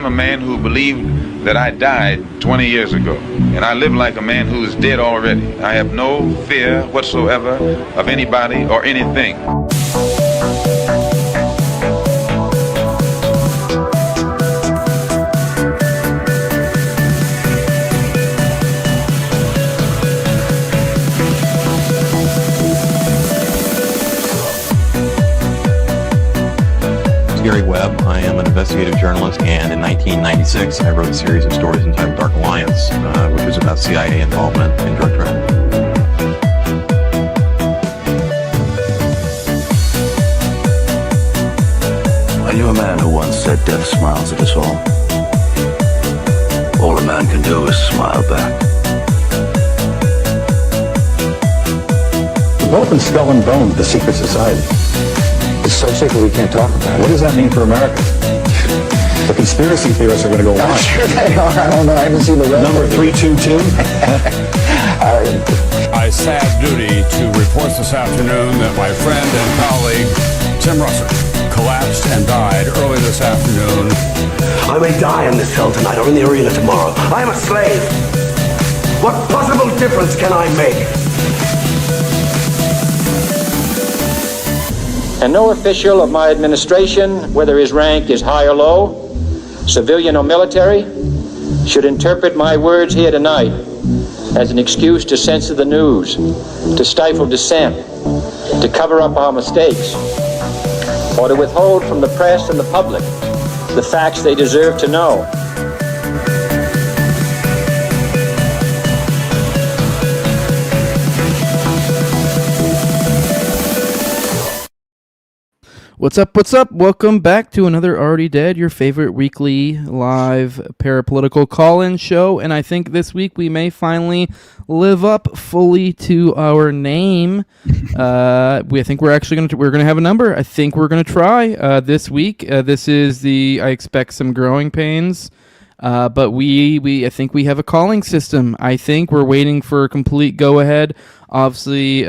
I'm a man who believed that I died 20 years ago, and I live like a man who is dead already. I have no fear whatsoever of anybody or anything. Gary Webb. I am an investigative journalist, and in 1996 I wrote a series of stories entitled Dark Alliance, which was about CIA involvement in drug trade. I knew a man who once said death smiles at us all. All a man can do is smile back. We've both been skull and bone, the secret society. It's so secret we can't talk about it. What does that mean for America? The conspiracy theorists are going to go I'm on. sure they are. I don't know. I haven't seen the rest. Number 322. I have duty to report this afternoon that my friend and colleague, Tim Russert, collapsed and died early this afternoon. I may die in this cell tonight or in the arena tomorrow. I am a slave. What possible difference can I make? And no official of my administration, whether his rank is high or low, civilian or military, should interpret my words here tonight as an excuse to censor the news, to stifle dissent, to cover up our mistakes, or to withhold from the press and the public the facts they deserve to know. What's up? What's up? Welcome back to another Already Dead, your favorite weekly live parapolitical call-in show. And I think this week we may finally live up fully to our name. I think we're actually going to have a number. I think we're going to try this week. This is I expect some growing pains. But I think we have a calling system. I think we're waiting for a complete go-ahead. Obviously,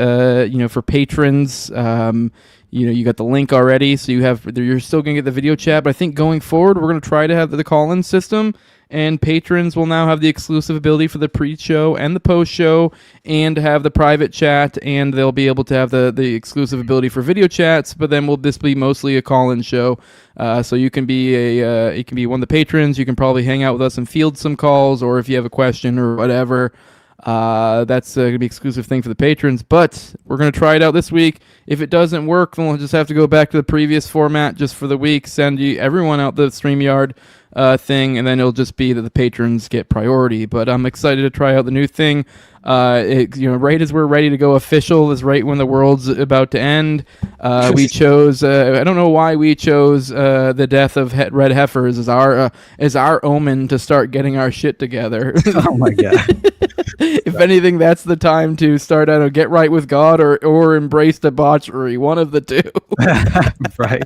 for patrons, you got the link already, so you're still going to get the video chat, but I think going forward, we're going to try to have the call-in system, and patrons will now have the exclusive ability for the pre-show and the post-show, and have the private chat, and they'll be able to have the exclusive ability for video chats, but then this be mostly a call-in show. So you can be one of the patrons, you can probably hang out with us and field some calls, or if you have a question or whatever, that's going to be an exclusive thing for the patrons, but we're going to try it out this week. If it doesn't work, then we'll just have to go back to the previous format just for the week, send everyone out the StreamYard thing, and then it'll just be that the patrons get priority. But I'm excited to try out the new thing. Right as we're ready to go official is right when the world's about to end. We chose, I don't know why we chose the death of red heifers as our omen to start getting our shit together. Oh my God. If anything, that's the time to start out and get right with God or embrace debauchery, one of the two. Right.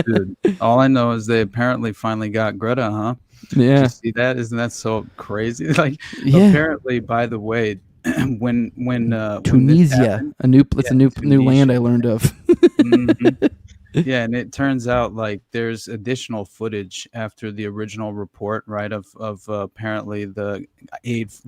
Dude, all I know is they apparently finally got Greta, huh? Yeah. Did you see that? Isn't that so crazy? Apparently, by the way, when Tunisia, a new land I learned of. Mm-hmm. Yeah, and it turns out there's additional footage after the original report, right, of apparently the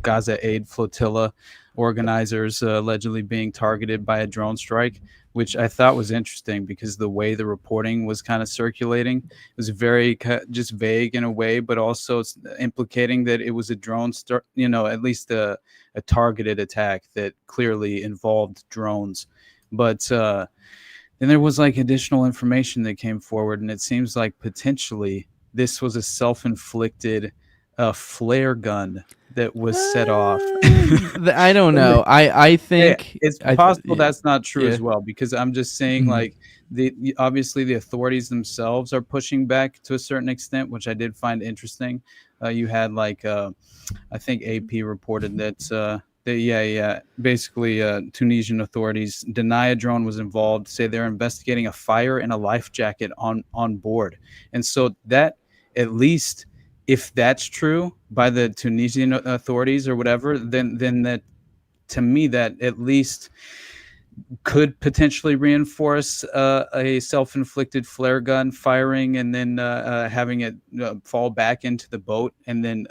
Gaza aid flotilla organizers allegedly being targeted by a drone strike, which I thought was interesting because the way the reporting was kind of circulating was very just vague in a way, but also implicating that it was a drone, at least a targeted attack that clearly involved drones. But then there was additional information that came forward, and it seems like potentially this was a self-inflicted flare gun that was set off. I don't know. I think it's possible that's not true as well, because I'm just saying obviously the authorities themselves are pushing back to a certain extent, which I did find interesting. You had I think AP reported that basically Tunisian authorities deny a drone was involved, say they're investigating a fire in a life jacket on board. And so that, at least if that's true by the Tunisian authorities or whatever, then that, to me, that at least could potentially reinforce a self-inflicted flare gun firing and then having it fall back into the boat and then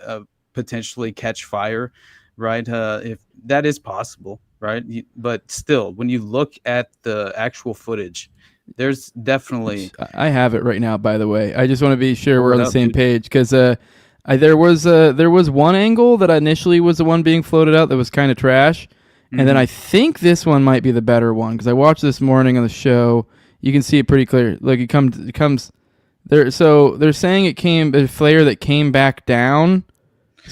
potentially catch fire, right? If that is possible, right? But still, when you look at the actual footage, there's definitely... I have it right now, by the way. I just want to be sure we're on the same dude. page, because there was one angle that initially was the one being floated out that was kind of trash. And then I think this one might be the better one, because I watched this morning on the show. You can see it pretty clear. Like it comes there. So they're saying it came a flare that came back down,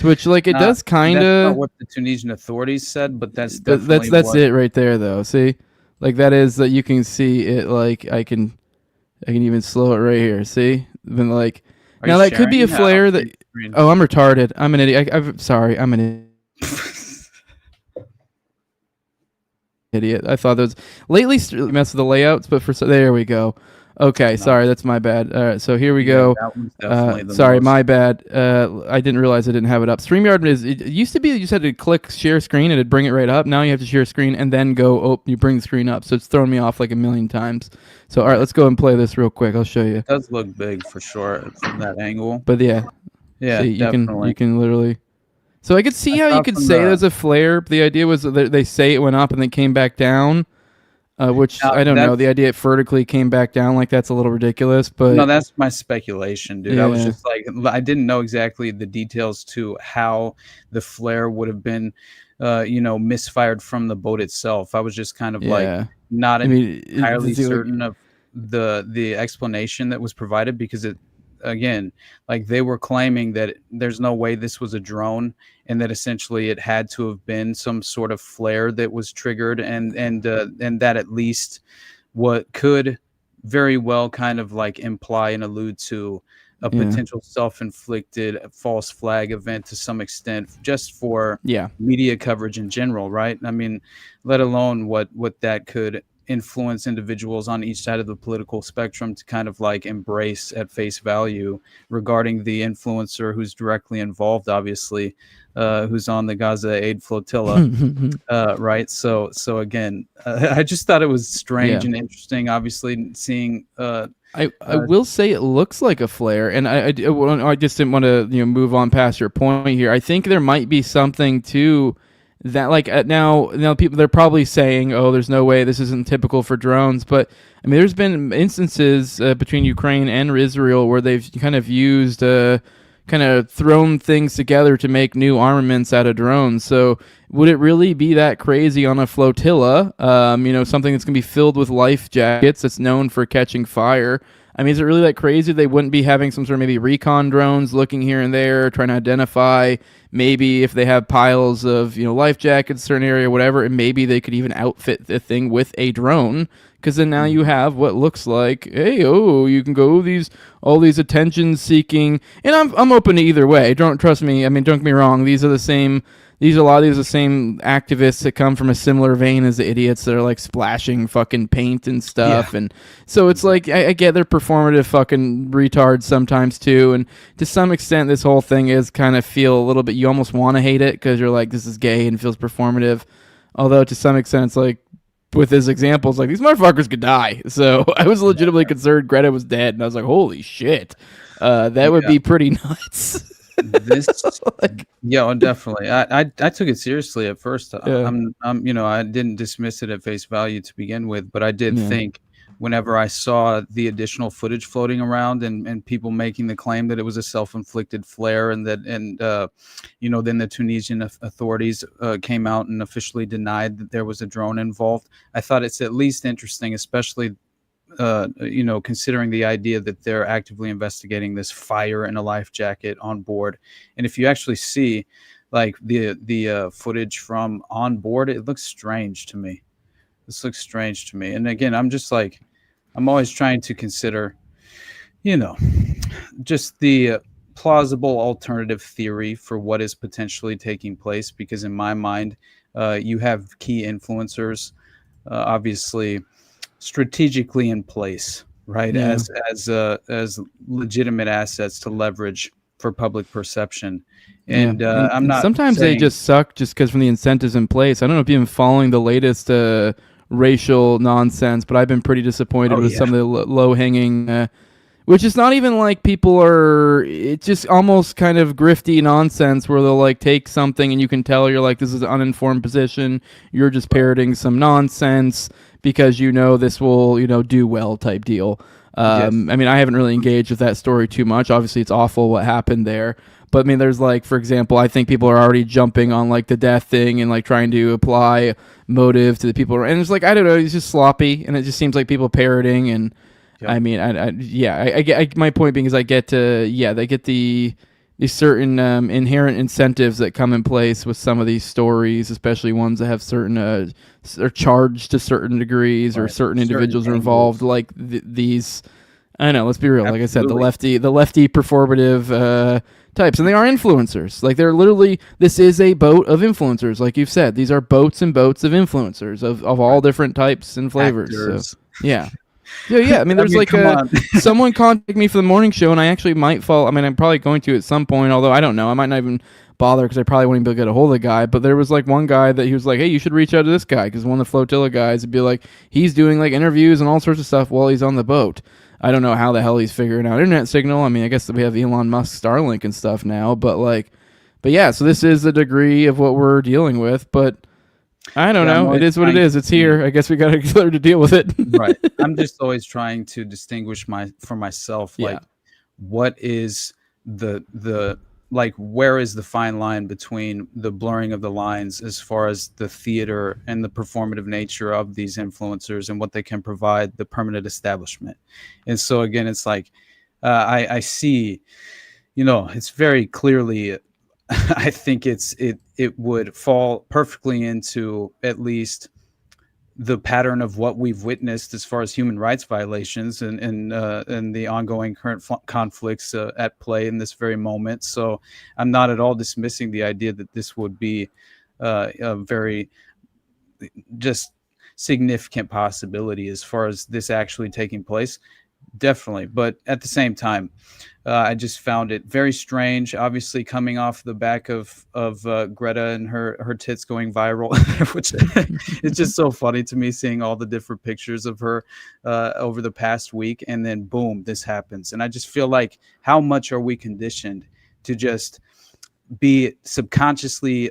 which like it does kind of. That's not what the Tunisian authorities said, but that's definitely that's it right there, though. See, like that is that you can see it. Like I can even slow it right here. See, then like now that could be a flare that. Oh, I'm retarded. I'm an idiot. I'm sorry. I'm an idiot. Idiot. I thought those lately mess with the layouts, but there we go. Okay, sorry, that's my bad. All right, so here we go. That one's definitely sorry, my bad. I didn't realize I didn't have it up. StreamYard it used to be you just had to click share screen and it'd bring it right up. Now you have to share screen and then you bring the screen up. So it's thrown me off like a million times. So all right, let's go and play this real quick. I'll show you. It does look big for sure from that angle. But yeah, see, definitely. You can literally. So I could see how you could say there's a flare. The idea was that they say it went up and then came back down, which I don't know. The idea it vertically came back down like that's a little ridiculous. But no, that's my speculation, dude. I was just like, I didn't know exactly the details to how the flare would have been, misfired from the boat itself. I was just kind of like not entirely certain of the explanation that was provided because it. Again, like they were claiming that there's no way this was a drone and that essentially it had to have been some sort of flare that was triggered and that at least what could very well kind of like imply and allude to a potential self-inflicted false flag event to some extent just for media coverage in general, right? I mean, let alone what that could influence individuals on each side of the political spectrum to kind of like embrace at face value regarding the influencer who's directly involved, obviously, who's on the Gaza aid flotilla, right? So again, I just thought it was strange and interesting, obviously, seeing. I will say it looks like a flare, and I just didn't want to move on past your point here. I think there might be something to that, like now people they're probably saying, oh, there's no way this isn't typical for drones, but I mean there's been instances between Ukraine and Israel where they've kind of used kind of thrown things together to make new armaments out of drones. So would it really be that crazy on a flotilla, something that's going to be filled with life jackets that's known for catching fire? I mean, is it really that crazy? They wouldn't be having some sort of maybe recon drones looking here and there, trying to identify maybe if they have piles of, life jackets in a certain area, whatever, and maybe they could even outfit the thing with a drone. Because then now you have what looks like, you can go all these attention-seeking, and I'm open to either way. Don't trust me. I mean, don't get me wrong. A lot of these are the same activists that come from a similar vein as the idiots that are like splashing fucking paint and stuff, and so it's like I get they're performative fucking retards sometimes too, and to some extent this whole thing is kind of feel a little bit. You almost want to hate it because you're like this is gay and feels performative, although to some extent it's like. With his examples, like these motherfuckers could die. So I was legitimately concerned Greta was dead, and I was like, "Holy shit, that would be pretty nuts." Definitely. I took it seriously at first. I didn't dismiss it at face value to begin with, but I did think whenever I saw the additional footage floating around and people making the claim that it was a self-inflicted flare and then the Tunisian authorities came out and officially denied that there was a drone involved. I thought it's at least interesting, especially considering the idea that they're actively investigating this fire in a life jacket on board. And if you actually see like the footage from on board, it looks strange to me. This looks strange to me. And again, I'm just like, I'm always trying to consider, just the plausible alternative theory for what is potentially taking place. Because in my mind, you have key influencers, obviously strategically in place, right? As legitimate assets to leverage for public perception. And I'm not. Sometimes they just suck just because from the incentives in place. I don't know if you've been following the latest racial nonsense, but I've been pretty disappointed with some of the low-hanging, which is not even like people are, it's just almost kind of grifty nonsense where they'll like take something and you can tell you're like, this is an uninformed position, you're just parroting some nonsense because this will, do well type deal. I mean, I haven't really engaged with that story too much. Obviously, it's awful what happened there. But I mean, there's like, for example, I think people are already jumping on like the death thing and like trying to apply motive to the people. And it's like, I don't know, it's just sloppy. And it just seems like people parroting. And I mean, my point being is they get these certain inherent incentives that come in place with some of these stories, especially ones that have certain, are charged to certain degrees or certain individuals are involved. Like these, I don't know, let's be real. Like I said, the lefty performative types, and they are influencers. Like they're literally, this is a boat of influencers. Like you've said, these are boats and boats of influencers of all different types and flavors. So, yeah. I mean, there's someone contacted me for the morning show, and I actually might follow. I mean, I'm probably going to at some point, although I don't know. I might not even bother because I probably won't even be able to get a hold of the guy. But there was like one guy that he was like, hey, you should reach out to this guy because one of the Flotilla guys would be like, he's doing like interviews and all sorts of stuff while he's on the boat. I don't know how the hell he's figuring out internet signal. I mean, I guess we have Elon Musk Starlink and stuff now, but yeah, so this is the degree of what we're dealing with, but I don't know. It is what it is. It's here. I guess we got to learn to deal with it. Right. I'm just always trying to distinguish for myself, like what is where is the fine line between the blurring of the lines as far as the theater and the performative nature of these influencers and what they can provide the permanent establishment. And so again, it's like I see, it's very clearly, I think it would fall perfectly into at least the pattern of what we've witnessed as far as human rights violations and the ongoing current conflicts at play in this very moment. So I'm not at all dismissing the idea that this would be a very just significant possibility as far as this actually taking place. Definitely. But at the same time, I just found it very strange, obviously coming off the back of Greta and her tits going viral, which it's just so funny to me seeing all the different pictures of her over the past week. And then boom, this happens. And I just feel like how much are we conditioned to just be subconsciously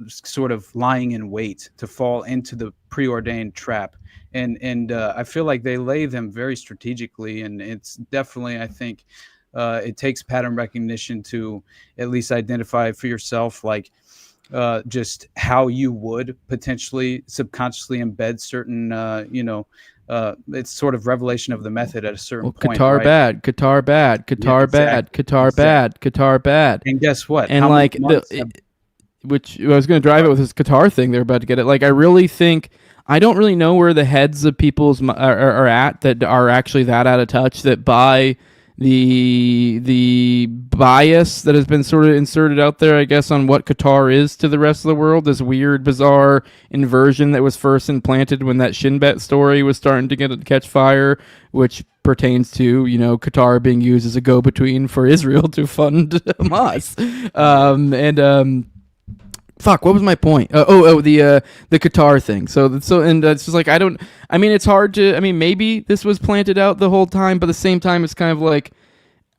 sort of lying in wait to fall into the preordained trap. And I feel like they lay them very strategically. And it's definitely, I think, it takes pattern recognition to at least identify for yourself, like just how you would potentially subconsciously embed certain, it's sort of revelation of the method at a certain point. Qatar right? bad, Qatar bad, Qatar bad, Qatar bad, Qatar bad. And guess what? And which I was going to drive it with this Qatar thing. They're about to get it. Like, I really think, I don't really know where the heads of people's are at that are actually that out of touch that buy the bias that has been sort of inserted out there, I guess, on what Qatar is to the rest of the world. This weird, bizarre inversion that was first implanted when that Shin Bet story was starting to catch fire, which pertains to, Qatar being used as a go-between for Israel to fund Hamas. Fuck, what was my point? The Qatar thing. So and it's just like, it's hard to, maybe this was planted out the whole time, but at the same time, it's kind of like,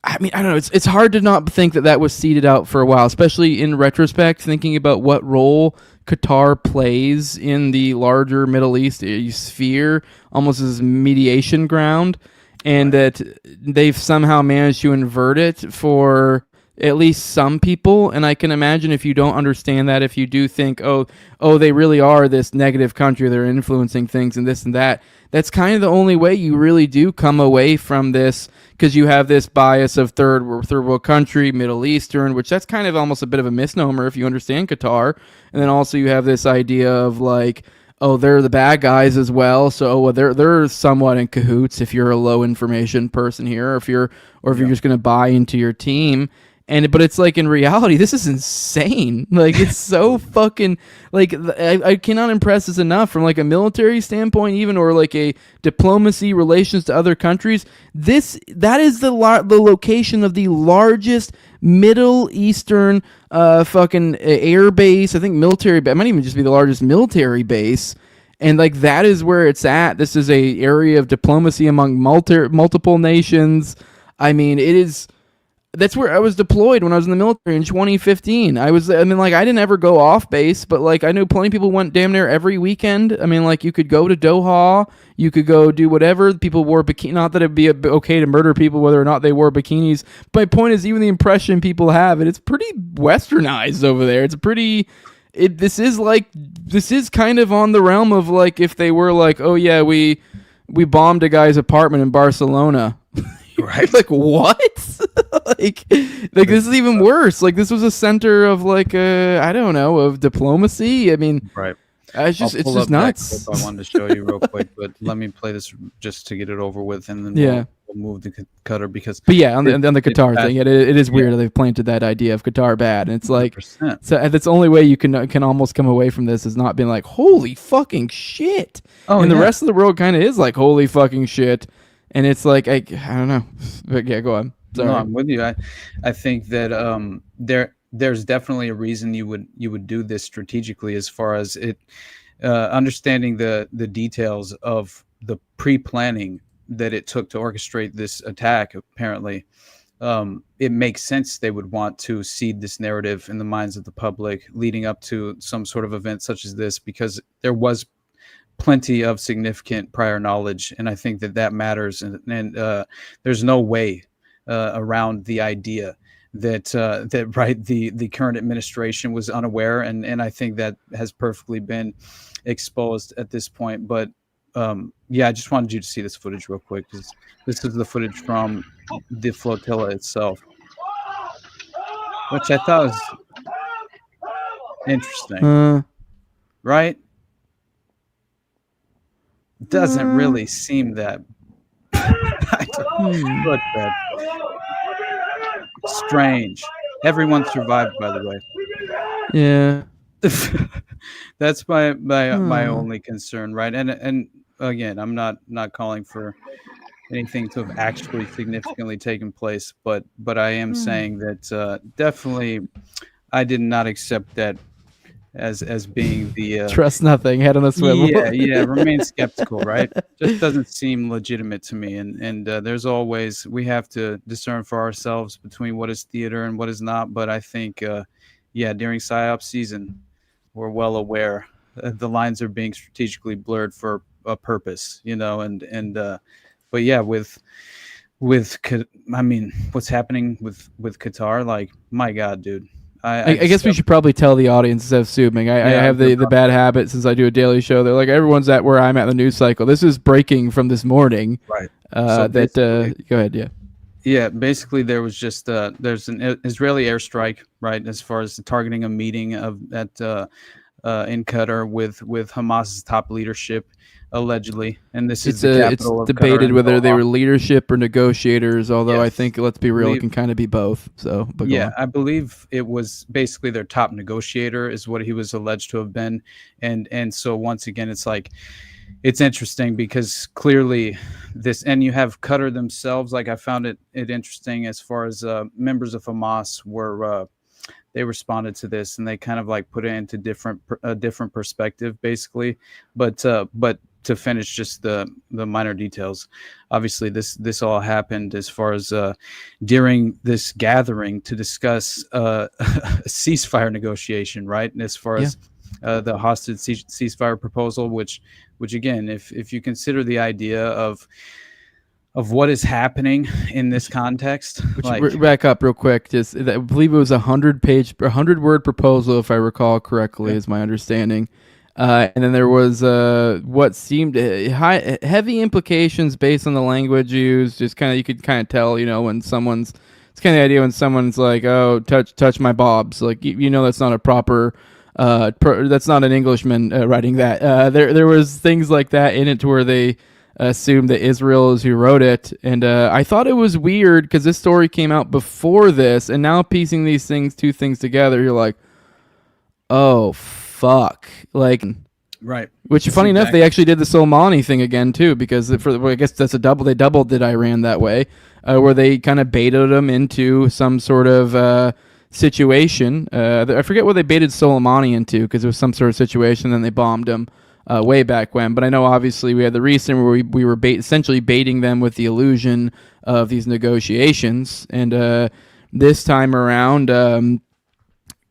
I don't know, it's hard to not think that was seeded out for a while, especially in retrospect, thinking about what role Qatar plays in the larger Middle East sphere, almost as mediation ground, and that they've somehow managed to invert it for at least some people. And I can imagine if you don't understand that, if you do think, oh, they really are this negative country, they're influencing things and this and that, that's kind of the only way you really do come away from this, because you have this bias of third world country, Middle Eastern, which that's kind of almost a bit of a misnomer if you understand Qatar. And then also you have this idea of like, oh, they're the bad guys as well, so they're somewhat in cahoots if you're a low information person here, or if you're just going to buy into your team. But it's like, in reality, this is insane. Like, it's so fucking, like, I cannot impress this enough from like a military standpoint even, or like a diplomacy, relations to other countries. That is the location of the largest Middle Eastern fucking air base, I think military, it might even just be the largest military base. And like that is where it's at. This is a area of diplomacy among multiple nations. I mean, that's where I was deployed when I was in the military in 2015. I didn't ever go off base, but like I knew plenty of people went damn near every weekend. I mean, like you could go to Doha, you could go do whatever. People wore bikini. Not that it'd be okay to murder people whether or not they wore bikinis. My point is, even the impression people have, it's pretty westernized over there. It's pretty. This is kind of on the realm of like if they were like, oh yeah, we bombed a guy's apartment in Barcelona. Right. Like what? like this is even worse. Like this was a center of like I don't know, of diplomacy. I mean, right. It's just nuts. I wanted to show you real quick, but let me play this just to get it over with, and then we'll move to Qatar because. But yeah, on the Qatar thing, it is weird. They've planted that idea of Qatar bad, and it's like 100%. So that's the only way you can almost come away from this is not being like holy fucking shit. Oh, and the rest of the world kind of is like holy fucking shit, and it's like I don't know, but yeah, go on. Sorry. No, I'm with you. I think that there's definitely a reason you would do this strategically as far as it understanding the details of the pre-planning that it took to orchestrate this attack. Apparently, it makes sense they would want to seed this narrative in the minds of the public leading up to some sort of event such as this, because there was plenty of significant prior knowledge, and I think that matters. And there's no way around the idea that the current administration was unaware, and I think that has perfectly been exposed at this point. But I just wanted you to see this footage real quick, because this is the footage from the flotilla itself, which I thought was interesting. Right? Doesn't really seem that look that strange. Everyone survived, by the way. Yeah. That's my only concern, right? And again, I'm not calling for anything to have actually significantly taken place, but I am saying that definitely I did not accept that as being the trust nothing, head on a swivel. Yeah, remain skeptical, right? Just doesn't seem legitimate to me, and there's always, we have to discern for ourselves between what is theater and what is not. But I think during PSYOP season, we're well aware the lines are being strategically blurred for a purpose, but yeah, with I mean, what's happening with Qatar, like, my God, dude. I guess we should probably tell the audience, instead of assuming. I have the bad habit since I do a daily show. They're like, everyone's at where I'm at in the news cycle. This is breaking from this morning. Right. Go ahead. Yeah. Yeah. Basically, there was just there's an Israeli airstrike, right, as far as targeting a meeting in Qatar with Hamas's top leadership, allegedly, and this is the capital it's debated whether they were leadership or negotiators, although I think, let's be real, it can kind of be both. So I believe it was basically their top negotiator is what he was alleged to have been, and so once again, it's like, it's interesting because clearly this, and you have Qatar themselves, like, I found it interesting as far as members of Hamas were they responded to this, and they kind of like put it into a different perspective, basically, but to finish just the minor details, obviously this all happened as far as during this gathering to discuss a ceasefire negotiation, right? And as far as the hostage ceasefire proposal, which again, if you consider the idea of what is happening in this context, back up real quick. Just, I believe it was 100-word proposal, if I recall correctly, is my understanding. And then there was what seemed heavy implications based on the language used. Just kind of, you could kind of tell, when someone's, it's kind of the idea when someone's like, oh, touch my bobs, like, that's not a proper, that's not an Englishman writing that. There was things like that in it to where they assumed that Israel is who wrote it, and I thought it was weird because this story came out before this, and now piecing these two things together, you're like, oh fuck, like, right? Which, funny enough, they actually did the Soleimani thing again too, because I guess that's a double. They doubled it Iran that way, where they kind of baited them into some sort of situation. I forget what they baited Soleimani into, because it was some sort of situation, then they bombed him. way back when. But I know obviously we had the recent where we were essentially baiting them with the illusion of these negotiations, and this time around.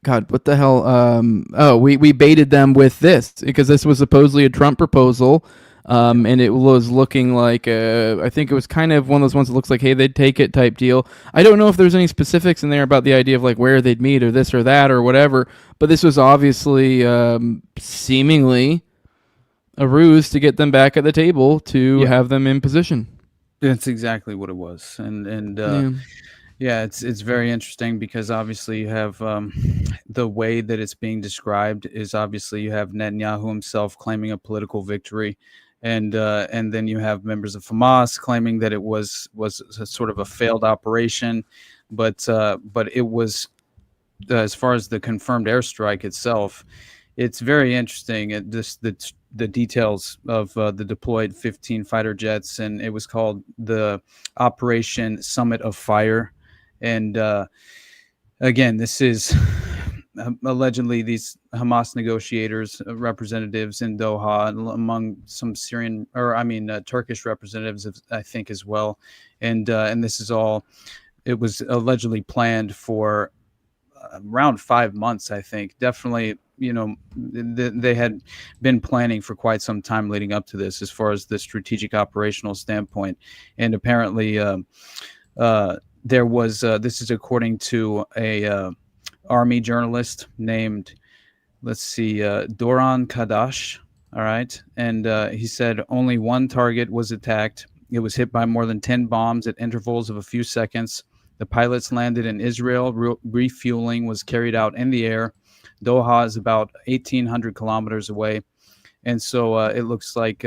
God, what the hell? We baited them with this because this was supposedly a Trump proposal, and it was looking like I think it was kind of one of those ones that looks like, hey, they'd take it type deal. I don't know if there's any specifics in there about the idea of like where they'd meet or this or that or whatever, but this was obviously seemingly a ruse to get them back at the table to have them in position. That's exactly what it was, and. Yeah, it's very interesting because obviously you have the way that it's being described is obviously you have Netanyahu himself claiming a political victory, and then you have members of Hamas claiming that it was a sort of a failed operation, but it was as far as the confirmed airstrike itself, it's very interesting. The details of the deployed 15 fighter jets, and it was called the Operation Summit of Fire. And again, this is allegedly these Hamas negotiators, representatives in Doha, among some Turkish representatives, I think, as well. And this is all. It was allegedly planned for around 5 months, I think. Definitely, they had been planning for quite some time leading up to this, as far as the strategic operational standpoint. And apparently, there was this is according to a army journalist named, Doran Kadash. All right. And he said only one target was attacked. It was hit by more than 10 bombs at intervals of a few seconds. The pilots landed in Israel. Refueling was carried out in the air. Doha is about 1,800 kilometers away. And so it looks like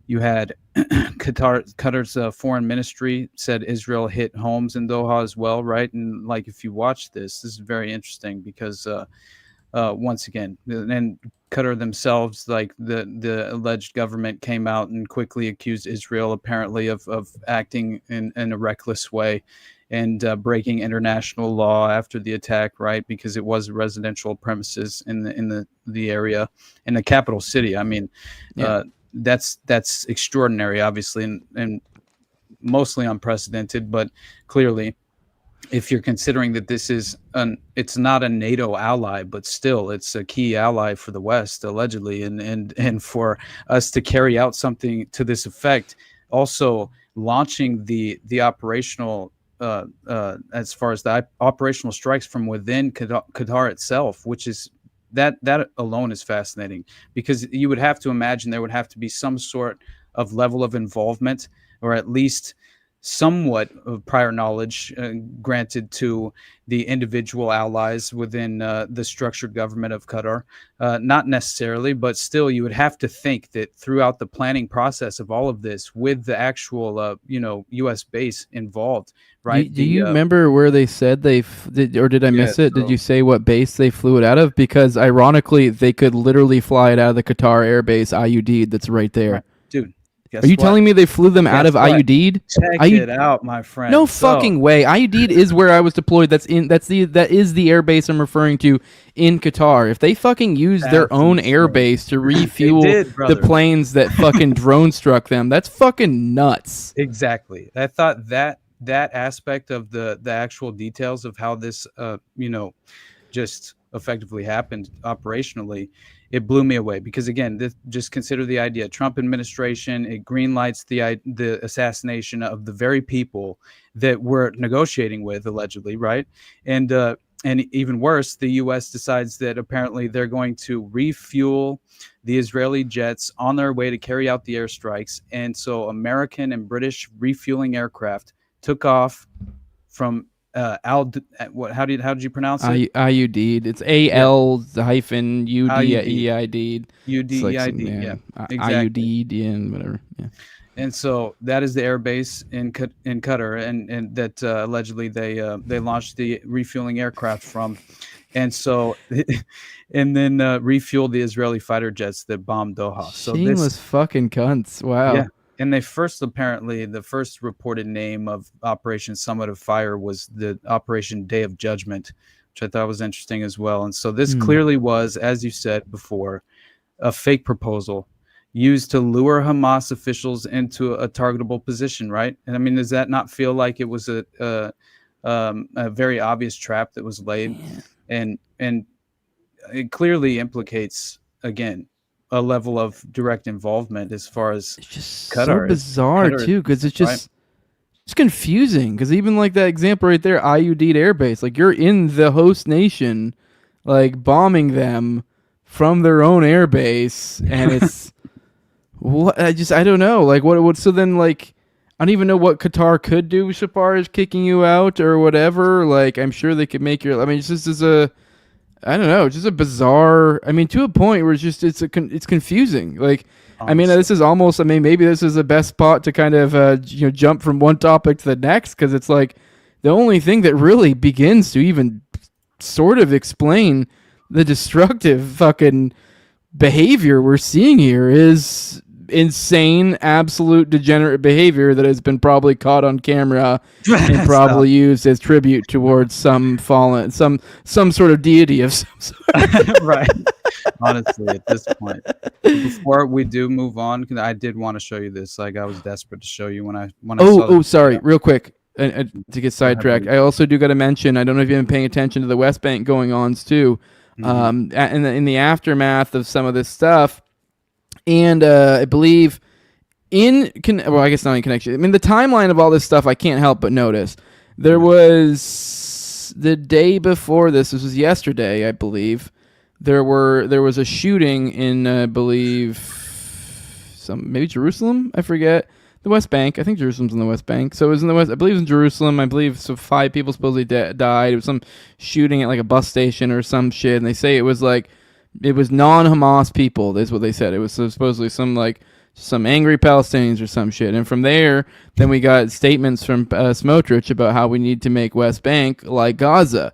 you had Qatar's foreign ministry said Israel hit homes in Doha as well, right? And like, if you watch this is very interesting because once again, and Qatar themselves, like the alleged government came out and quickly accused Israel apparently of acting in a reckless way and breaking international law after the attack, right? Because it was residential premises in the area, in the capital city. I mean, that's extraordinary, obviously, and mostly unprecedented. But clearly, if you're considering that this is it's not a NATO ally, but still it's a key ally for the West, allegedly, and for us to carry out something to this effect, also launching the operational as far as the operational strikes from within Qatar itself, which is that alone is fascinating, because you would have to imagine there would have to be some sort of level of involvement, or at least somewhat of prior knowledge granted to the individual allies within the structured government of Qatar. Not necessarily, but still you would have to think that throughout the planning process of all of this, with the actual U.S. base involved, right? Do you remember where they said or did I miss it? Did you say what base they flew it out of? Because ironically, they could literally fly it out of the Qatar Air Base IUD that's right there. Right. Dude. Are you telling me they flew them out of IUD? Check it out, my friend. No fucking way. IUD is where I was deployed. That is the air base I'm referring to in Qatar. If they fucking use their own air base to refuel the planes that fucking drone struck them, that's fucking nuts. Exactly. I thought that aspect of the actual details of how this just effectively happened operationally, it blew me away, because again, just consider the idea: Trump administration, it greenlights the assassination of the very people that we're negotiating with, allegedly, right? And even worse, the U.S. decides that apparently they're going to refuel the Israeli jets on their way to carry out the airstrikes, and so American and British refueling aircraft took off from how did you pronounce it? IUD. It's AL-UDEID. UDEID. Exactly. IUD and whatever. Yeah. And so that is the air base in Qatar, and that allegedly they launched the refueling aircraft from, and so and then refueled the Israeli fighter jets that bombed Doha. So shameless fucking cunts. Wow. Yeah. And the first reported name of Operation Summit of Fire was the Operation Day of Judgment, which I thought was interesting as well. And so this clearly was, as you said before, a fake proposal used to lure Hamas officials into a targetable position, right? And I mean, does that not feel like it was a very obvious trap that was laid? And it clearly implicates, again, a level of direct involvement as far as it's just Qatar so bizarre too, because it's just it's confusing. Because even like that example right there, IUD'd airbase, like you're in the host nation, like bombing them from their own airbase, and it's what I don't know, like what so then like I don't even know what Qatar could do as far as kicking you out or whatever. Like I'm sure they could make your. I mean, it's just as a I don't know, just a bizarre. I mean, to a point where it's confusing. Like, I mean, this is almost. I mean, maybe this is the best spot to kind of jump from one topic to the next, because it's like the only thing that really begins to even sort of explain the destructive fucking behavior we're seeing here is insane, absolute degenerate behavior that has been probably caught on camera and probably used as tribute towards some fallen, some sort of deity of some sort. Right. Honestly, at this point, before we do move on, because I did want to show you this. Like I was desperate to show you when I saw sorry, real quick. To get sidetracked, I also do got to mention. I don't know if you've been paying attention to the West Bank going-ons too. In the aftermath of some of this stuff. And I believe I guess not in connection. I mean, the timeline of all this stuff, I can't help but notice. There was the day before this was yesterday, I believe. There was a shooting in, I believe, maybe Jerusalem. I forget. The West Bank. I think Jerusalem's in the West Bank. So it was in the West. I believe it was in Jerusalem. I believe 5 people supposedly died. It was some shooting at like a bus station or some shit. And they say it was non-Hamas people. That's what they said. It was supposedly some angry Palestinians or some shit. And from there, then we got statements from Smotrich about how we need to make West Bank like Gaza.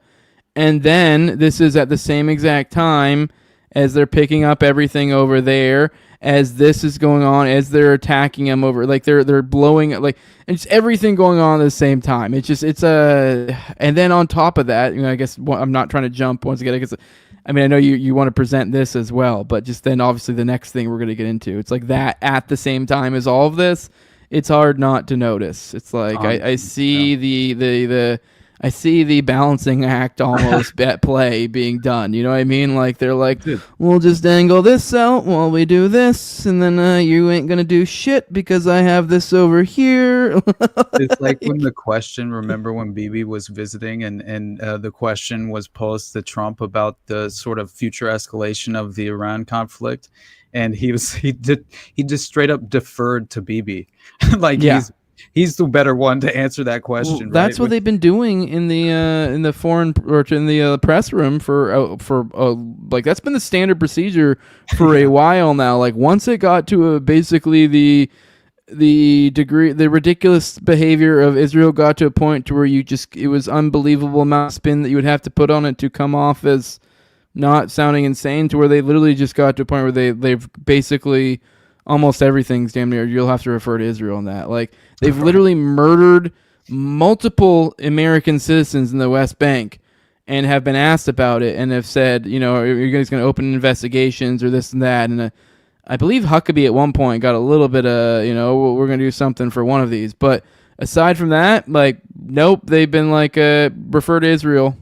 And then this is at the same exact time as they're picking up everything over there, as this is going on, as they're attacking them over, like they're blowing it, like, and it's everything going on at the same time. And then on top of that, I guess I'm not trying to jump once again, because I mean, I know you want to present this as well, but just then obviously the next thing we're going to get into, it's like that at the same time as all of this, it's hard not to notice. It's like I see I see the balancing act almost at play being done. You know what I mean? Like they're like, we'll just angle this out while we do this, and then you ain't gonna do shit because I have this over here. It's like when the question, remember when Bibi was visiting and the question was posed to Trump about the sort of future escalation of the Iran conflict, and he just straight up deferred to Bibi. Like he's the better one to answer that question. Well, that's what they've been doing in the foreign or in the press room for like that's been the standard procedure for a while now. Like once it got to basically the ridiculous behavior of Israel got to a point to where it was unbelievable amount of spin that you would have to put on it to come off as not sounding insane, to where they literally just got to a point where they've basically almost everything's damn near you'll have to refer to Israel on that. Like they've literally murdered multiple American citizens in the West Bank and have been asked about it and have said, are you guys going to open investigations or this and that? And I believe Huckabee at one point got a little bit of, we're going to do something for one of these. But aside from that, like, nope, they've been like, refer to Israel.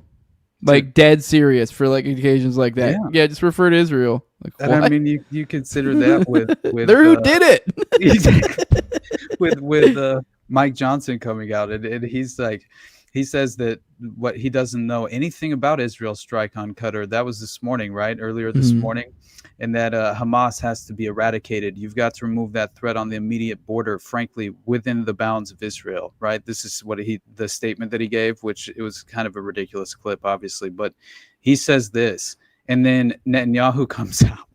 Like dead serious for like occasions like that. Yeah, just refer to Israel. Like, and I mean, you consider that with who did it with Mike Johnson coming out, and he's like, he says that what he doesn't know anything about Israel's strike on Qatar. That was this morning, right? Earlier this morning, and that Hamas has to be eradicated. You've got to remove that threat on the immediate border, frankly, within the bounds of Israel, right? This is what the statement that he gave, which it was kind of a ridiculous clip, obviously, but he says this, and then Netanyahu comes out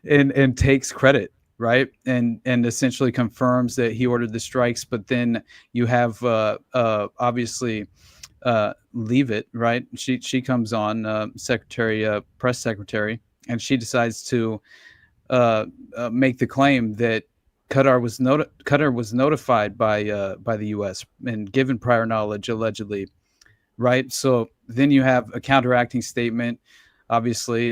and takes credit, right? And essentially confirms that he ordered the strikes, but then you have obviously Leave It, right? She comes on, press secretary, and she decides to make the claim that Qatar was notified by the U.S. and given prior knowledge, allegedly, right? So then you have a counteracting statement. Obviously,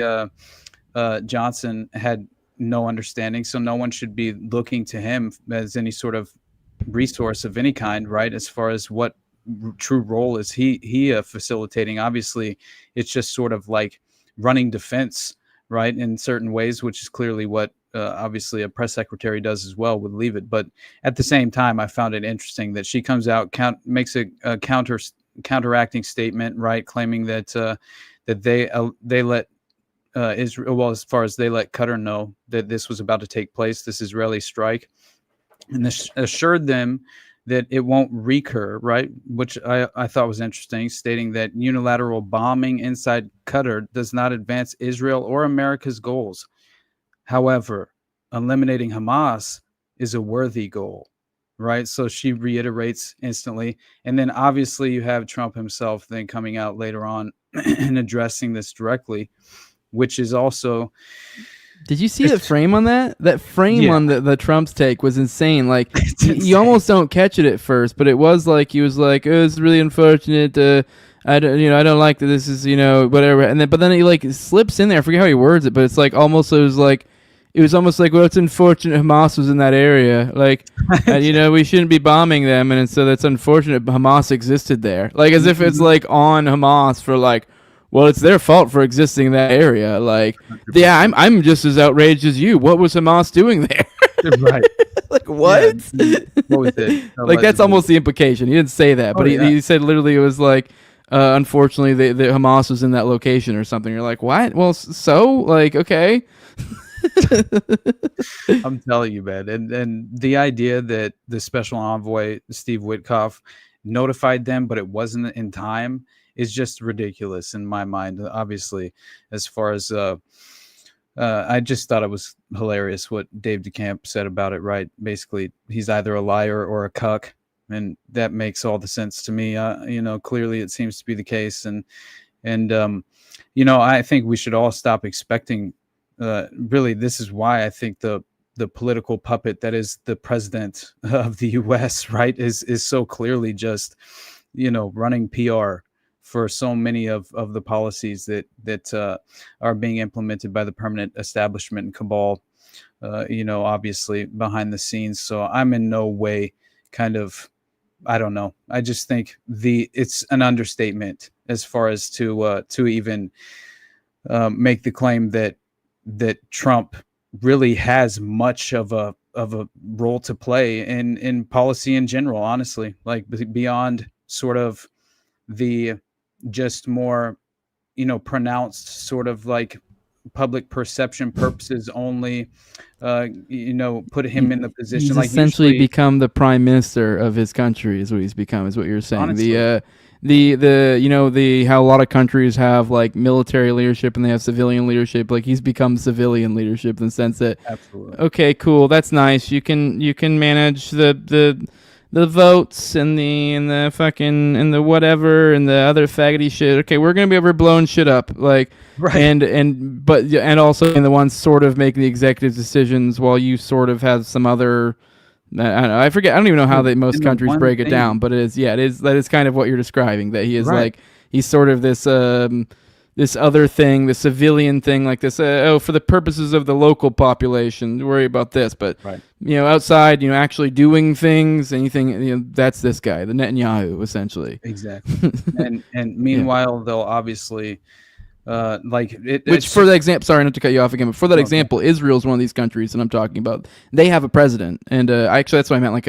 Johnson had no understanding. So no one should be looking to him as any sort of resource of any kind, right? As far as what true role is he facilitating. Obviously, it's just sort of like running defense, right, in certain ways, which is clearly what obviously a press secretary does as well, would leave it. But at the same time, I found it interesting that she comes out, makes a counteracting statement, right, claiming that that they let Israel, well, as far as they let Qatar know that this was about to take place, this Israeli strike, and assured them that it won't recur, right? Which I thought was interesting, stating that unilateral bombing inside Qatar does not advance Israel or America's goals. However, eliminating Hamas is a worthy goal, right? So she reiterates instantly. And then obviously you have Trump himself then coming out later on and addressing this directly, which is also... Did you see the frame on that? That frame on the Trump's take was insane. Like you almost don't catch it at first, but it was like he was like, "Oh, it's really unfortunate. I don't like that. This is whatever." And then, but then he like slips in there. I forget how he words it, but it's like almost it was almost like, "Well, it's unfortunate Hamas was in that area. Like, we shouldn't be bombing them, and so that's unfortunate Hamas existed there. Like as if it's like on Hamas for like." Well, it's their fault for existing in that area. Like, yeah, I'm just as outraged as you. What was Hamas doing there? Right. Like, what? Yeah. What was it? Like, that's almost the implication. He didn't say that, but he said literally it was like, unfortunately, the Hamas was in that location or something. You're like, what? Well, so? Like, okay. I'm telling you, man. And the idea that the special envoy, Steve Witkoff, notified them, but it wasn't in time, is just ridiculous in my mind. Obviously, as far as I just thought it was hilarious what Dave DeCamp said about it, right? Basically, he's either a liar or a cuck, and that makes all the sense to me. Clearly it seems to be the case. And I think we should all stop expecting, really, this is why I think the political puppet that is the president of the US, right, is so clearly just, running PR for so many of the policies that are being implemented by the permanent establishment and cabal, obviously behind the scenes. So I'm in no way I don't know. I just think it's an understatement as far as to even make the claim that Trump really has much of a role to play in policy in general, honestly, like beyond sort of the just more, pronounced sort of like public perception purposes only, put him in the position. He's like essentially become the prime minister of his country is what he's become, is what you're saying. Honestly. How a lot of countries have like military leadership and they have civilian leadership. Like he's become civilian leadership in the sense that, absolutely, okay, cool, that's nice. You can manage the votes and the fucking and the whatever and the other faggoty shit. Okay, we're gonna be over blowing shit up, like, right. and also in the ones sort of making the executive decisions while you sort of have some other. I forget. I don't even know how most countries break it down, but that is kind of what you're describing. That he is like he's sort of this this other thing, the civilian thing, like this. For the purposes of the local population, don't worry about this. But outside, actually doing things, anything, that's this guy, the Netanyahu, essentially. Exactly. and meanwhile, they'll obviously. Which for the example, sorry not to cut you off again, but for that example, Israel is one of these countries that I'm talking about. They have a president, and actually that's what I meant.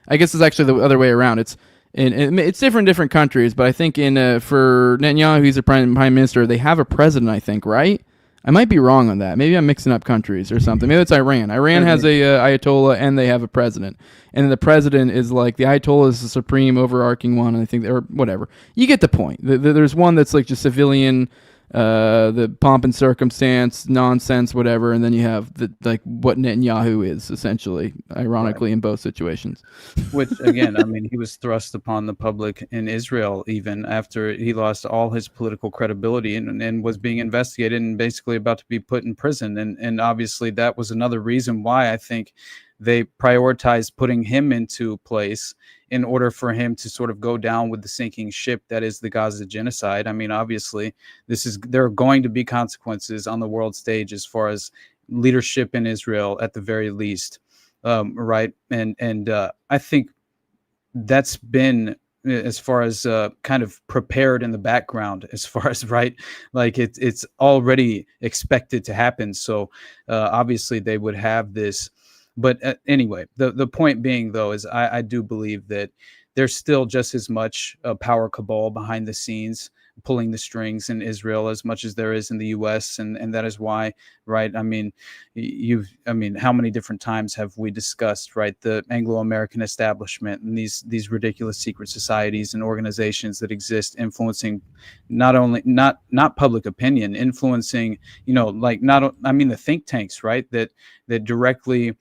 I guess it's actually the other way around. It's different in different countries, but I think for Netanyahu, he's a prime minister. They have a president, I think, right? I might be wrong on that. Maybe I'm mixing up countries or something. Maybe it's Iran. Iran has a Ayatollah, and they have a president. And the president is like, the Ayatollah is the supreme overarching one, and I think, or whatever. You get the point. There's one that's like just civilian, the pomp and circumstance, nonsense, whatever, and then you have what Netanyahu is, essentially, ironically, in both situations. Which, again, I mean, he was thrust upon the public in Israel even after he lost all his political credibility and was being investigated and basically about to be put in prison. And obviously that was another reason why I think they prioritized putting him into place in order for him to sort of go down with the sinking ship that is the Gaza genocide. I mean, obviously, there are going to be consequences on the world stage as far as leadership in Israel at the very least, right? And I think that's been, as far as kind of prepared in the background, as far as, right, like it's already expected to happen. So obviously they would have this. But anyway, the point being, though, is I do believe that there's still just as much power cabal behind the scenes pulling the strings in Israel as much as there is in the U.S. And that is why, right? I mean, how many different times have we discussed, right, the Anglo-American establishment and these ridiculous secret societies and organizations that exist, influencing not public opinion, influencing, the think tanks, right, that directly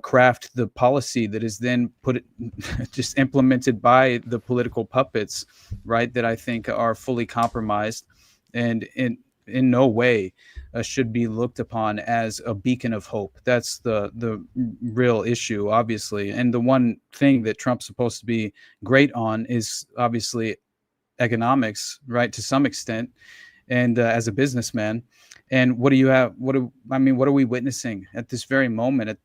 craft the policy that is then just implemented by the political puppets, right, that I think are fully compromised and in no way should be looked upon as a beacon of hope. That's the real issue, obviously. And the one thing that Trump's supposed to be great on is obviously economics, right, to some extent, and as a businessman. And what do you have? What are we witnessing at this very moment?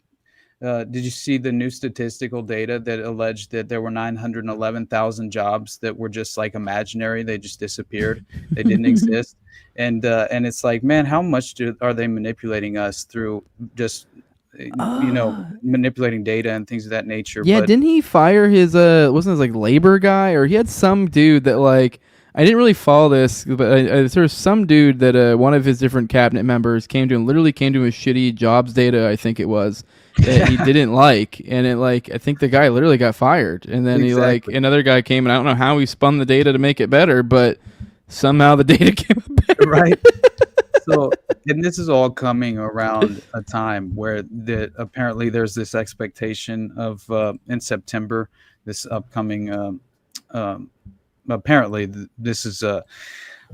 Did you see the new statistical data that alleged that there were 911,000 jobs that were just like imaginary? They just disappeared. They didn't exist. And it's like, man, how much are they manipulating us through just, manipulating data and things of that nature? Yeah, didn't he fire his, wasn't his like labor guy? Or he had some dude that like, I didn't really follow this, but there was some dude that one of his different cabinet members came to him with shitty jobs data, I think it was, that he didn't like. And it like, I think the guy literally got fired. And then another guy came, and I don't know how he spun the data to make it better, but somehow the data came up better. Right. So, and this is all coming around a time where apparently there's this expectation of in September, this upcoming apparently this is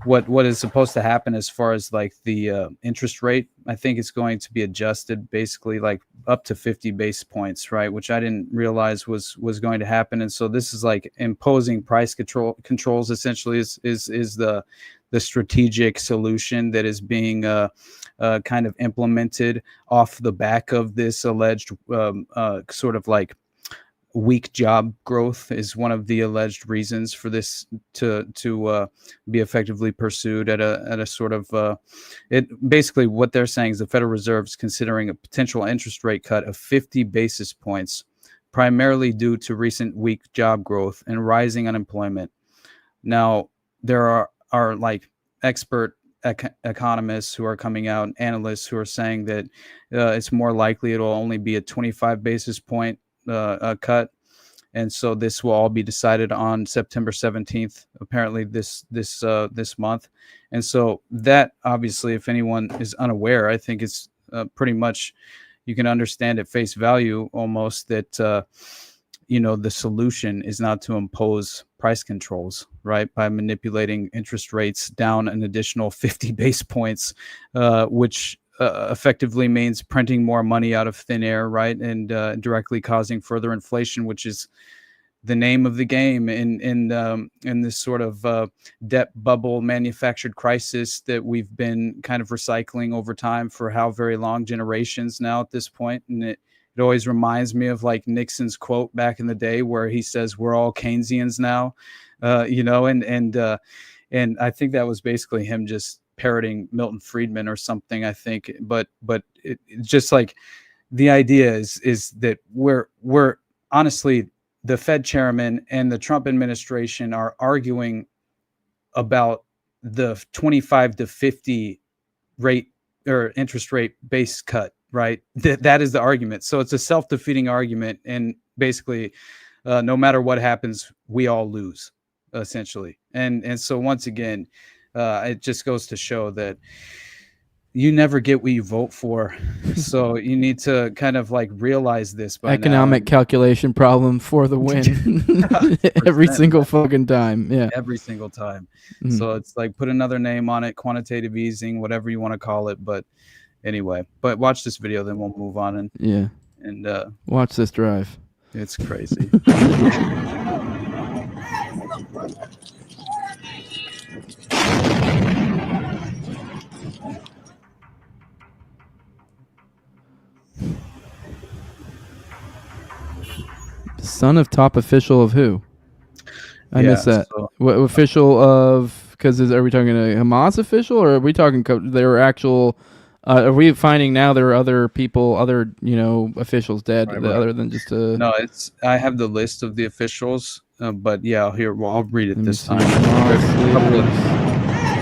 what is supposed to happen as far as like the interest rate. I think it's going to be adjusted basically like up to 50 basis points, right, which I didn't realize was going to happen. And so this is like imposing price controls essentially is the strategic solution that is being kind of implemented off the back of this alleged sort of like weak job growth is one of the alleged reasons for this to be effectively pursued at a sort of it. Basically, what they're saying is the Federal Reserve is considering a potential interest rate cut of 50 basis points, primarily due to recent weak job growth and rising unemployment. Now, there are like expert economists who are coming out, analysts who are saying that it's more likely it'll only be a 25 basis point cut, and so this will all be decided on September 17th, apparently this month. And so that, obviously, if anyone is unaware, I think it's pretty much, you can understand at face value almost that the solution is not to impose price controls, right, by manipulating interest rates down an additional 50 basis points, which effectively means printing more money out of thin air, right, and directly causing further inflation, which is the name of the game in this sort of debt bubble manufactured crisis that we've been kind of recycling over time for how very long, generations now at this point. And it always reminds me of like Nixon's quote back in the day where he says, "We're all Keynesians now," and I think that was basically him just parroting Milton Friedman or something, I think. But it just like the idea is that we're honestly, the Fed chairman and the Trump administration are arguing about the 25 to 50 rate or interest rate base cut, right? That is the argument. So it's a self-defeating argument, and basically no matter what happens, we all lose essentially. And so once again, it just goes to show that you never get what you vote for. So you need to kind of like realize this by economic now. Calculation problem for the win. Every single fucking time. Yeah. Every single time. Mm-hmm. So it's like put another name on it, quantitative easing, whatever you want to call it. But anyway, but watch this video, then we'll move on. And watch this drive. It's crazy. son of top official of who? I missed that. So, What official of? Because are we talking a Hamas official, or are we talking there were actual? Are we finding now there are other people, other officials dead, other than just a? No, I have the list of the officials, but yeah, I'll read it this time.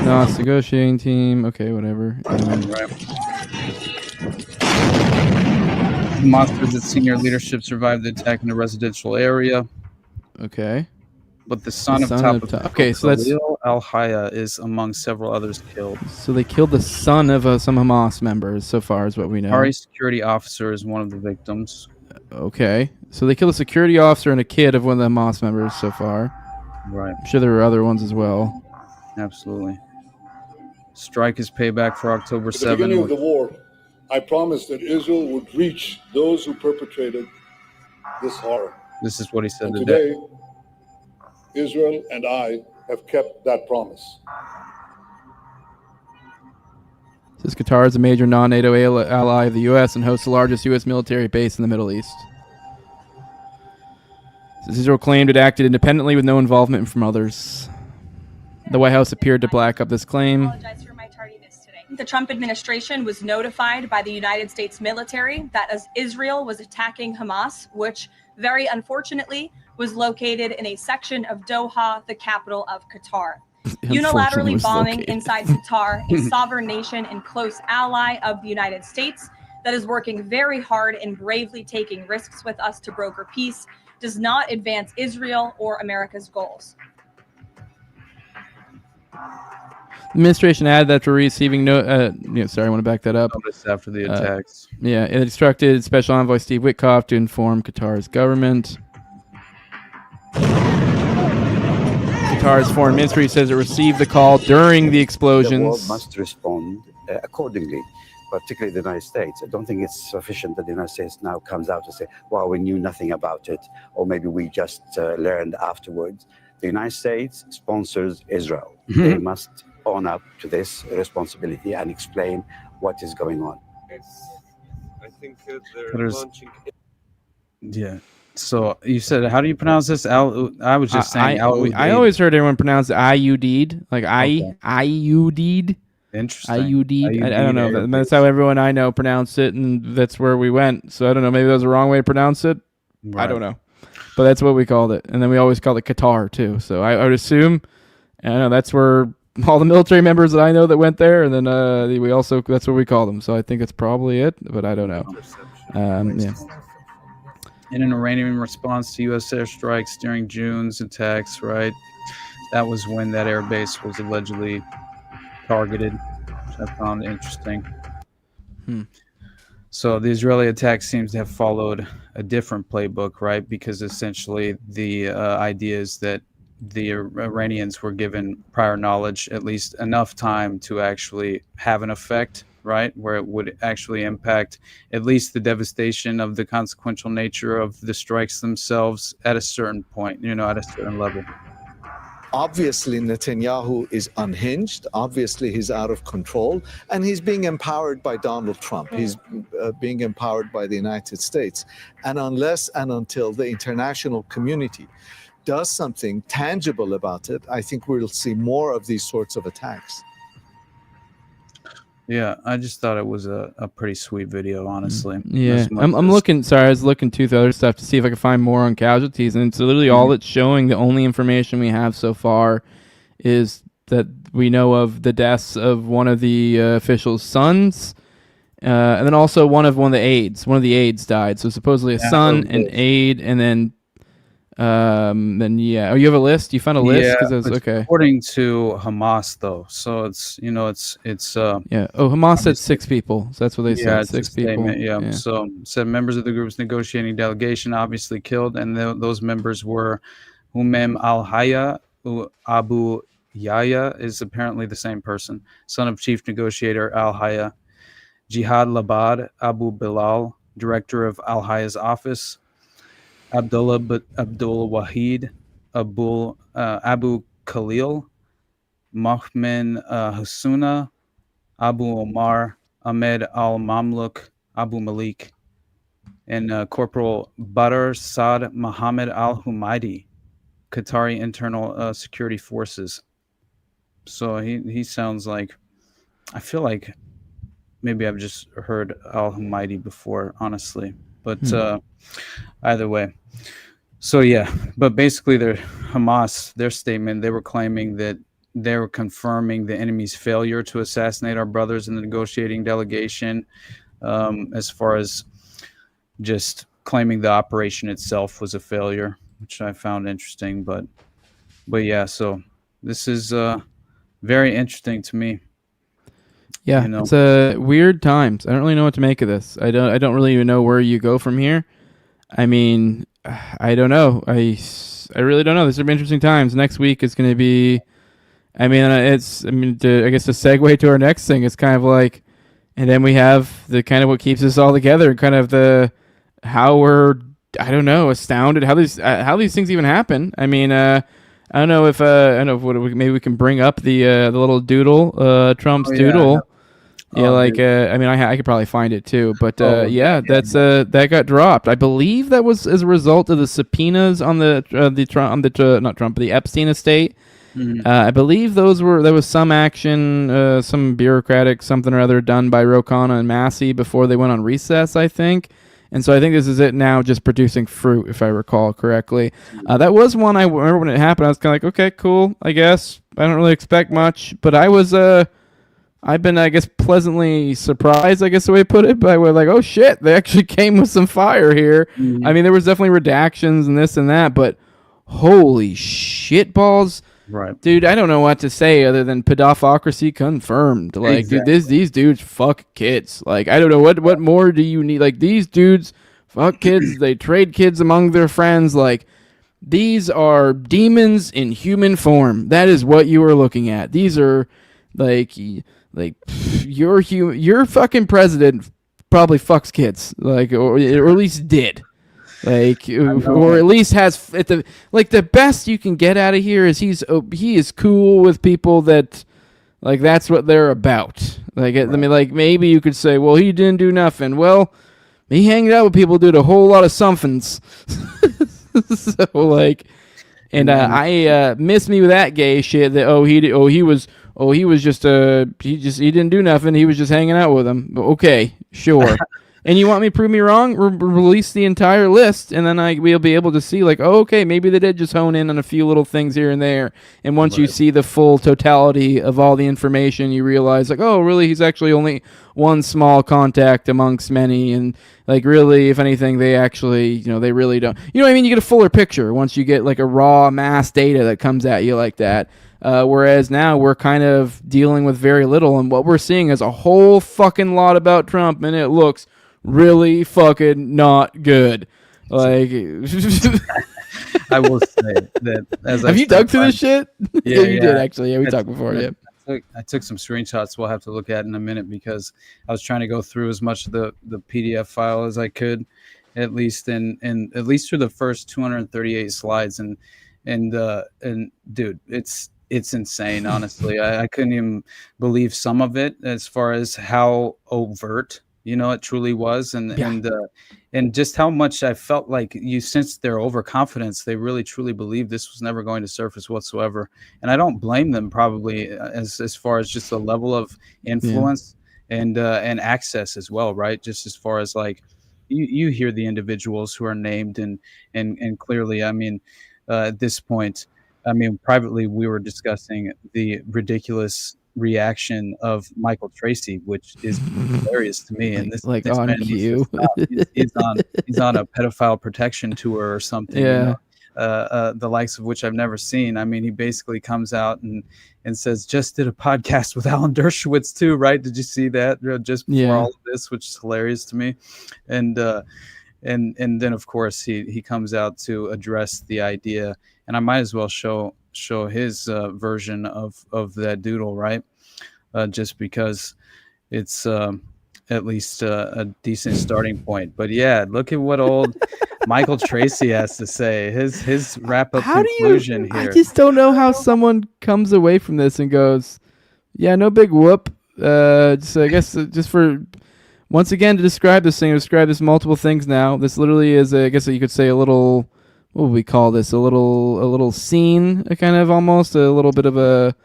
No, it's negotiating team. Okay, whatever. Monsters at senior leadership survived the attack in a residential area. Okay. But the son of top okay, so that's Al-Haya is among several others killed. So they killed the son of some Hamas members, so far as what we know. Qatari security officer is one of the victims. Okay, so they killed a security officer and a kid of one of the Hamas members so far. Right. I'm sure there were other ones as well. Absolutely. Strike is payback for October 7th. At the beginning of the war, I promised that Israel would reach those who perpetrated this horror. This is what he said today. Israel and I have kept that promise. Says Qatar is a major non-NATO ally of the U.S. and hosts the largest U.S. military base in the Middle East. Says Israel claimed it acted independently with no involvement from others. The White House appeared to back up this claim. The Trump administration was notified by the United States military that as Israel was attacking Hamas, which very unfortunately was located in a section of Doha, the capital of Qatar. Unilaterally bombing inside Qatar, a sovereign nation and close ally of the United States that is working very hard and bravely taking risks with us to broker peace, does not advance Israel or America's goals. The administration added that after receiving sorry, I want to back that up. After the attacks. It instructed Special Envoy Steve Witkoff to inform Qatar's government. Qatar's foreign ministry says it received the call during the explosions. The world must respond accordingly, particularly the United States. I don't think it's sufficient that the United States now comes out to say, well, we knew nothing about it, or maybe we just learned afterwards. The United States sponsors Israel. They must own up to this responsibility and explain what is going on. I think they're launching. Yeah. So you said, how do you pronounce this? I was just saying. I always heard everyone pronounce it IUD'd, like IUD'd. Interesting. IUD'd. I don't know. That's how everyone I know pronounced it, and that's where we went. So I don't know. Maybe that was the wrong way to pronounce it. Right. I don't know. But that's what we called it. And then we always called it Qatar, too. So I would assume, I don't know, that's where all the military members that I know that went there, and then that's what we call them. So I think that's probably it, but I don't know. Yeah. In an Iranian response to U.S. airstrikes during June's attacks, right? That was when that air base was allegedly targeted, which I found interesting. So the Israeli attack seems to have followed a different playbook, right? Because essentially the idea is that the Iranians were given prior knowledge, at least enough time to actually have an effect, right? Where it would actually impact at least the devastation of the consequential nature of the strikes themselves at a certain point, at a certain level. Obviously, Netanyahu is unhinged. Obviously, he's out of control. And he's being empowered by Donald Trump. He's being empowered by the United States. And unless and until the international community does something tangible about it, I think we'll see more of these sorts of attacks. Yeah, I just thought it was a pretty sweet video, honestly. Yeah, I'm looking. Sorry, I was looking to the other stuff to see if I could find more on casualties, and it's literally all it's showing. The only information we have so far is that we know of the deaths of one of the officials' sons, and then also one of the aides. One of the aides died. So supposedly a son, an aide, and then yeah. Oh, you have a list? You found a list? Yeah, it's okay. According to Hamas, though, so it's yeah. Oh, Hamas said 6 people. So that's what they said. 6 people. Yeah. So said members of the group's negotiating delegation obviously killed, and those members were Humem Al-Haya, Abu Yahya is apparently the same person, son of chief negotiator Al-Haya, Jihad Labad, Abu Bilal, director of Al-Haya's office, Abdul Wahid, Abu Khalil, Mohmen Hasuna, Abu Omar, Ahmed Al-Mamluk, Abu Malik. and Corporal Badr Saad Mohammed al-Humaidi, Qatari Internal Security Forces. So he sounds like, I feel like maybe I've just heard al-Humaidi before, honestly. But either way. So yeah, but basically Hamas, their statement, they were claiming that they were confirming the enemy's failure to assassinate our brothers in the negotiating delegation, as far as just claiming the operation itself was a failure, which I found interesting. But yeah, so this is very interesting to me. Yeah, it's weird times. I don't really know what to make of this. I don't really even know where you go from here. I mean, I don't know. I really don't know. These are interesting times. Next week is going to be, I guess to segue to our next thing, it's kind of like, and then we have the kind of what keeps us all together, kind of how we're, I don't know, astounded how these things even happen. I mean, I don't know if maybe we can bring up the little doodle, Trump's doodle. Yeah, I could probably find it too, but that got dropped. I believe that was as a result of the subpoenas on the Epstein estate. Mm-hmm. I believe there was some action, some bureaucratic something or other done by Ro Khanna and Massey before they went on recess, I think. And so I think this is it now, just producing fruit, if I recall correctly. That was one I remember when it happened. I was kind of like, okay, cool, I guess. I don't really expect much, but I've been, I guess, pleasantly surprised, I guess the way to put it, but we're like, oh shit, they actually came with some fire here. Mm-hmm. I mean, there was definitely redactions and this and that, but holy shit balls. Right. Dude, I don't know what to say other than pedopocracy confirmed. Like, exactly. Dude, these dudes fuck kids. Like, I don't know, what more do you need? Like, these dudes fuck kids, they trade kids among their friends. Like, these are demons in human form. That is what you are looking at. These are, like your fucking president probably fucks kids, like, or at least did, like, or at least has the best you can get out of here is he is cool with people that, like, that's what they're about. Like, right. I mean, like, maybe you could say, well, he didn't do nothing. Well, he hanged out with people who did a whole lot of somethings. So, like, and I miss me with that gay shit that he didn't do nothing. He was just hanging out with them. Okay, sure. And you want me to prove me wrong? Release the entire list, and then we'll be able to see, like, oh, okay, maybe they did just hone in on a few little things here and there. And once you see the full totality of all the information, you realize, like, oh, really, he's actually only one small contact amongst many. And, like, really, if anything, they actually, they really don't. You know what I mean? You get a fuller picture once you get, like, a raw mass data that comes at you like that. Whereas now we're kind of dealing with very little, and what we're seeing is a whole fucking lot about Trump, and it looks really fucking not good. Like, I will say that. Have you dug through this shit? Yeah, you did actually. Yeah, we talked before. Yeah. I took some screenshots. We'll have to look at in a minute because I was trying to go through as much of the PDF file as I could, at least at least through the first 238 slides, and dude, it's insane, honestly. I couldn't even believe some of it as far as how overt, it truly was. And just how much I felt like you sensed their overconfidence. They really, truly believed this was never going to surface whatsoever. And I don't blame them, probably, as far as just the level of influence and access as well, right? Just as far as, like, you hear the individuals who are named and clearly, I mean, at this point, I mean, privately, we were discussing the ridiculous reaction of Michael Tracy, which is hilarious to me. And this, like, this on man cue. He's on a pedophile protection tour or something. Yeah. The likes of which I've never seen. I mean, he basically comes out and says, just did a podcast with Alan Dershowitz too, right? Did you see that just before all of this, which is hilarious to me. And then, of course, he comes out to address the idea, and I might as well show his version of that doodle, right? Just because it's at least a decent starting point. But yeah, look at what old Michael Tracy has to say. His wrap up conclusion here. I just don't know how someone comes away from this and goes, "Yeah, no big whoop." I guess just for once again, to describe this thing, describe this multiple things now. This literally is, I guess you could say, a little, what would we call this? A little scene, kind of almost, a little bit of a,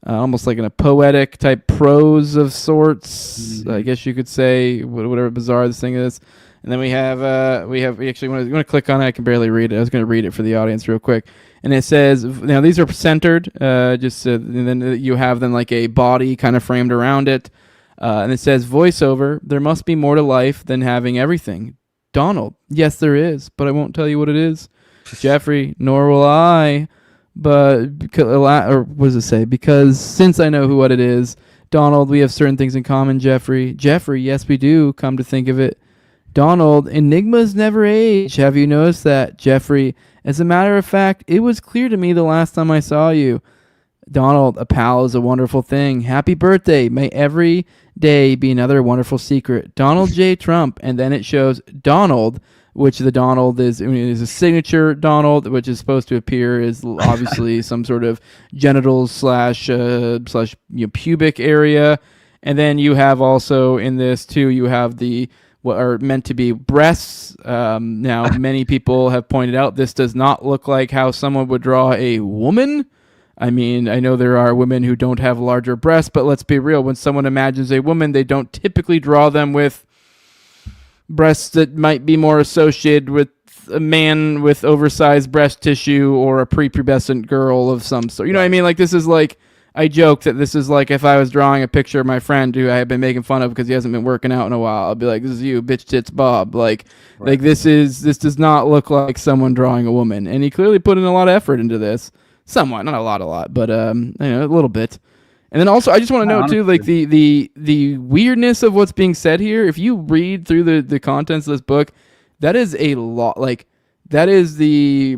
almost like in a poetic type prose of sorts, I guess you could say, whatever bizarre this thing is. And then we actually want to click on it. I can barely read it. I was going to read it for the audience real quick. And it says, now these are centered, and then you have them like a body kind of framed around it. And it says, voiceover, there must be more to life than having everything. Donald, yes, there is, but I won't tell you what it is. Jeffrey, nor will I. But, or what does it say? Because since I know what it is, Donald, we have certain things in common, Jeffrey. Jeffrey, yes, we do, come to think of it. Donald, enigmas never age. Have you noticed that? Jeffrey, as a matter of fact, it was clear to me the last time I saw you. Donald, a pal is a wonderful thing. Happy birthday. May every day be another wonderful secret. Donald J. Trump. And then it shows Donald, which the Donald is a signature Donald, which is supposed to appear as obviously some sort of genitals slash pubic area. And then you have also in this too, you have what are meant to be breasts. Now, many people have pointed out this does not look like how someone would draw a woman. I mean, I know there are women who don't have larger breasts, but let's be real. When someone imagines a woman, they don't typically draw them with breasts that might be more associated with a man with oversized breast tissue or a prepubescent girl of some sort. You know what I mean? Like, this is like, I joke that this is like if I was drawing a picture of my friend who I have been making fun of because he hasn't been working out in a while. I'll be like, this is you, bitch tits Bob. Like this does not look like someone drawing a woman. And he clearly put in a lot of effort into this. Somewhat, not a lot, but a little bit. And then also, I just want to know too, like the weirdness of what's being said here. If you read through the contents of this book, that is a lot. Like that is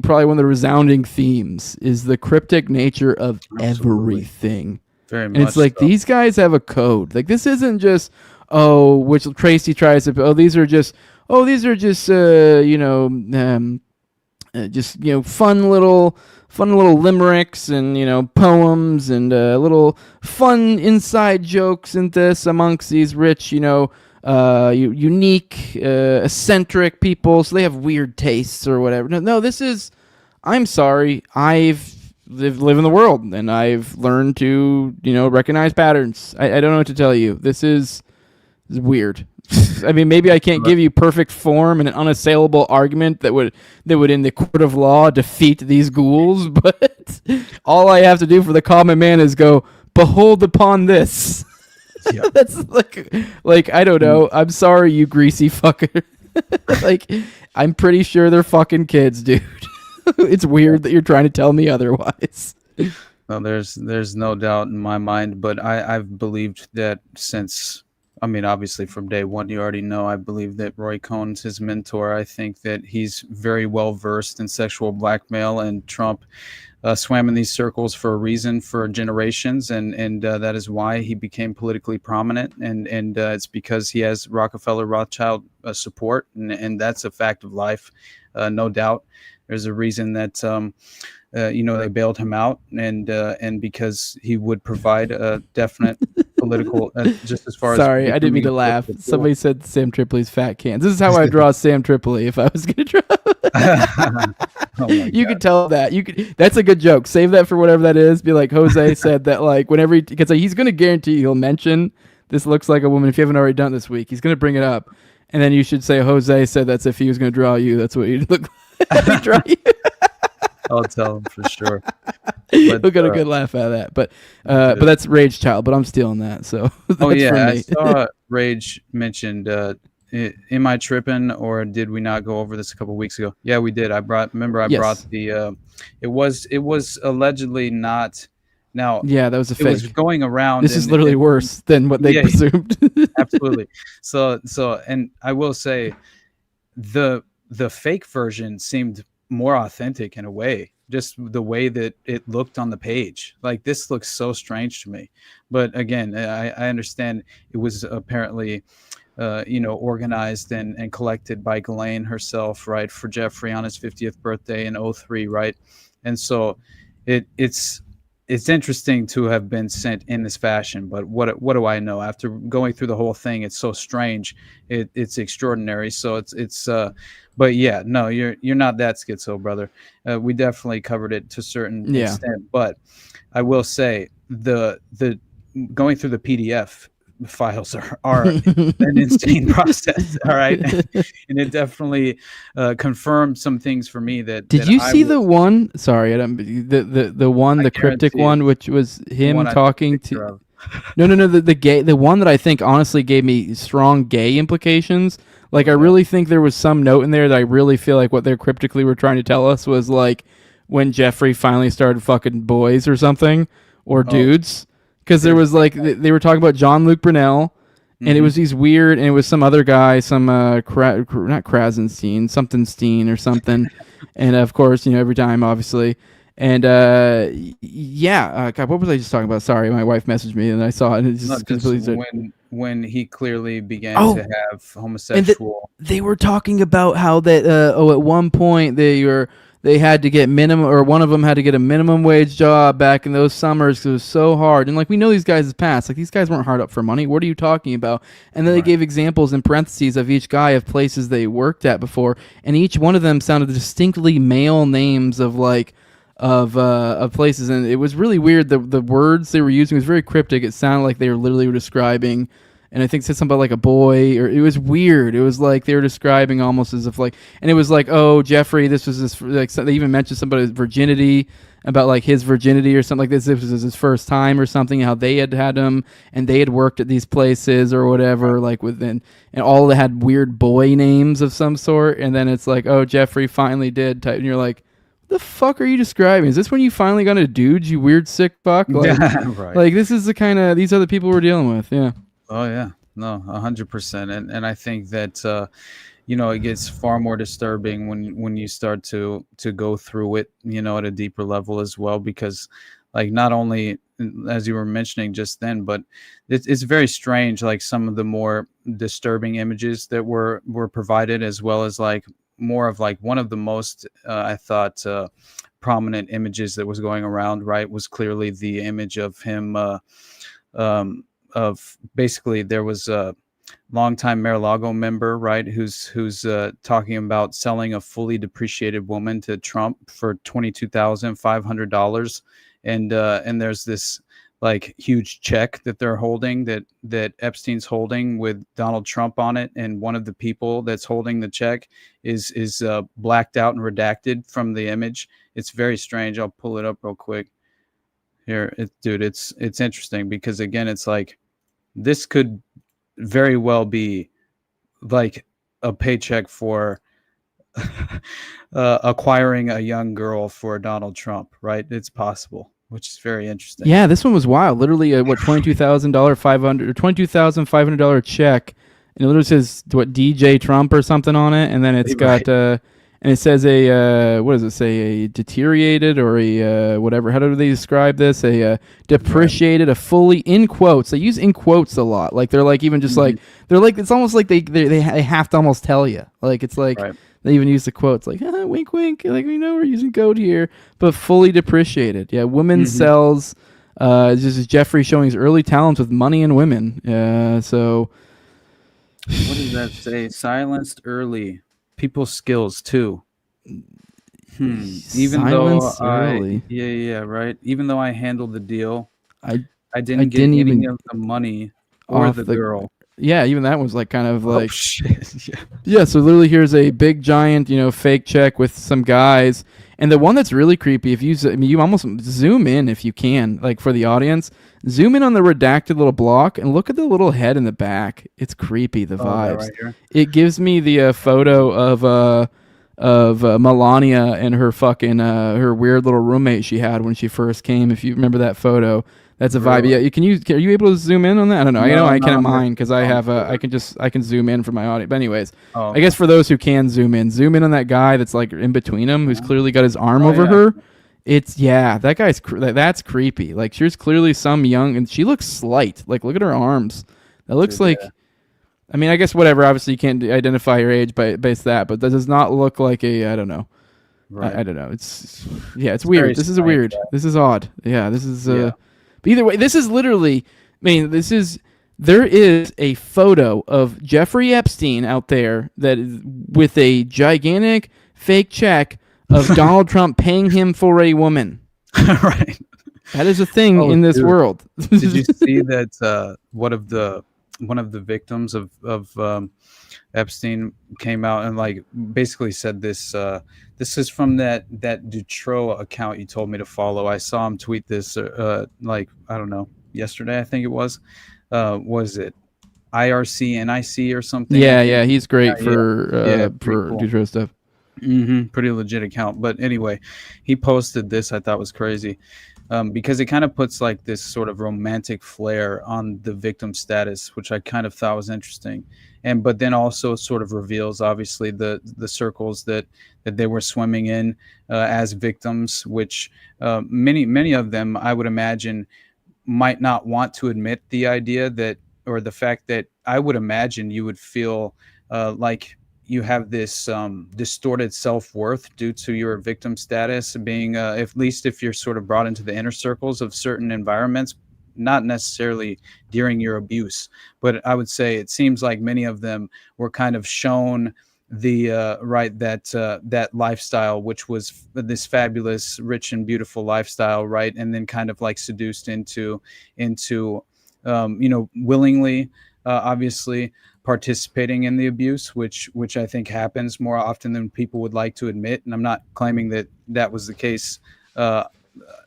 probably one of the resounding themes is the cryptic nature of everything. Very much. And it's like these guys have a code. Like this isn't just which Tracy tries to. These are just fun little limericks and poems and little fun inside jokes and this amongst these rich unique eccentric people, so they have weird tastes or whatever. No, this is, I'm sorry, I've live in the world and I've learned to recognize patterns. I don't know what to tell you. This is weird. I mean, maybe I can't give you perfect form and an unassailable argument that would in the court of law defeat these ghouls, but all I have to do for the common man is go, behold upon this. Yep. That's like I don't know. I'm sorry, you greasy fucker. Like, I'm pretty sure they're fucking kids, dude. It's weird that you're trying to tell me otherwise. Well, there's no doubt in my mind, but I've believed that since, I mean, obviously from day one, you already know, I believe that Roy Cohn's his mentor. I think that he's very well versed in sexual blackmail, and Trump swam in these circles for a reason for generations, and that is why he became politically prominent, and it's because he has Rockefeller Rothschild support, and that's a fact of life, no doubt. There's a reason that they bailed him out, and because he would provide a definite political, just as far as. Sorry, I didn't mean to laugh. Somebody said Sam Tripoli's fat cans. This is how I draw Sam Tripoli if I was going to draw. You could tell that. That's a good joke. Save that for whatever that is. Be like, Jose said that, like, whenever because he's going to guarantee he'll mention this looks like a woman. If you haven't already done it this week, he's going to bring it up, and then you should say Jose said that's if he was going to draw you. That's what he'd look like. Draw you. I'll tell him for sure. We'll get a good laugh out of that, but that's Rage Child. But I'm stealing that. So I saw Rage mentioned. Am I tripping, or did we not go over this a couple weeks ago? Yeah, we did. I brought the. It was allegedly not. Now, yeah, that was a fake. It was going around. This is literally worse than what they presumed. Absolutely. So, and I will say, the fake version seemed more authentic in a way, just the way that it looked on the page. Like, this looks so strange to me, but again, I understand it was apparently organized and collected by Ghislaine herself, right, for Jeffrey on his 50th birthday in 2003, right? And so it's it's interesting to have been sent in this fashion, but what do I know? After going through the whole thing, it's so strange. It's extraordinary. So it's but yeah, no, you're not that schizo, brother. We definitely covered it to a certain extent, but I will say the going through the PDF files are an insane process. All right. And it definitely confirmed some things for me that Did you see the one? Sorry, the one, the cryptic one, which was him talking to. No. The one that I think honestly gave me strong gay implications. Like, I really think there was some note in there that I really feel like what they cryptically were trying to tell us was like when Jeffrey finally started fucking boys or something, or dudes. Because there was like they were talking about Jean-Luc Brunel, and it was these weird, and it was some other guy, some not Krasenstein, something Steen or something, and of course, you know, every time obviously, and God, what was I just talking about? Sorry, my wife messaged me and I saw it. And it just when he clearly began to have homosexual. They were talking about how that at one point they had to get minimum, or one of them had to get a minimum wage job back in those summers because it was so hard. And like, we know these guys' past, like these guys weren't hard up for money. What are you talking about? And then they gave examples in parentheses of each guy of places they worked at before, and each one of them sounded distinctly male names of like of places, and it was really weird. The words they were using was very cryptic. It sounded like they were literally describing. And I think it said something about like a boy, or it was weird. It was like they were describing almost as if like, and it was like, oh, Jeffrey, this was his, like, they even mentioned somebody's virginity, about like his virginity or something like this. This was his first time or something, how they had him, and they had worked at these places or whatever, like within, and all they had weird boy names of some sort. And then it's like, oh, Jeffrey finally did type, and you're like, the fuck are you describing? Is this when you finally got a dude, you weird sick fuck? Like, like this is the kind of, these are the people we're dealing with. Yeah. Oh yeah, no, 100%, and I think that you know, it gets far more disturbing when you start to go through it, you know, at a deeper level as well, because like not only as you were mentioning just then, but it's very strange, like some of the more disturbing images that were provided, as well as like more of like one of the most I thought prominent images that was going around, right, was clearly the image of him. Of basically, there was a longtime Mar-a-Lago member, right, who's talking about selling a fully depreciated woman to Trump for $22,500, and there's this like huge check that they're holding, that Epstein's holding with Donald Trump on it, and one of the people that's holding the check is blacked out and redacted from the image. It's very strange. I'll pull it up real quick. Here, it's interesting because again, it's like this could very well be like a paycheck for acquiring a young girl for Donald Trump, right? It's possible, which is very interesting. Yeah, this one was wild. Literally, $22,500 check, and it literally says what DJ Trump or something on it, and then it's got. And it says what does it say? A deteriorated or a whatever. How do they describe this? A depreciated, a fully, in quotes. They use in quotes a lot. Like they're like even just like they're like, it's almost like they have to almost tell you. Like it's like they even use the quotes like wink wink. Like we know we're using code here, but fully depreciated. Yeah, women sells. This is Jeffrey showing his early talents with money and women. So what does that say? Silenced early. People's skills too. Even though right. Even though I handled the deal, I didn't get any of the money or the girl. Yeah, even that was like kind of like shit. Yeah. So literally, here's a big giant, fake check with some guys, and the one that's really creepy. If you almost zoom in if you can, like for the audience, zoom in on the redacted little block and look at the little head in the back. It's creepy. The vibes. Right here? It gives me the photo of Melania and her fucking her weird little roommate she had when she first came. If you remember that photo. That's a vibe. Yeah, are you able to zoom in on that? I don't know. I can't mine because I have I can zoom in for my audio. But anyways, I guess for those who can zoom in on that guy that's like in between them, who's clearly got his arm over her. It's that guy's that's creepy. Like she's clearly some young, and she looks slight. Like look at her arms. That looks like. I mean, I guess whatever. Obviously, you can't identify your age based that, but that does not look like a. I don't know. Right. I don't know. It's weird. This is weird. This is odd. Yeah, this is. But either way, this is literally. I mean, there is a photo of Jeffrey Epstein out there that is with a gigantic fake check of Donald Trump paying him for a woman. Right. That is a thing in this world. Did you see that one of the victims of Epstein came out and like basically said this this is from that Dutro account you told me to follow. I saw him tweet this like I don't know, yesterday I think it was it IRC or something? Yeah, he's great for cool. Dutro stuff. Pretty legit account. But anyway, he posted this. I thought was crazy because it kind of puts like this sort of romantic flair on the victim status, which I kind of thought was interesting. But then also sort of reveals obviously the circles that they were swimming in as victims, which many of them I would imagine might not want to admit the idea that, or the fact that I would imagine you would feel like you have this distorted self-worth due to your victim status being, at least if you're sort of brought into the inner circles of certain environments, not necessarily during your abuse, but I would say it seems like many of them were kind of shown the that lifestyle, which was this fabulous, rich and beautiful lifestyle, right? And then kind of like seduced into willingly, obviously participating in the abuse, which I think happens more often than people would like to admit. And I'm not claiming that was the case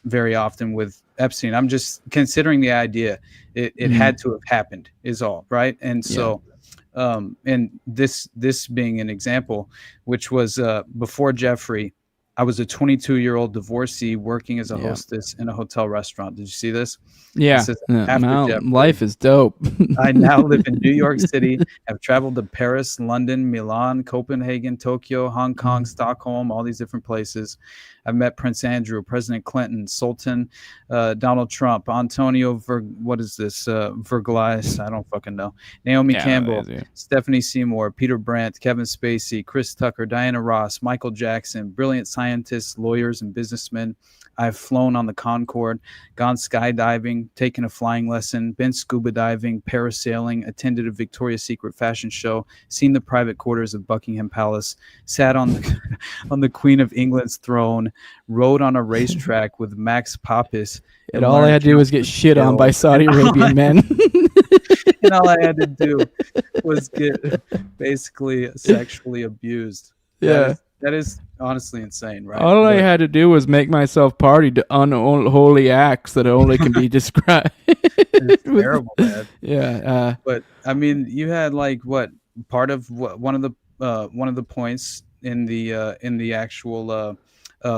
very often with Epstein. I'm just considering the idea it had to have happened is all, right? And so and this being an example, which was before Jeffrey, I was a 22-year-old divorcee working as a hostess in a hotel restaurant. Did you see this? Yeah. Life is dope. I now live in New York City, have traveled to Paris, London, Milan, Copenhagen, Tokyo, Hong Kong, Stockholm, all these different places. I've met Prince Andrew, President Clinton, Sultan, Donald Trump, Antonio Verglas, I don't fucking know, Naomi Campbell, Stephanie Seymour, Peter Brandt, Kevin Spacey, Chris Tucker, Diana Ross, Michael Jackson, brilliant scientists, lawyers, and businessmen. I've flown on the Concorde, gone skydiving, taken a flying lesson, been scuba diving, parasailing, attended a Victoria's Secret fashion show, seen the private quarters of Buckingham Palace, sat on the Queen of England's throne, rode on a racetrack with Max Papis. And all I had to do was get shit on by Saudi Arabian men. And all I had to do was get basically sexually abused. Yeah. That is honestly insane, right? All I had to do was make myself party to unholy acts that only can be described. It's terrible, man. Yeah. But I mean, you had like one of the points in the actual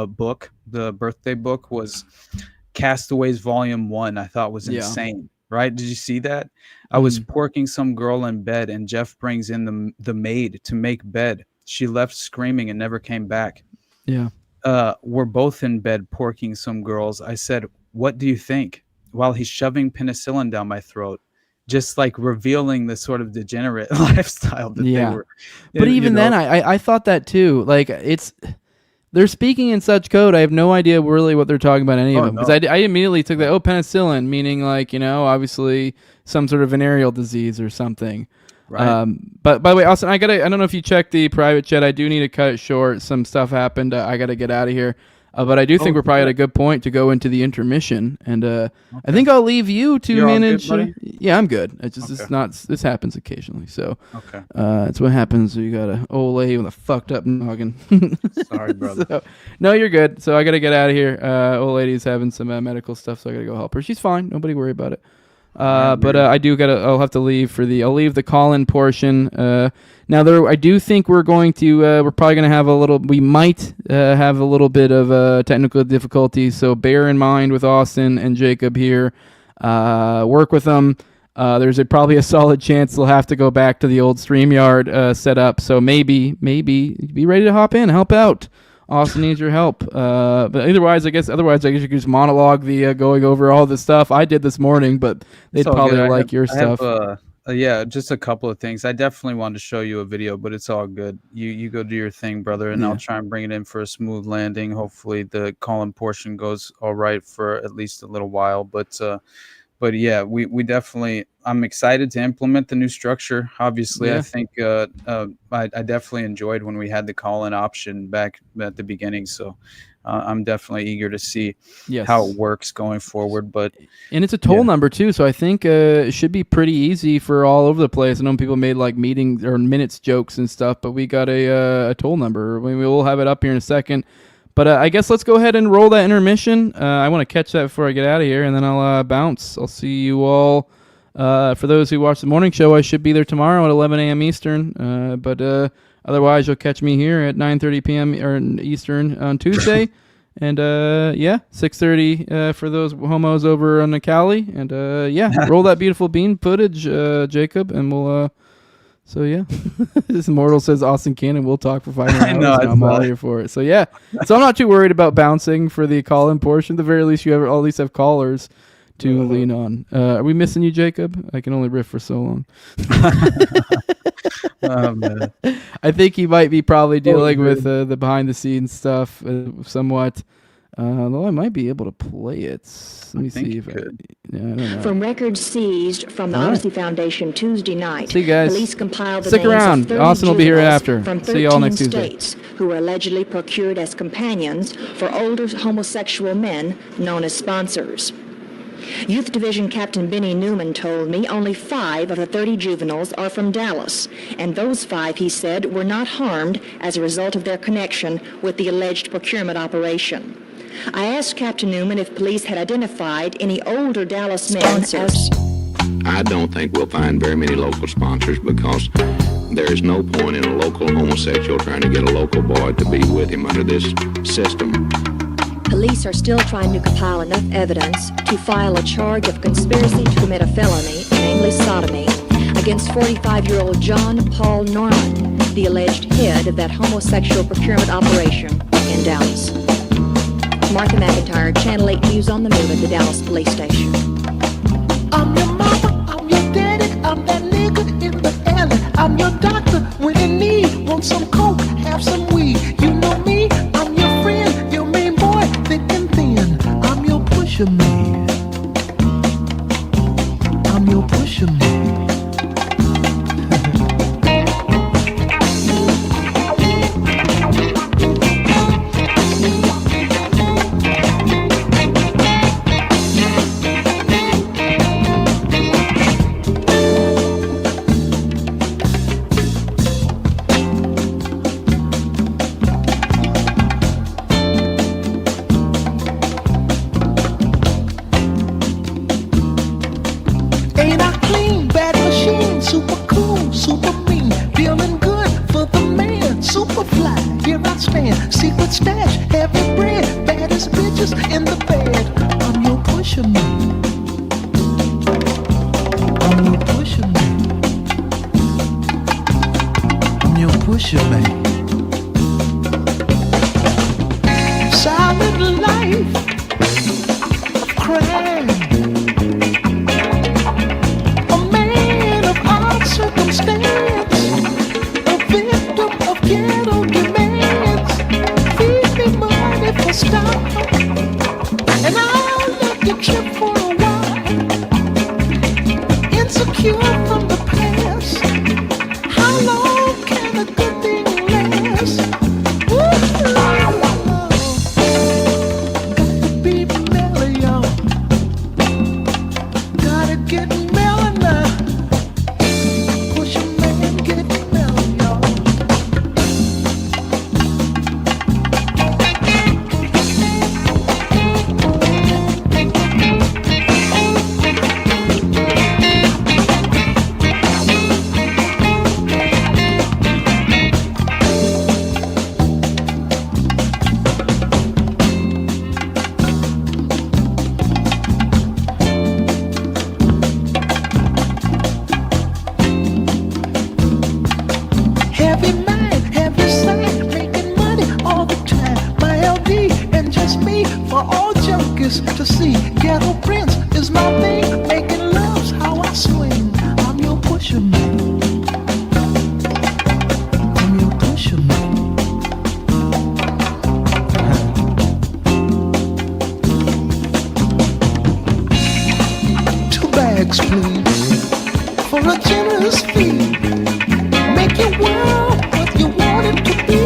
book, the birthday book, was Castaways Volume 1. I thought was insane. Right? Did you see that? I was porking some girl in bed, and Jeff brings in the maid to make bed. She left screaming and never came back. Yeah. We're both in bed porking some girls. I said, "What do you think?" While he's shoving penicillin down my throat, just like revealing the sort of degenerate lifestyle that they were. But even then, I thought that too. Like they're speaking in such code. I have no idea really what they're talking about, any of them. Because I immediately took that, penicillin, meaning like, obviously some sort of venereal disease or something. Right. But by the way, Austin, I don't know if you checked the private chat. I do need to cut it short. Some stuff happened. I got to get out of here. But I do think we're probably at a good point to go into the intermission. And I think I'll leave you to manage. Yeah, I'm good. It's just it's not. This happens occasionally. So it's what happens. You got an old lady with a fucked up noggin. Sorry, brother. No, you're good. So I got to get out of here. Old lady's having some medical stuff, so I got to go help her. She's fine. Nobody worry about it. But I'll have to leave I'll leave the call-in portion. Now I do think we're going to, we're probably going to we might have a little bit of technical difficulties. So bear in mind with Austin and Jacob here, work with them. There's probably a solid chance they'll have to go back to the old StreamYard setup. So maybe be ready to hop in, help out. Austin needs your help. But otherwise, I guess you could just monologue the going over all this stuff I did this morning, but they'd probably like your stuff. Yeah, just a couple of things. I definitely wanted to show you a video, but it's all good. You go do your thing, brother, and I'll try and bring it in for a smooth landing. Hopefully the call-in portion goes all right for at least a little while. But yeah, we definitely, I'm excited to implement the new structure. Obviously, I think I definitely enjoyed when we had the call-in option back at the beginning. So I'm definitely eager to see how it works going forward. And it's a toll number too, so I think it should be pretty easy for all over the place. I know people made like meetings or minutes jokes and stuff, but we got a toll number. We will have it up here in a second. But I guess let's go ahead and roll that intermission. I want to catch that before I get out of here, and then I'll bounce. I'll see you all. For those who watch the morning show, I should be there tomorrow at 11 a.m. Eastern. But otherwise, you'll catch me here at 9:30 p.m. or Eastern on Tuesday. And 6:30 for those homos over on the Cali. And roll that beautiful bean footage, Jacob, and we'll. So yeah, this immortal says Austin Cannon. We'll talk for 5 minutes. No, I'm all here for it. So yeah, so I'm not too worried about bouncing for the call-in portion. At the very least, you at least have callers to lean on. Are we missing you, Jacob? I can only riff for so long. Oh, man. I think he might be probably dealing with the behind-the-scenes stuff somewhat. Though I might be able to play it. Let me see if I don't know. From records seized from the Odyssey Foundation Tuesday night, see you guys. police compiled the Stick names around. of 30 Austin will be here juveniles after. from See you all 13 next Tuesday. states who were allegedly procured as companions for older homosexual men known as sponsors. Youth Division Captain Benny Newman told me only 5 of the 30 juveniles are from Dallas, and those 5, he said, were not harmed as a result of their connection with the alleged procurement operation. I asked Captain Newman if police had identified any older Dallas men as... I don't think we'll find very many local sponsors because there is no point in a local homosexual trying to get a local boy to be with him under this system. Police are still trying to compile enough evidence to file a charge of conspiracy to commit a felony, namely sodomy, against 45-year-old John Paul Norman, the alleged head of that homosexual procurement operation in Dallas. Martha McIntyre, Channel 8 News on the Move at the Dallas Police Station. I'm your mama, I'm your daddy, I'm that nigga in the alley. I'm your doctor when in need, want some coke, have some weed. You know me, I'm your friend, your main boy, thick and thin. I'm your pusher man. I'm your pusher man. pusher man. I'm your pusher man. Two bags, please, for a generous fee. Make your world what you want it to be.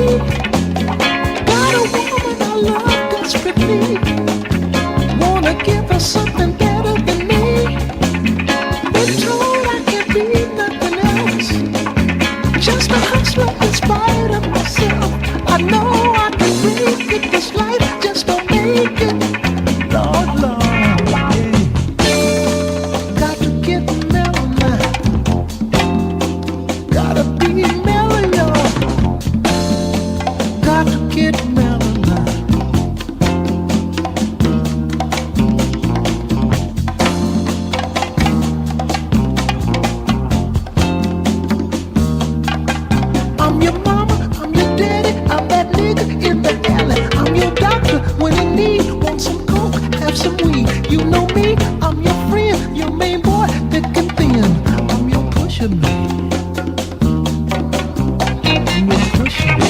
Got a woman I love desperately. Wanna give her something better than me. Been told I can't be nothing else. Just a hustler in spite of myself. I know I can make it this life, just don't make it. Lord, Lord, yeah. Got to get mellow now. Gotta be mellow, y'all. Got to get mellow now. I'm your mama, I'm your daddy, I'm that nigga in the alley. I'm your doctor when you need, want some coke, have some weed. You know me, I'm your friend, your main boy, thick and thin. I'm your pusher man. I'm your pusher man.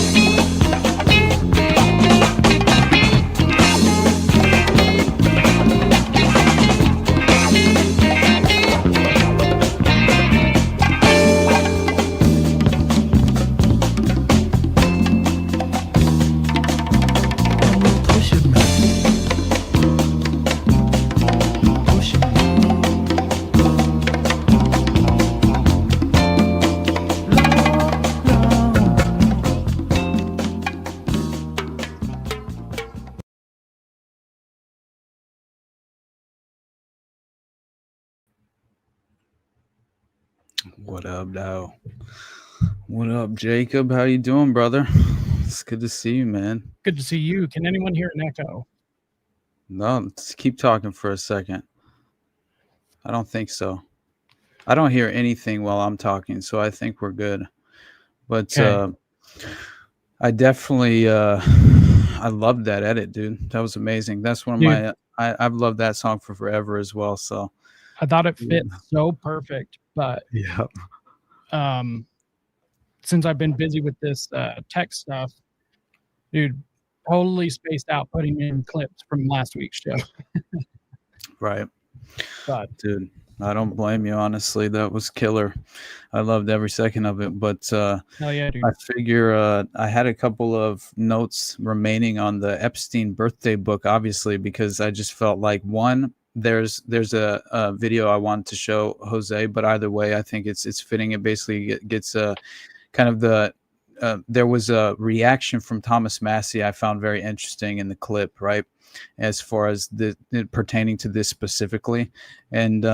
What up, Dow? What up, Jacob? How you doing, brother? It's good to see you, man. Good to see you. Can anyone hear an echo? No, let's keep talking for a second. I don't think so. I don't hear anything while I'm talking, so I think we're good. But Okay. I definitely I loved that edit, dude. That was amazing. That's one of Dude. my I've loved that song for forever as well. So I thought it fit so perfect, but yeah. Since I've been busy with this tech stuff, dude, totally spaced out putting in clips from last week's show. Right. But dude, I don't blame you, honestly. That was killer. I loved every second of it. But hell yeah, dude. I figure I had a couple of notes remaining on the Epstein birthday book, obviously, because I just felt like one, there's a video I wanted to show Jose, but either way, I think it's fitting. It basically gets kind of the there was a reaction from Thomas Massey I found very interesting in the clip, right? As far as it pertaining to this specifically, and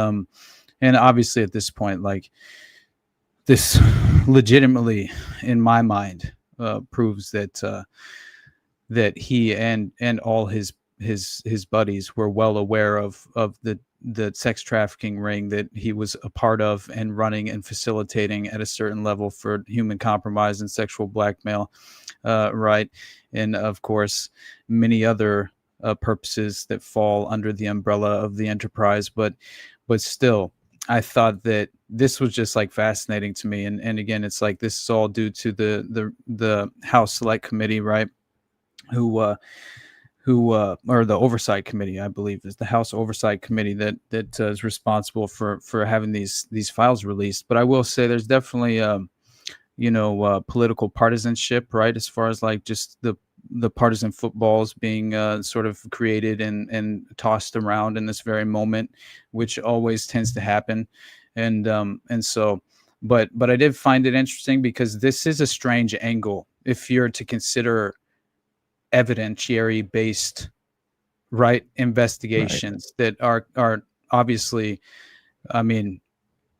obviously at this point, like, this legitimately, in my mind, proves that that he and all his buddies were well aware of the sex trafficking ring that he was a part of and running and facilitating at a certain level for human compromise and sexual blackmail, right? And of course, many other purposes that fall under the umbrella of the enterprise. But still, I thought that this was just like fascinating to me. And again, it's like this is all due to the House Select Committee, right? Who or the Oversight Committee, I believe, is the House Oversight Committee that is responsible for having these files released. But I will say there's definitely political partisanship, right? As far as like just the partisan footballs being sort of created and tossed around in this very moment, which always tends to happen. And so, but I did find it interesting because this is a strange angle if you're to consider evidentiary based, right, investigations that are obviously, I mean,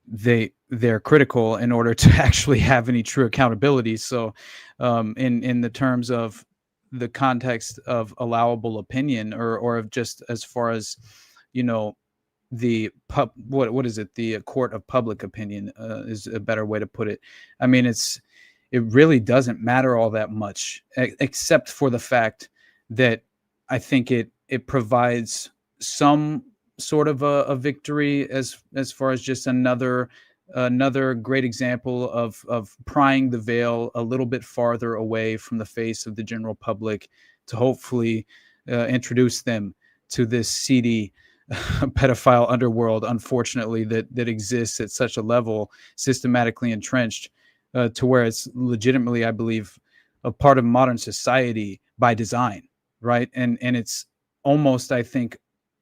they're critical in order to actually have any true accountability. So in the terms of the context of allowable opinion or of just as far as, the what is it? The court of public opinion is a better way to put it. I mean, it really doesn't matter all that much, except for the fact that I think it provides some sort of a victory as far as just another another great example of prying the veil a little bit farther away from the face of the general public to hopefully introduce them to this seedy pedophile underworld, unfortunately, that exists at such a level, systematically entrenched, to where it's legitimately, I believe, a part of modern society by design, right? And it's almost, I think,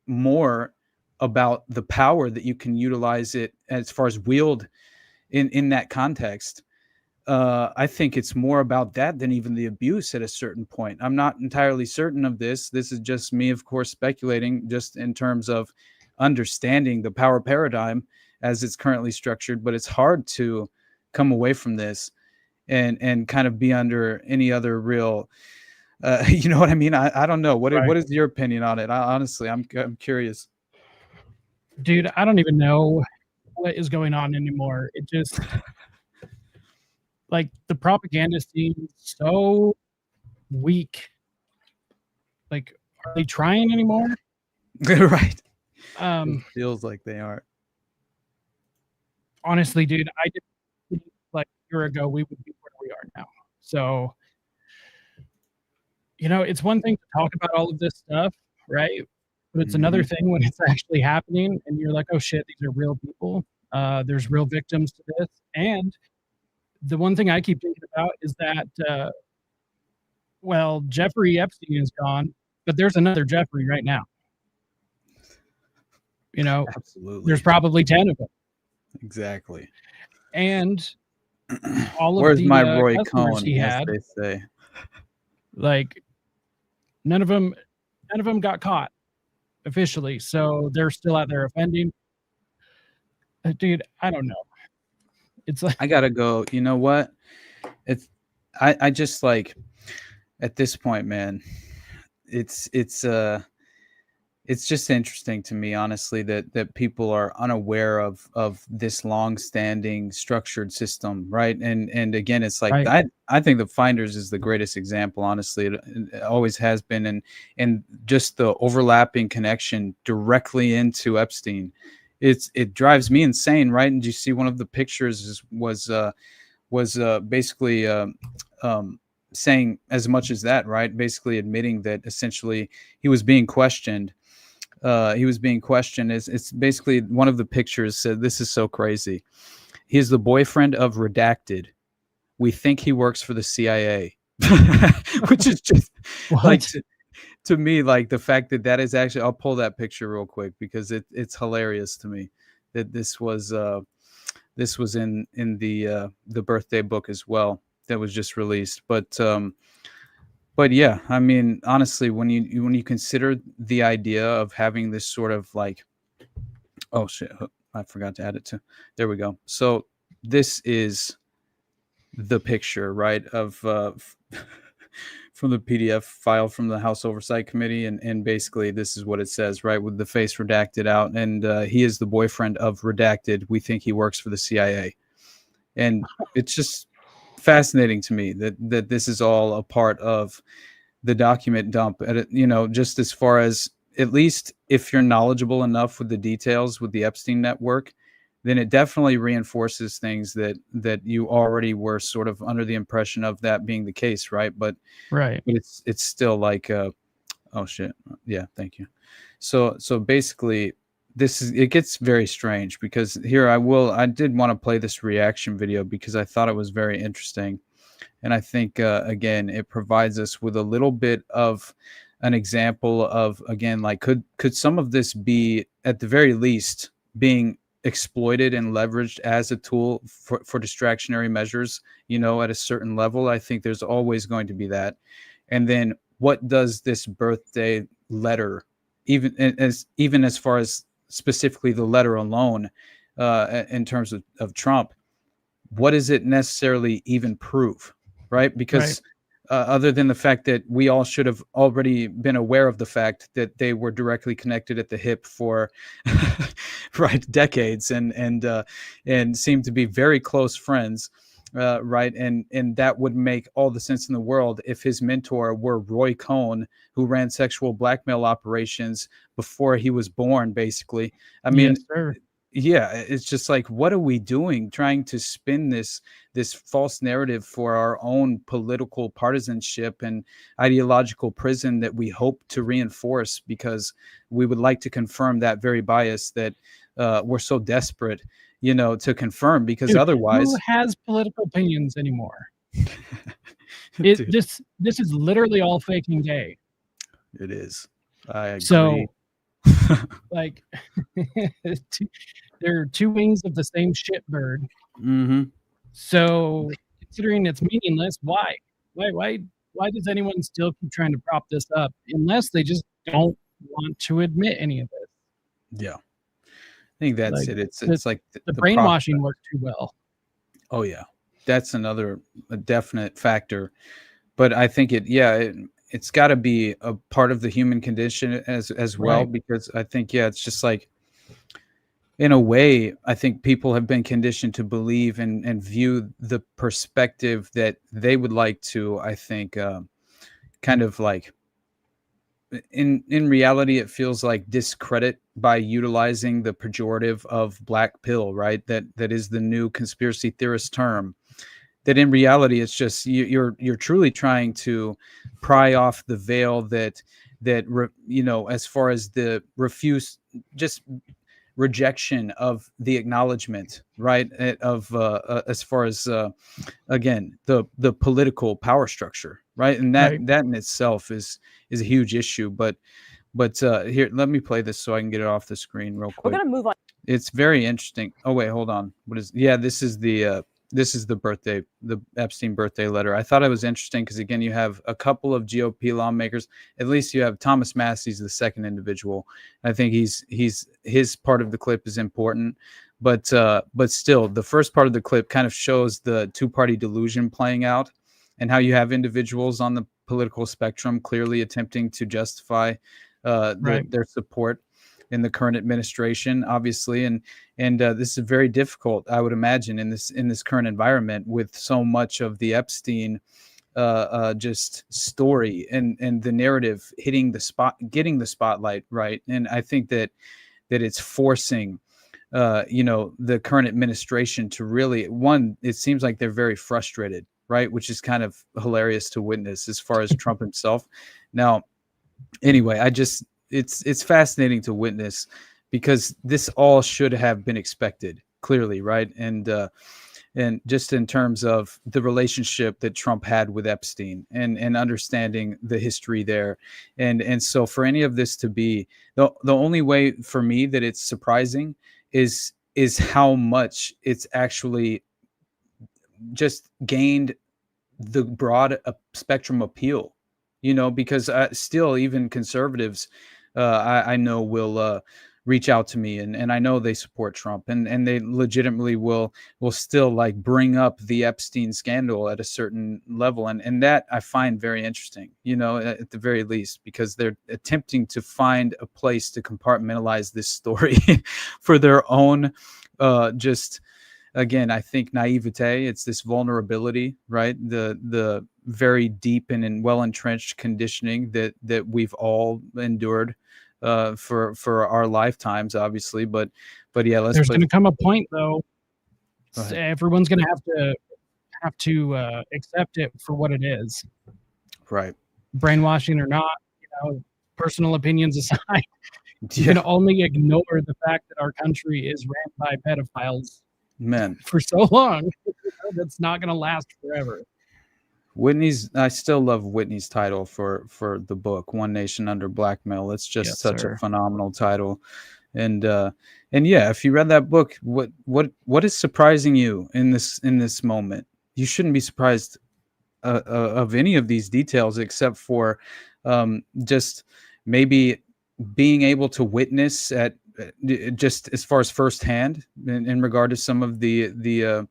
more about the power that you can utilize it as far as wield in that context. I think it's more about that than even the abuse at a certain point. I'm not entirely certain of this. This is just me, of course, speculating just in terms of understanding the power paradigm as it's currently structured, but it's hard to come away from this and kind of be under any other real, you know what I mean? I don't know. What is your opinion on it? Honestly, I'm curious. Dude, I don't even know what is going on anymore. It just, like, the propaganda seems so weak. Like, are they trying anymore? Right. It feels like they aren't. Honestly, dude, I didn't think like a year ago we would be where we are now. So, you know, it's one thing to talk about all of this stuff, right? But it's another thing when it's actually happening and you're like, oh shit, these are real people. There's real victims to this. And the one thing I keep thinking about is that, well, Jeffrey Epstein is gone, but there's another Jeffrey right now. You know, absolutely. There's probably 10 of them. Exactly. And all of where's the my Roy customers Cohn, he as had, they say. like none of them got caught officially, so they're still out there offending. Dude, I don't know. It's like I gotta go. You know what? I just like at this point, man. It's just interesting to me, honestly, that people are unaware of this long-standing structured system, right? And again, it's like I think the Finders is the greatest example, honestly. It always has been, and just the overlapping connection directly into Epstein. It drives me insane, right? And you see one of the pictures was basically saying as much as that, right? Basically admitting that essentially he was being questioned. It's basically one of the pictures said, "This is so crazy. He is the boyfriend of Redacted. We think he works for the CIA," which is just like to me, like the fact that is actually. I'll pull that picture real quick because it's hilarious to me that this was in the birthday book as well that was just released, But yeah, I mean, honestly, when you consider the idea of having this sort of like, oh shit, I forgot to add it to. There we go. So this is the picture, right, of from the PDF file from the House Oversight Committee, and basically this is what it says, right, with the face redacted out, and he is the boyfriend of Redacted. We think he works for the CIA, and it's just fascinating to me that this is all a part of the document dump just as far as, at least if you're knowledgeable enough with the details with the Epstein network, then it definitely reinforces things that you already were sort of under the impression of that being the case, right? But it's still like oh shit, yeah, thank you. So basically it gets very strange, because here I did want to play this reaction video because I thought it was very interesting. And I think, again, it provides us with a little bit of an example of, again, like, could some of this be, at the very least, being exploited and leveraged as a tool for distractionary measures, at a certain level? I think there's always going to be that. And then what does this birthday letter, even as far as specifically the letter alone, in terms of Trump, what does it necessarily even prove, right? Because other than the fact that we all should have already been aware of the fact that they were directly connected at the hip for decades and seemed to be very close friends, right? And that would make all the sense in the world if his mentor were Roy Cohn, who ran sexual blackmail operations before he was born, basically. I mean, yeah, it's just like, what are we doing trying to spin this false narrative for our own political partisanship and ideological prison that we hope to reinforce, because we would like to confirm that very bias that we're so desperate, to confirm, because Dude, otherwise, who has political opinions anymore? Dude. This is literally all faking gay. It is. I agree. So, like, there are two wings of the same shitbird. Mm-hmm. So, considering it's meaningless, why does anyone still keep trying to prop this up unless they just don't want to admit any of this? Yeah, I think that's it. It's like the brainwashing works too well. Oh yeah, that's another definite factor. But I think it's got to be a part of the human condition as well, Right. because I think it's just like, in a way, I think people have been conditioned to believe and view the perspective that they would like to, I think, kind of like, in reality, it feels like discredit by utilizing the pejorative of black pill, right? That is the new conspiracy theorist term. That in reality, it's just you're truly trying to pry off the veil that as far as the rejection of the acknowledgement, right? Of as far as again the political power structure, right? And that in itself is a huge issue. But here, let me play this so I can get it off the screen real quick. We're gonna move on. It's very interesting. Oh wait, hold on. This is the Epstein birthday letter. I thought it was interesting because, again, you have a couple of GOP lawmakers. At least you have Thomas Massey's the second individual. I think his part of the clip is important, but still, the first part of the clip kind of shows the two-party delusion playing out, and how you have individuals on the political spectrum clearly attempting to justify their support in the current administration, obviously, and this is very difficult, I would imagine, in this current environment, with so much of the Epstein just story and the narrative getting the spotlight, right? And I think that it's forcing the current administration to really, it seems like they're very frustrated, right? Which is kind of hilarious to witness as far as Trump himself. Now, anyway, it's fascinating to witness, because this all should have been expected, clearly, right? And just in terms of the relationship that Trump had with Epstein and understanding the history there. And so for any of this to be, the only way for me that it's surprising is how much it's actually just gained the broad spectrum appeal, because still even conservatives, I know will reach out to me, and I know they support Trump, and they legitimately will still like bring up the Epstein scandal at a certain level, and that I find very interesting, at the very least, because they're attempting to find a place to compartmentalize this story for their own just, again, I think, naivete. It's this vulnerability, right? The very deep and well entrenched conditioning that we've all endured for our lifetimes, obviously. But yeah, there's going to come a point, though. Everyone's going to have to accept it for what it is, right? Brainwashing or not, personal opinions aside. You can only ignore the fact that our country is ran by pedophiles, man, for so long. That's not going to last forever. I still love Whitney's title for the book, One Nation Under Blackmail. It's just such a phenomenal title. And yeah, if you read that book, what is surprising you in this moment? You shouldn't be surprised of any of these details, except for just maybe being able to witness at just as far as firsthand in regard to some of the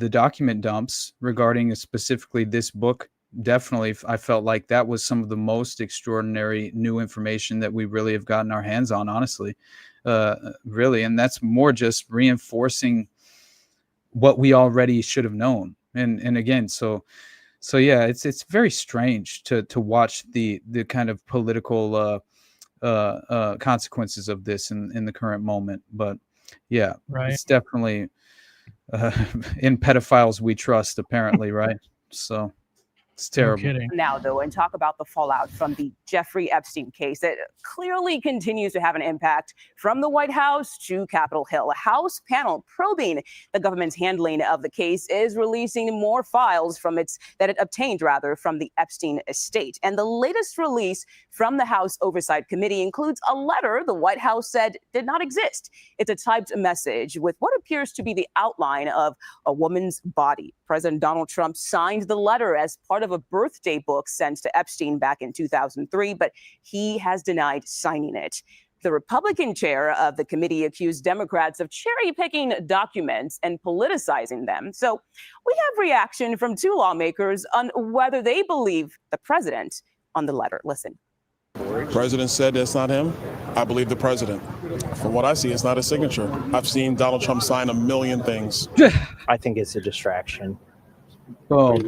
document dumps regarding specifically this book. Definitely, I felt like that was some of the most extraordinary new information that we really have gotten our hands on, honestly, really. And that's more just reinforcing what we already should have known. And again, so yeah, it's very strange to watch the kind of political consequences of this in the current moment. But Yeah, Right. it's definitely in pedophiles we trust, apparently, right? So it's terrible. kidding. Now, though, and talk about the fallout from the Jeffrey Epstein case that clearly continues to have an impact from the White House to Capitol Hill. A House panel probing the government's handling of the case is releasing more files from it obtained from the Epstein estate. And the latest release from the House Oversight Committee includes a letter the White House said did not exist. It's a typed message with what appears to be the outline of a woman's body. President Donald Trump signed the letter as part of a birthday book sent to Epstein back in 2003, but he has denied signing it. The Republican chair of the committee accused Democrats of cherry-picking documents and politicizing them. So we have reaction from two lawmakers on whether they believe the president on the letter. Listen. President said that's not him. I believe the president. From what I see, it's not a signature. I've seen Donald Trump sign a million things. I think it's a distraction. Oh,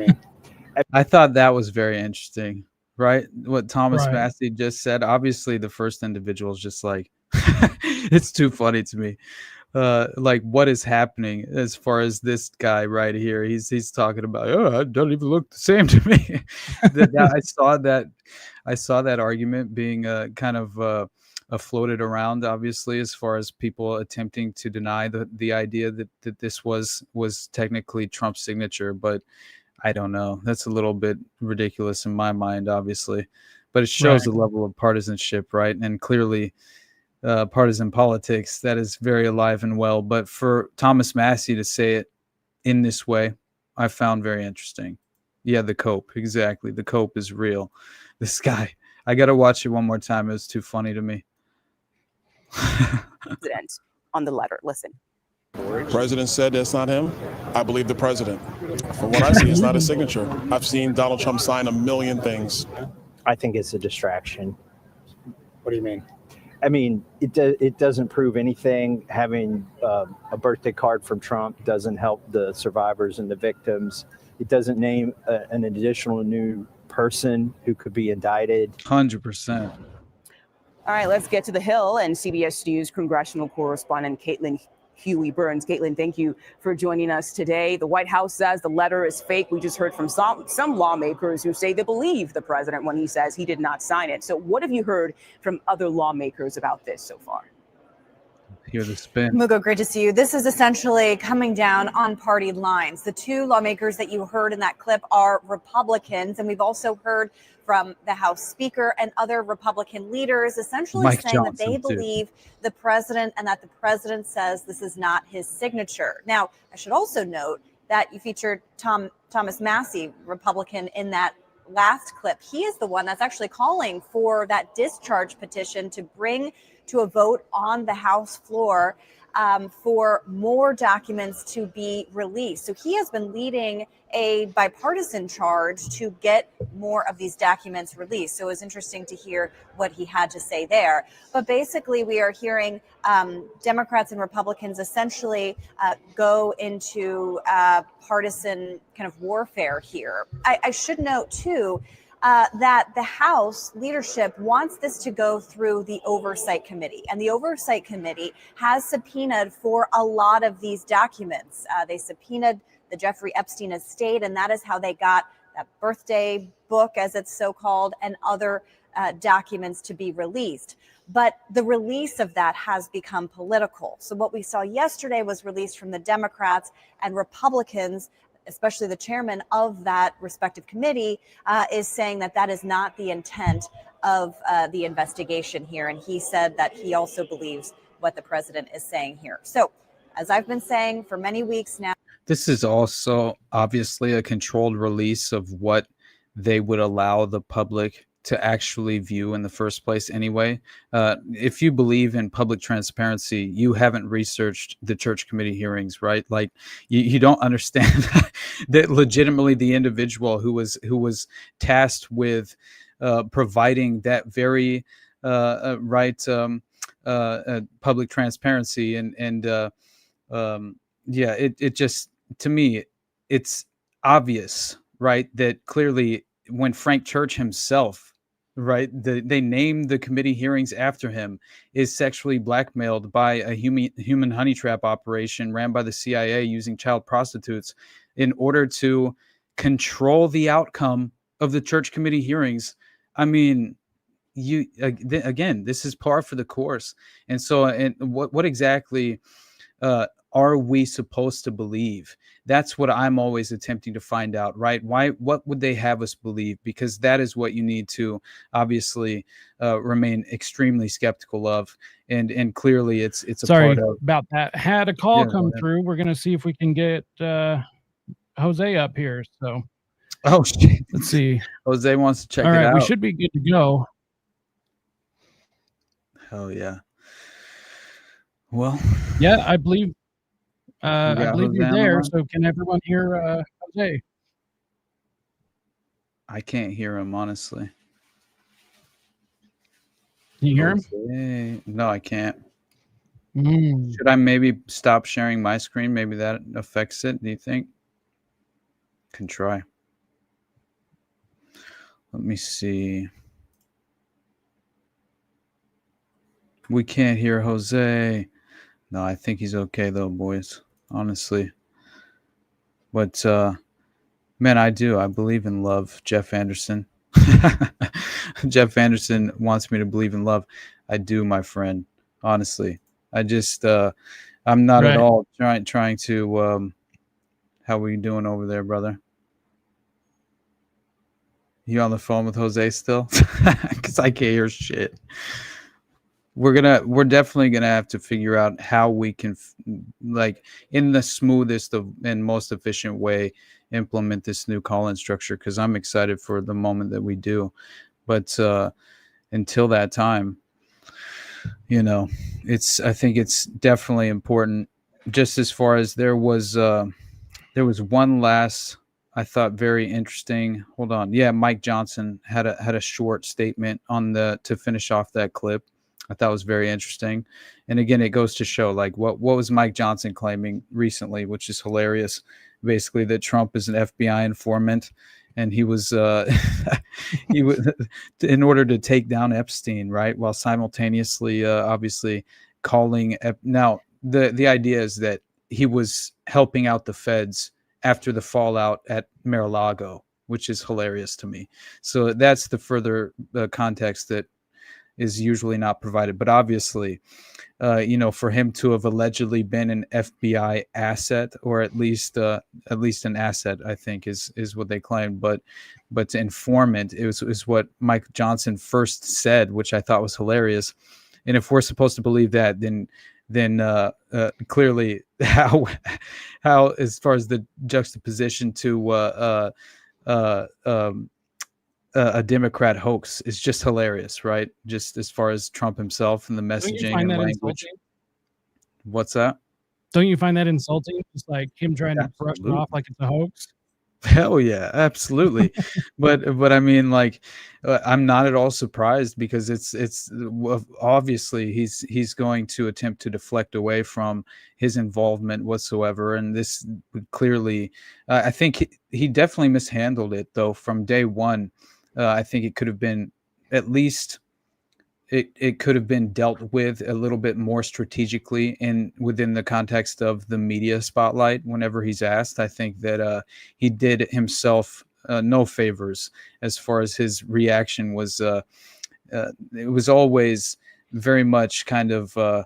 I thought that was very interesting, right? What Thomas Right. Massey just said. Obviously, the first individual is just like, it's too funny to me. Like what is happening as far as this guy right here? He's talking about, oh, it doesn't even look the same to me. I saw that argument being kind of floated around, obviously, as far as people attempting to deny the idea that this was technically Trump's signature. But I don't know. That's a little bit ridiculous in my mind, obviously. But it shows the level of partisanship, right? And clearly, partisan politics, that is very alive and well. But for Thomas Massey to say it in this way, I found very interesting. Yeah, the cope. Exactly. The cope is real. This guy, I got to watch it one more time. It was too funny to me. President on the letter. Listen. President said that's not him. I believe the president. From what I see, it's not a signature. I've seen Donald Trump sign a million things. I think it's a distraction. What do you mean? I mean, it doesn't prove anything. Having a birthday card from Trump doesn't help the survivors and the victims. It doesn't name an additional new person who could be indicted. 100%. All right, let's get to the Hill and CBS News congressional correspondent Caitlin Huey Burns. Caitlin, thank you for joining us today. The White House says the letter is fake. We just heard from some lawmakers who say they believe the president when he says he did not sign it. So what have you heard from other lawmakers about this so far? Hear the spin. Mugo, great to see you. This is essentially coming down on party lines. The two lawmakers that you heard in that clip are Republicans, and we've also heard from the House Speaker and other Republican leaders essentially Mike saying Johnson, that they too. believe the president and that the president says this is not his signature. Now, I should also note that you featured Thomas Massey, Republican, in that last clip. He is the one that's actually calling for that discharge petition to bring to a vote on the House floor for more documents to be released. So he has been leading a bipartisan charge to get more of these documents released. So it was interesting to hear what he had to say there. But basically, we are hearing Democrats and Republicans essentially go into partisan kind of warfare here. I should note, too, that the House leadership wants this to go through the Oversight Committee. And the Oversight Committee has subpoenaed for a lot of these documents. They subpoenaed the Jeffrey Epstein estate, and that is how they got that birthday book, as it's so called, and other documents to be released. But the release of that has become political. So what we saw yesterday was released from the Democrats and Republicans, especially the chairman of that respective committee, is saying that that is not the intent of the investigation here. And he said that he also believes what the president is saying here. So, as I've been saying for many weeks now. This is also obviously a controlled release of what they would allow the public to actually view in the first place anyway. If you believe in public transparency, you haven't researched the church committee hearings, right? Like you don't understand that legitimately the individual who was tasked with providing that very public transparency and it just, to me, it's obvious, right, that clearly when Frank Church himself right? They named the committee hearings after him, is sexually blackmailed by a human honey trap operation ran by the CIA using child prostitutes in order to control the outcome of the church committee hearings. I mean, again, this is par for the course. And so, and what exactly are we supposed to believe? That's what I'm always attempting to find out, right? What would they have us believe? Because that is what you need to obviously remain extremely skeptical of. And clearly it's a Sorry part of about that. Had a call Yeah, come go ahead. through. We're going to see if we can get Jose up here. So, oh shit. Let's see. Jose wants to check All it right, out. we should be good to go. Hell yeah. Well, Yeah, I believe You I got believe Jose you're on the there. line? So can everyone hear Jose? I can't hear him, honestly. Can you hear him? Jose. No, I can't. Mm. Should I maybe stop sharing my screen? Maybe that affects it. Do you think? Can try. Let me see. We can't hear Jose. No, I think he's okay though, boys. Honestly. But man, I do. I believe in love, Jeff Anderson. Jeff Anderson wants me to believe in love. I do, my friend. Honestly. I just I'm not at Right. all trying to how we doing over there, brother? You on the phone with Jose still? Because I can't hear shit. We're definitely gonna have to figure out how we can like in the smoothest and most efficient way implement this new call-in structure, because I'm excited for the moment that we do. But until that time, you know, I think it's definitely important. Just as far as there was one last, I thought, very interesting. Hold on. Yeah, Mike Johnson had a short statement on to finish off that clip. I thought was very interesting. And again, it goes to show like what was Mike Johnson claiming recently, which is hilarious. Basically that Trump is an FBI informant, and he was he was in order to take down Epstein, right? While simultaneously obviously calling now the idea is that he was helping out the feds after the fallout at Mar-a-Lago, which is hilarious to me. So that's the further context that is usually not provided. But obviously, for him to have allegedly been an FBI asset, or at least an asset, I think is what they claimed. But to informant is what Mike Johnson first said, which I thought was hilarious. And if we're supposed to believe that, then clearly how as far as the juxtaposition to a Democrat hoax is just hilarious, right? Just as far as Trump himself and the Don't you messaging find and that language. insulting? What's that? Don't you find that insulting? Just like him trying to brush it off like it's a hoax. Hell yeah, absolutely. but I mean, like, I'm not at all surprised, because it's obviously he's going to attempt to deflect away from his involvement whatsoever, and this would clearly, I think he definitely mishandled it though from day one. I think it could have been at least. It could have been dealt with a little bit more strategically within the context of the media spotlight whenever he's asked. I think that he did himself no favors as far as his reaction was. It was always very much kind of,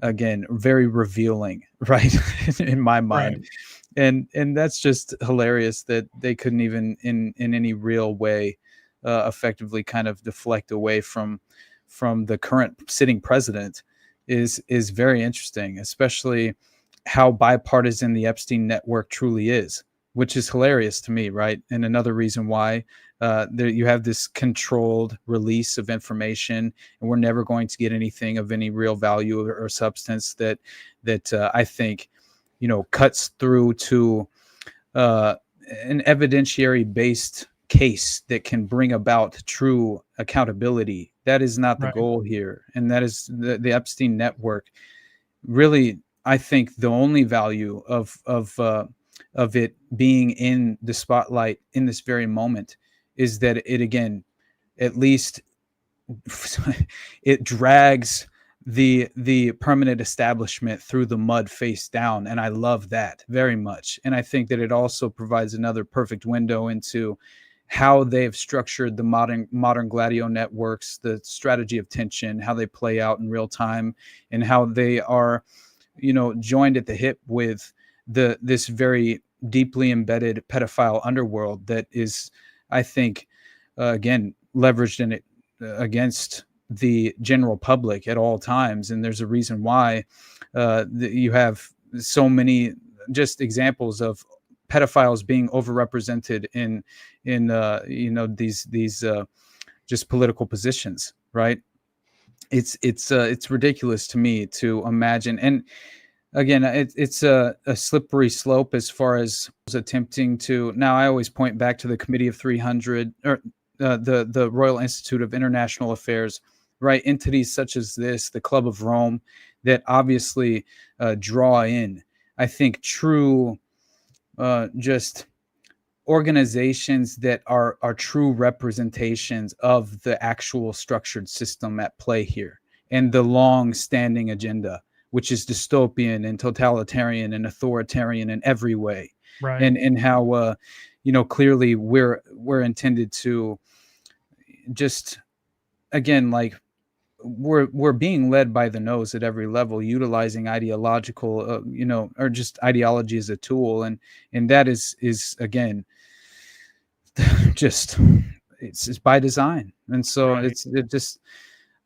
again, very revealing, right, in my mind. Right. And that's just hilarious that they couldn't even in any real way effectively kind of deflect away from the current sitting president is very interesting, especially how bipartisan the Epstein network truly is, which is hilarious to me, right? And another reason why you have this controlled release of information, and we're never going to get anything of any real value or substance that I think, cuts through to an evidentiary based case that can bring about true accountability. That is not the goal here. And that is the Epstein network. Really, I think the only value of it being in the spotlight in this very moment is that it, again, at least it drags the permanent establishment through the mud face down, and I love that very much. And I think that it also provides another perfect window into how they've structured the modern Gladio networks, the strategy of tension, how they play out in real time, and how they are, joined at the hip with this very deeply embedded pedophile underworld that is, I think, again, leveraged in it against the general public at all times. And there's a reason why you have so many just examples of pedophiles being overrepresented in these just political positions, right? It's ridiculous to me to imagine. And again, it's a slippery slope as far as attempting to. Now, I always point back to the Committee of 300 or the Royal Institute of International Affairs, right? Entities such as this, the Club of Rome, that obviously draw in, I think, true just organizations that are true representations of the actual structured system at play here, and the long-standing agenda, which is dystopian and totalitarian and authoritarian in every way. Right. And how clearly we're intended to just, again, like, we're being led by the nose at every level, utilizing ideological, or just ideology as a tool, and that is again, just it's by design. And so Right. it just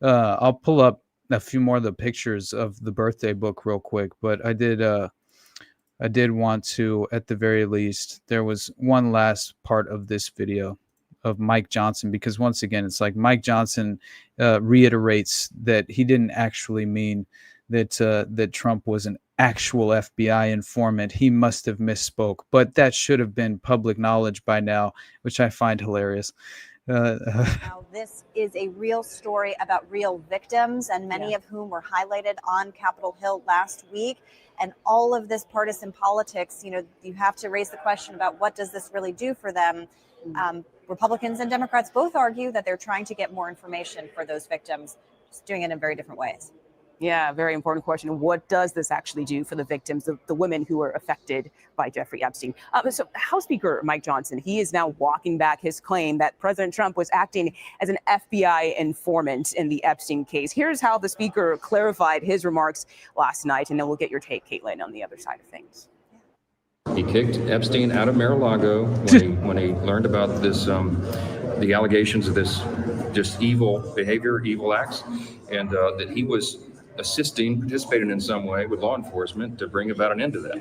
I'll pull up a few more of the pictures of the birthday book real quick, but I did want to, at the very least, there was one last part of this video of Mike Johnson, because once again, it's like Mike Johnson reiterates that he didn't actually mean that Trump was an actual FBI informant. He must have misspoke, but that should have been public knowledge by now, which I find hilarious. Now, this is a real story about real victims, and many of whom were highlighted on Capitol Hill last week. And all of this partisan politics, you have to raise the question about what does this really do for them? Republicans and Democrats both argue that they're trying to get more information for those victims, just doing it in very different ways. Yeah, very important question. What does this actually do for the victims, the women who were affected by Jeffrey Epstein? So House Speaker Mike Johnson, he is now walking back his claim that President Trump was acting as an FBI informant in the Epstein case. Here's how the speaker clarified his remarks last night, and then we'll get your take, Caitlin, on the other side of things. He kicked Epstein out of Mar-a-Lago when he learned about this, the allegations of this just evil behavior, evil acts, and that he was participating in some way with law enforcement to bring about an end to that.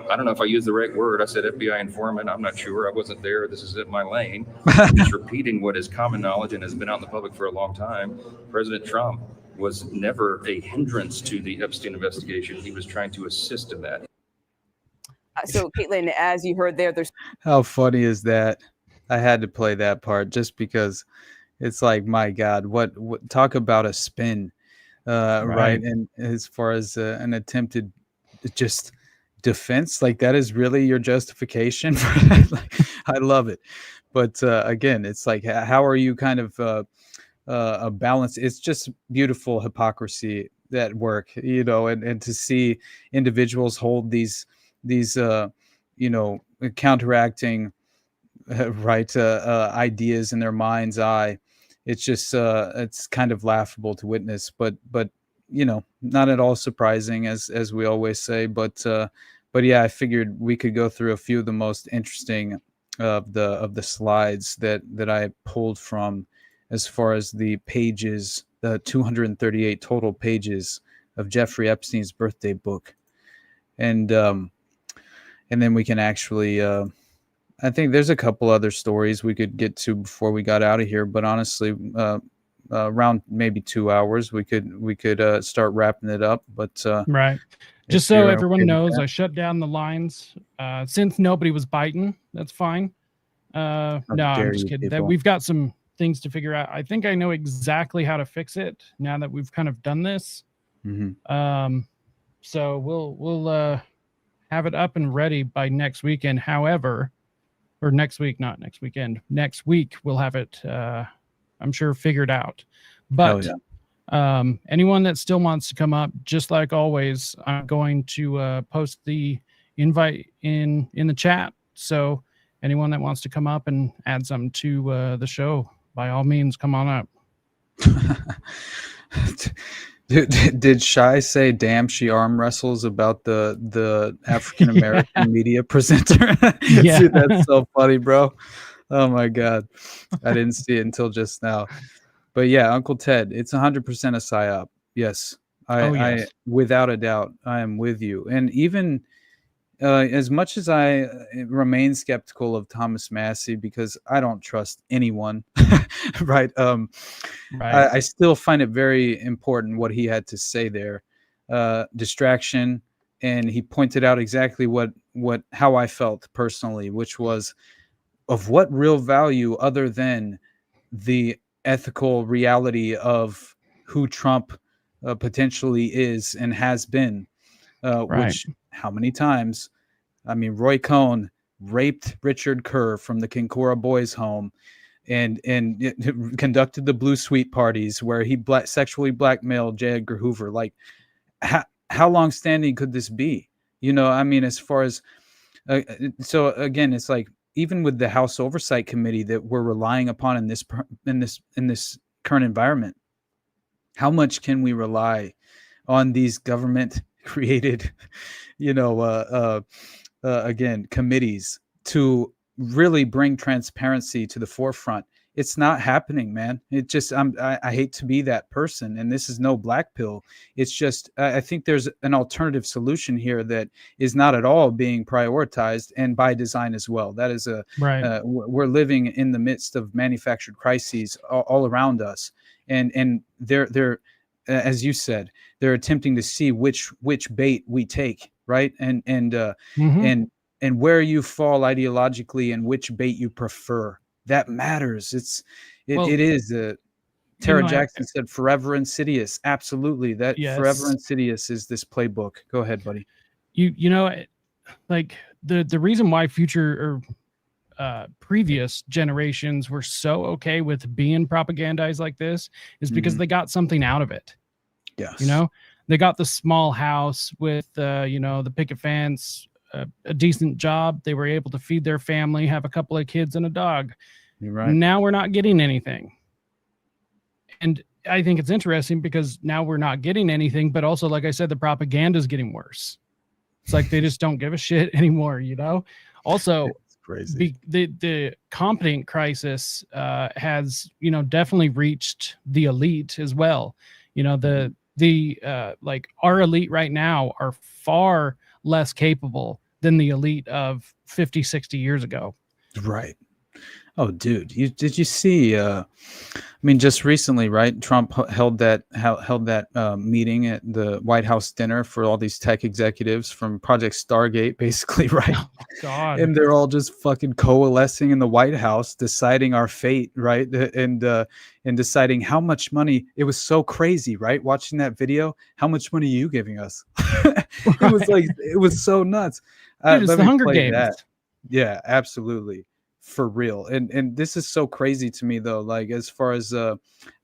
I don't know if I used the right word. I said FBI informant. I'm not sure. I wasn't there. This is in my lane. I'm just repeating what is common knowledge and has been out in the public for a long time. President Trump was never a hindrance to the Epstein investigation. He was trying to assist in that. So, Caitlin, as you heard there's... How funny is that? I had to play that part just because it's like, my God, what talk about a spin, right? And as far as an attempted just defense, like, that is really your justification for that? Like, I love it. But again, it's like, how are you kind of a balance? It's just beautiful hypocrisy at work, and to see individuals hold these counteracting ideas in their mind's eye. It's just it's kind of laughable to witness, but not at all surprising, as we always say. But yeah, I figured we could go through a few of the most interesting of the slides that I pulled from, as far as the pages, the 238 total pages of Jeffrey Epstein's birthday book, and then we can actually, I think there's a couple other stories we could get to before we got out of here. But honestly, around maybe 2 hours, we could start wrapping it up. But right, just so everyone knows, I shut down the lines since nobody was biting. That's fine. No, I'm just kidding. We've got some things to figure out. I think I know exactly how to fix it now that we've kind of done this. Mm-hmm. So we'll have it up and ready by next weekend. However, or next week, not next weekend. Next week we'll have it I'm sure figured out. Hell But yeah. anyone that still wants to come up, just like always, I'm going to post the invite in the chat. So anyone that wants to come up and add something to the show, by all means, come on up. Did Shy say, "Damn, she arm wrestles" about the African American media presenter? Yeah. Dude, that's so funny, bro. Oh my god, I didn't see it until just now. But yeah, Uncle Ted, it's 100% a psyop. Yes, I without a doubt, I am with you. And even as much as I remain skeptical of Thomas Massey because I don't trust anyone, right? I still find it very important what he had to say there. Distraction, and he pointed out exactly how I felt personally, which was of what real value other than the ethical reality of who Trump potentially is and has been. Which how many times? I mean, Roy Cohn raped Richard Kerr from the Kinkora Boys Home, and conducted the Blue Suite parties where he sexually blackmailed J. Edgar Hoover. Like, how long standing could this be? You know, I mean, as far as so again, it's like even with the House Oversight Committee that we're relying upon in this current environment, how much can we rely on these government created, again, committees to really bring transparency to the forefront? It's not happening, man. It just, I hate to be that person, and this is no black pill. It's just, I think there's an alternative solution here that is not at all being prioritized, and by design as well. That is we're living in the midst of manufactured crises all around us, and they're as you said, they're attempting to see which bait we take, right, and where you fall ideologically and which bait you prefer. That matters. It is. Tara Jackson said, "Forever insidious." Absolutely, that forever insidious is this playbook. Go ahead, buddy. Like the reason why future or previous generations were so okay with being propagandized like this is because they got something out of it. Yes, they got the small house with the picket fence. A decent job. They were able to feed their family, have a couple of kids and a dog. You're right. Now we're not getting anything. And I think it's interesting because now we're not getting anything, but also, like I said, the propaganda is getting worse. It's like they just don't give a shit anymore, Also, it's crazy. The competent crisis has, definitely reached the elite as well. Like our elite right now are far less capable than the elite of 50, 60 years ago. Right. Oh, dude, did you see? I mean, just recently, right? Trump held that meeting at the White House dinner for all these tech executives from Project Stargate, basically, right? Oh, God. And they're all just fucking coalescing in the White House, deciding our fate, right? And deciding how much money. It was so crazy, right? Watching that video, how much money are you giving us? It was like, it was so nuts. Dude, it's the Hunger Games. Yeah, absolutely. For real. And this is so crazy to me though. Like, as far as I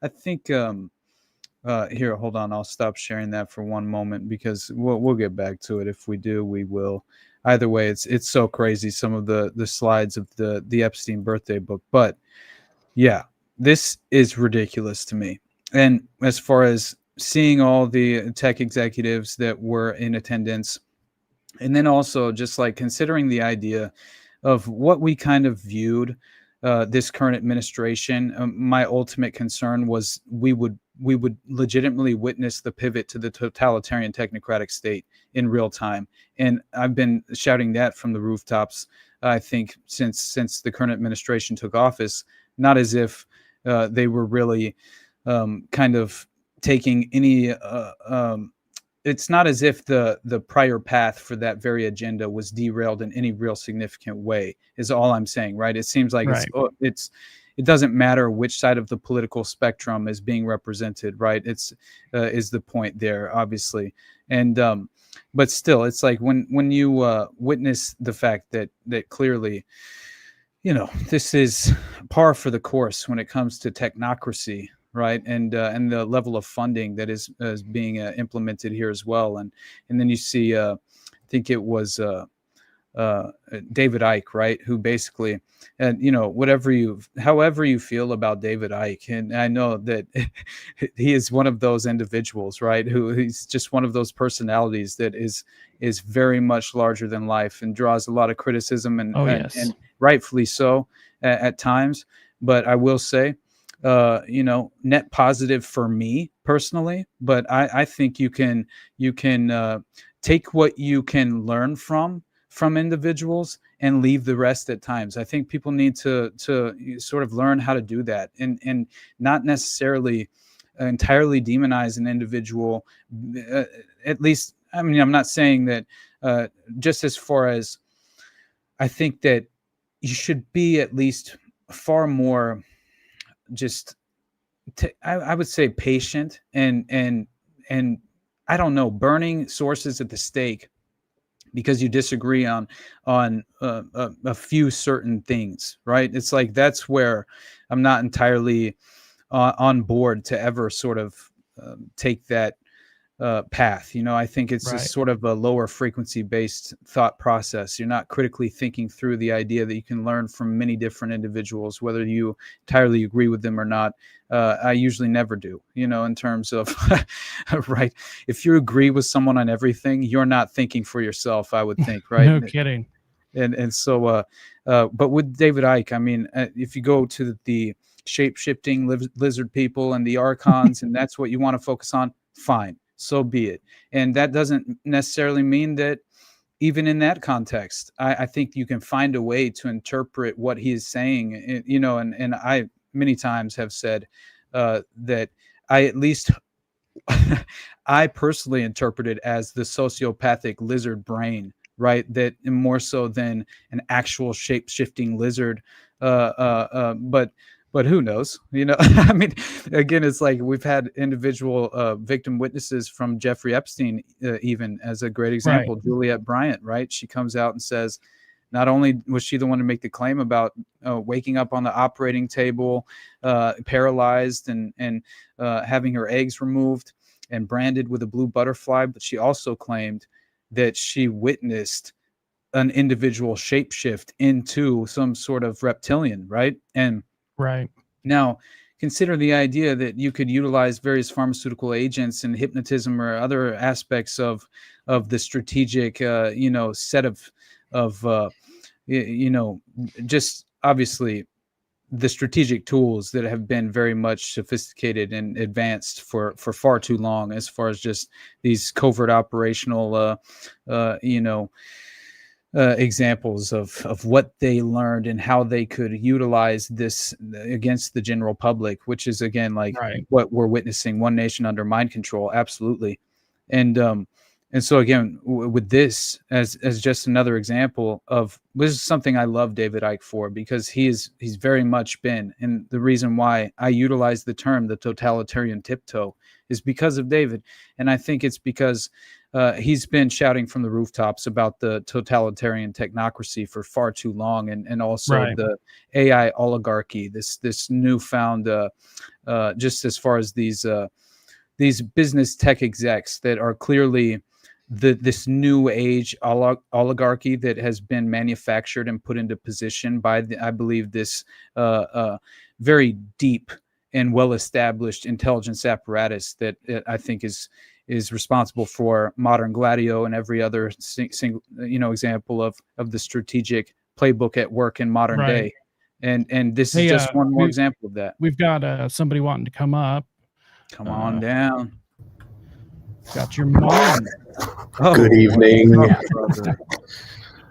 think here, hold on, I'll stop sharing that for one moment because we'll get back to it. If we do, we will. Either way, it's so crazy, some of the slides of the Epstein birthday book. But yeah, this is ridiculous to me. And as far as seeing all the tech executives that were in attendance, and then also just like considering the idea of what we kind of viewed this current administration, my ultimate concern was we would legitimately witness the pivot to the totalitarian technocratic state in real time. And I've been shouting that from the rooftops, I think, since the current administration took office, not as if they were really kind of taking any it's not as if the prior path for that very agenda was derailed in any real significant way, is all I'm saying, right? It seems like it doesn't matter which side of the political spectrum is being represented, right? It's is the point there, obviously. And but still, it's like when you witness the fact that clearly this is par for the course when it comes to technocracy, right? And the level of funding that is being implemented here as well. And then you see, I think it was David Icke, right? Who basically, and however you feel about David Icke, and I know that he is one of those individuals, right? He's just one of those personalities that is very much larger than life and draws a lot of criticism and rightfully so at times. But I will say, net positive for me personally. But I think you can take what you can learn from individuals and leave the rest at times. I think people need to sort of learn how to do that and not necessarily entirely demonize an individual. At least, I mean, I'm not saying that just as far as I think that you should be at least far more just, I would say patient and I don't know, burning sources at the stake because you disagree on a few certain things, right? It's like that's where I'm not entirely on board to ever sort of take that path. I think it's just sort of a lower frequency based thought process. You're not critically thinking through the idea that you can learn from many different individuals, whether you entirely agree with them or not. I usually never do, in terms of, right. If you agree with someone on everything, you're not thinking for yourself, I would think, right? No kidding. And so, but with David Icke, I mean, if you go to the shape-shifting lizard people and the archons, and that's what you want to focus on, fine. So be it. And that doesn't necessarily mean that even in that context, I think you can find a way to interpret what he is saying, and I many times have said that I at least I personally interpret it as the sociopathic lizard brain, right? That more so than an actual shape-shifting lizard. But who knows? I mean, again, it's like we've had individual victim witnesses from Jeffrey Epstein, even as a great example, right. Juliette Bryant, right? She comes out and says, not only was she the one to make the claim about waking up on the operating table, paralyzed and having her eggs removed and branded with a blue butterfly, but she also claimed that she witnessed an individual shapeshift into some sort of reptilian, right? And right now, consider the idea that you could utilize various pharmaceutical agents and hypnotism or other aspects of the strategic, set of just obviously the strategic tools that have been very much sophisticated and advanced for far too long, as far as just these covert operational, examples of what they learned and how they could utilize this against the general public, which is again like what we're witnessing, one nation under mind control. Absolutely. And so again, with this as just another example of, this is something I love David Icke for, because he's very much been, and the reason why I utilize the term the totalitarian tiptoe is because of David. And I think it's because he's been shouting from the rooftops about the totalitarian technocracy for far too long, and also the AI oligarchy, this newfound, just as far as these business tech execs that are clearly this new age oligarchy that has been manufactured and put into position by I believe this very deep and well-established intelligence apparatus that I think is responsible for modern Gladio and every other single example of the strategic playbook at work in modern day. And this is just one more example of that. We've got somebody wanting to come up. Come on down. Got your mom. Oh, good evening.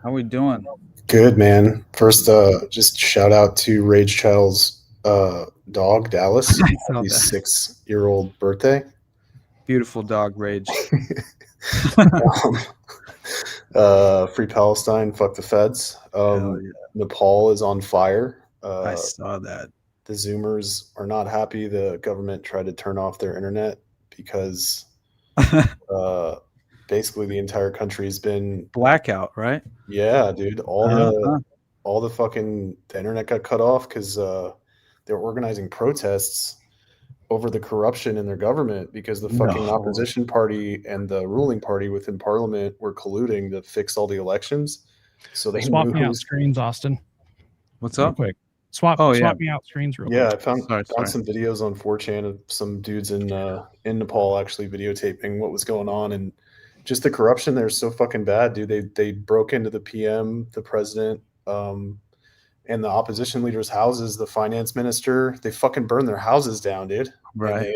How we doing? Good, man. First, just shout out to Rage Child's dog, Dallas. His 6-year-old birthday. Beautiful dog, Rage. Free Palestine, fuck the feds. Nepal is on fire. I saw that. The Zoomers are not happy. The government tried to turn off their internet because basically the entire country has been blackout, right? Yeah, dude. All all the internet got cut off because they're organizing protests over the corruption in their government because the fucking opposition party and the ruling party within parliament were colluding to fix all the elections. So they Swap knew me out screens, Austin. What's Real up? quick. Swap me out screens real quick. I found some videos on 4chan of some dudes in Nepal actually videotaping what was going on, and just the corruption there is so fucking bad, dude. They broke into the PM, the president, and the opposition leaders' houses, the finance minister. They fucking burned their houses down, dude. Right.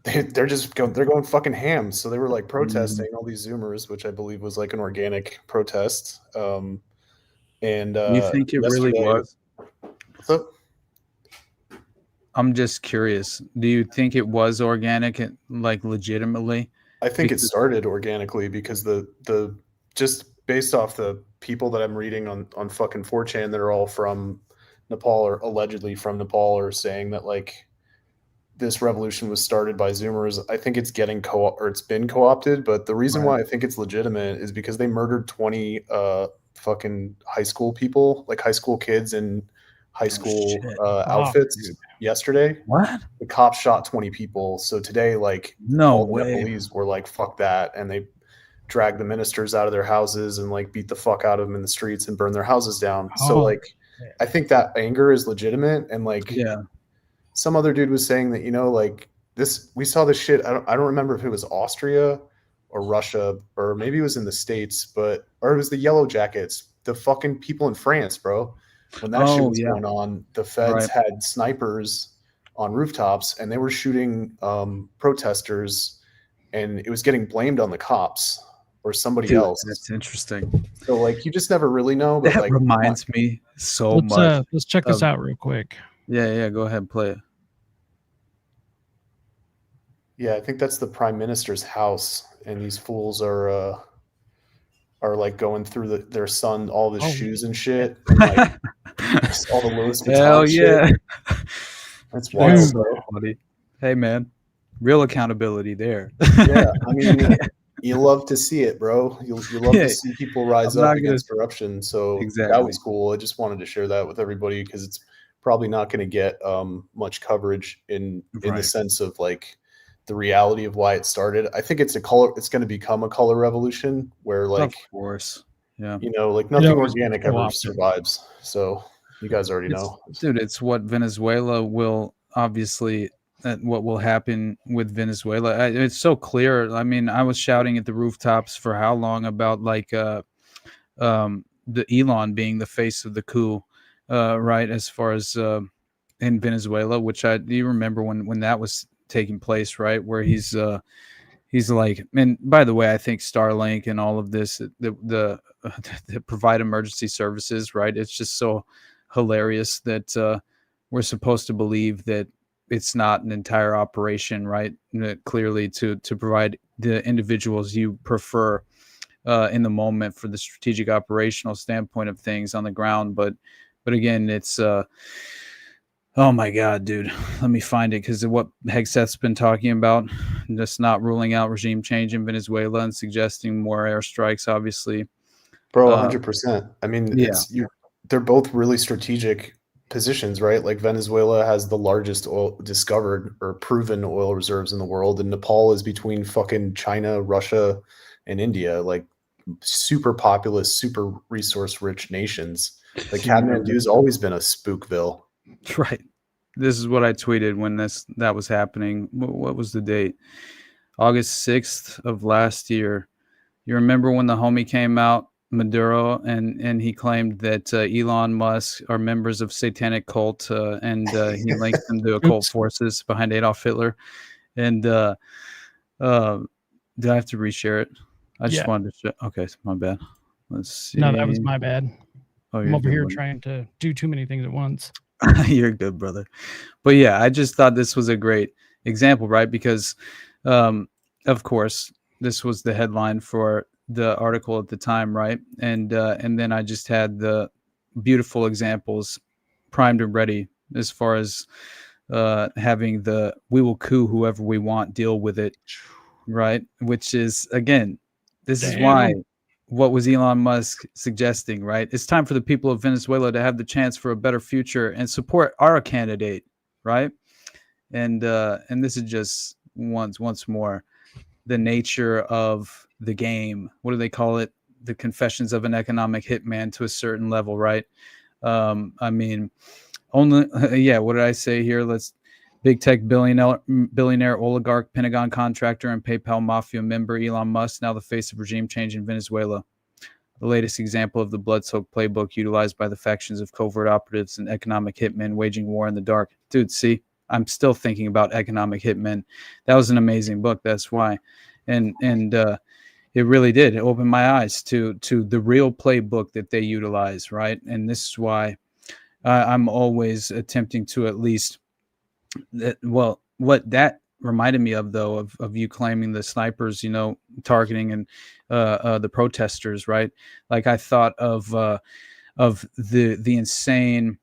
And they're going fucking ham. So they were like protesting all these Zoomers, which I believe was like an organic protest. You think it really was? What's up? I'm just curious. Do you think it was organic, like legitimately? I think it started organically because the just based off the people that I'm reading on fucking 4chan that are all from Nepal or allegedly from Nepal are saying that like this revolution was started by Zoomers. I think it's getting it's been co-opted, but the reason why I think it's legitimate is because they murdered 20 fucking high school people, like high school kids in high school outfits yesterday. What? The cops shot 20 people. So today, like, all the Nepalese were like, fuck that. And they dragged the ministers out of their houses and like beat the fuck out of them in the streets and burn their houses down. So like, I think that anger is legitimate. And like, some other dude was saying that, like this, we saw this shit. I don't remember if it was Austria or Russia, or maybe it was in the States, or it was the Yellow Jackets, the fucking people in France, bro. When that shit was going on, the feds had snipers on rooftops and they were shooting protesters, and it was getting blamed on the cops or somebody else. That's interesting. So like, you just never really know. But That like, reminds me so much. Let's check this out real quick. Yeah, go ahead, play it. Yeah, I think that's the prime minister's house, and these fools are like going through their son, all his shoes and shit, and like all the Louis Vuitton Hell yeah. shit. That's wild, So bro. funny. Hey man, real accountability there. Yeah, I mean, you love to see it, bro. You love to see people rise up against corruption. So that was cool. I just wanted to share that with everybody because it's probably not going to get much coverage in the sense of like the reality of why it started. I think it's going to become a color revolution where like, of course, yeah, like nothing organic ever survives. So you guys already know, dude. It's what Venezuela will obviously. What will happen with Venezuela? It's so clear. I mean, I was shouting at the rooftops for how long about like the Elon being the face of the coup, right? As far as in Venezuela, which do you remember when that was taking place, right? Where he's like, and by the way, I think Starlink and all of this, the provide emergency services, right? It's just so hilarious that we're supposed to believe that it's not an entire operation, right? Clearly to provide the individuals you prefer in the moment for the strategic operational standpoint of things on the ground. But again, it's oh my God, dude, let me find it, because of what Hegseth's been talking about, just not ruling out regime change in Venezuela and suggesting more airstrikes, obviously. Bro, 100%. I mean, they're both really strategic positions, right? Like Venezuela has the largest discovered or proven oil reserves in the world, and Nepal is between fucking China, Russia, and India, like super populous, super resource rich nations. Like Kathmandu's always been a spookville. Right. This is what I tweeted when that was happening. What was the date? August 6th of last year. You remember when the homie came out, Maduro, and he claimed that Elon Musk are members of satanic cult, and he linked them to occult forces behind Adolf Hitler. And did I have to reshare it? I just wanted to show. Okay, my bad. Let's see. No, that was my bad. Oh, I'm over here trying to do too many things at once. You're good, brother. But yeah, I just thought this was a great example, right? Because, of course, this was the headline for the article at the time, right? And then I just had the beautiful examples primed and ready as far as having the "we will coup whoever we want, deal with it," right? Which is, again, this is why what was Elon Musk suggesting, right? It's time for the people of Venezuela to have the chance for a better future and support our candidate, right? And this is just once more the nature of the game. What do they call it? The confessions of an economic hitman to a certain level, right? I mean, only what did I say here? Big tech billionaire, oligarch, Pentagon contractor, and PayPal mafia member Elon Musk, now the face of regime change in Venezuela. The latest example of the blood-soaked playbook utilized by the factions of covert operatives and economic hitmen waging war in the dark. Dude, see, I'm still thinking about economic hitmen. That was an amazing book. That's why, and it really did. It opened my eyes to the real playbook that they utilize, right? And this is why I'm always attempting to at least. What that reminded me of, though, of you claiming the snipers, targeting and the protesters, right? Like I thought of the insane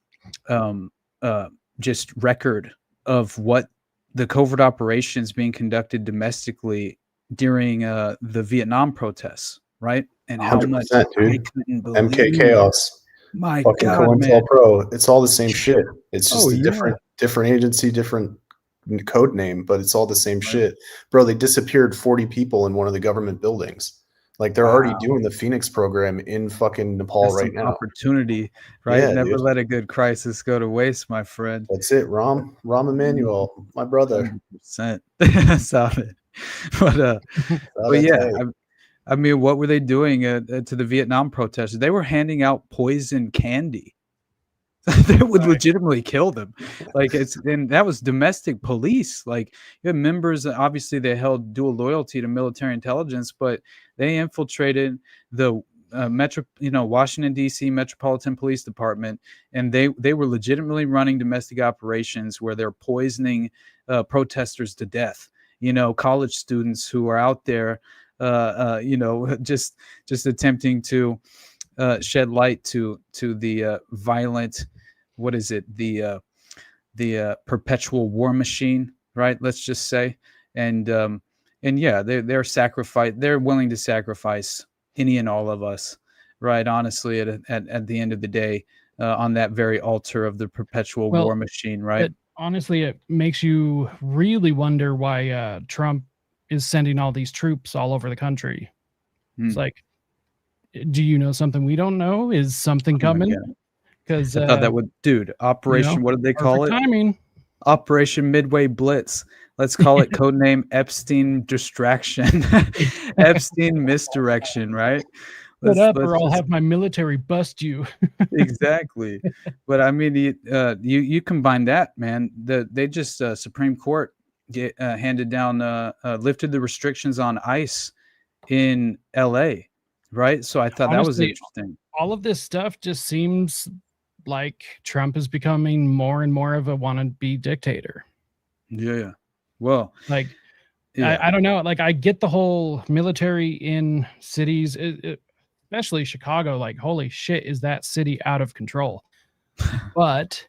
just record of what the covert operations being conducted domestically during the Vietnam protests, right? And how much I couldn't believe. MK Chaos. My fucking God, man. Pro. It's all the same shit. It's just a yeah. different agency, different code name, but it's all the same shit. Bro, they disappeared 40 people in one of the government buildings. Like they're already doing the Phoenix program in fucking Nepal right now. Opportunity, right? Yeah, Never dude. let a good crisis go to waste, my friend. That's it, Rom Emanuel, my brother. 100%. Stop it. But yeah, I mean, what were they doing to the Vietnam protesters? They were handing out poison candy. That would legitimately kill them. And that was domestic police. Like, you had members, obviously they held dual loyalty to military intelligence, but they infiltrated the Washington D.C. Metropolitan Police Department, and they were legitimately running domestic operations where they're poisoning protesters to death. College students who are out there, just attempting to shed light to the violent. What is it? The perpetual war machine, right? Let's just say, and yeah, they're willing to sacrifice any and all of us, right? Honestly, at the end of the day, on that very altar of the perpetual war machine, right? Honestly, it makes you really wonder why Trump is sending all these troops all over the country. It's like, do you know something we don't know? Is something coming? Because I thought that would, dude. Operation. What did they call it? Timing. Operation Midway Blitz. Let's call it codename Epstein Distraction. Epstein Misdirection, right? Put up, or I'll have my military bust you. Exactly. But I mean, you combine that, man. They just Supreme Court handed down, lifted the restrictions on ICE in L.A. Right. So I thought that was interesting. All of this stuff just seems like Trump is becoming more and more of a wannabe dictator. Yeah. Well, like, yeah. I don't know. Like, I get the whole military in cities, especially Chicago. Like, holy shit, is that city out of control? But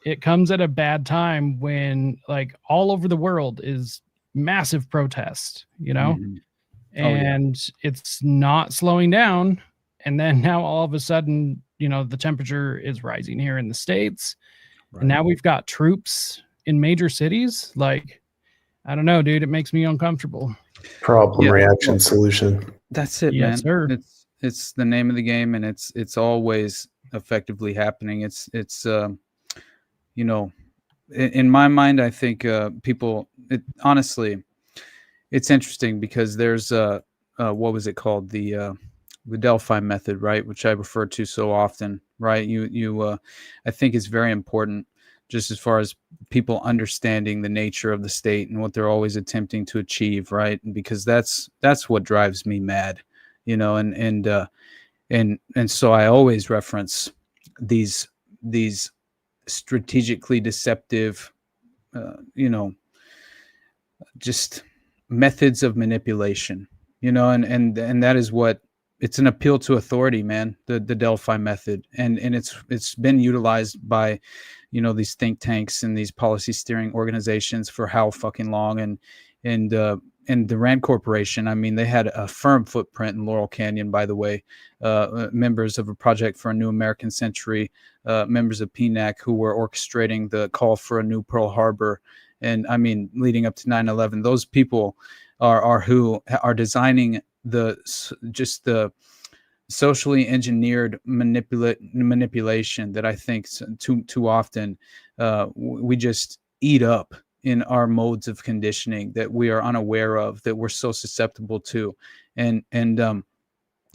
it comes at a bad time when, like, all over the world is massive protest, Mm-hmm. and it's not slowing down. And then now all of a sudden, the temperature is rising here in the States. Right. And now we've got troops in major cities. Like, I don't know, dude, it makes me uncomfortable. Problem, reaction, solution. That's it, yes, man. Sir. It's the name of the game, and it's always effectively happening. It's in my mind, I think people, honestly, it's interesting because there's what was it called? The Delphi method, right? Which I refer to so often, right? I think it's very important, just as far as people understanding the nature of the state and what they're always attempting to achieve, right? And because that's what drives me mad, and so I always reference these strategically deceptive, just methods of manipulation, and that is what. It's an appeal to authority, man. The Delphi method, and it's been utilized by, these think tanks and these policy steering organizations for how fucking long, and the Rand Corporation, I mean, they had a firm footprint in Laurel Canyon, by the way, members of a Project for a New American Century, members of PNAC who were orchestrating the call for a new Pearl Harbor. And I mean, leading up to 9/11, those people are who are designing the socially engineered manipulation that I think too often we just eat up in our modes of conditioning that we are unaware of, that we're so susceptible to. And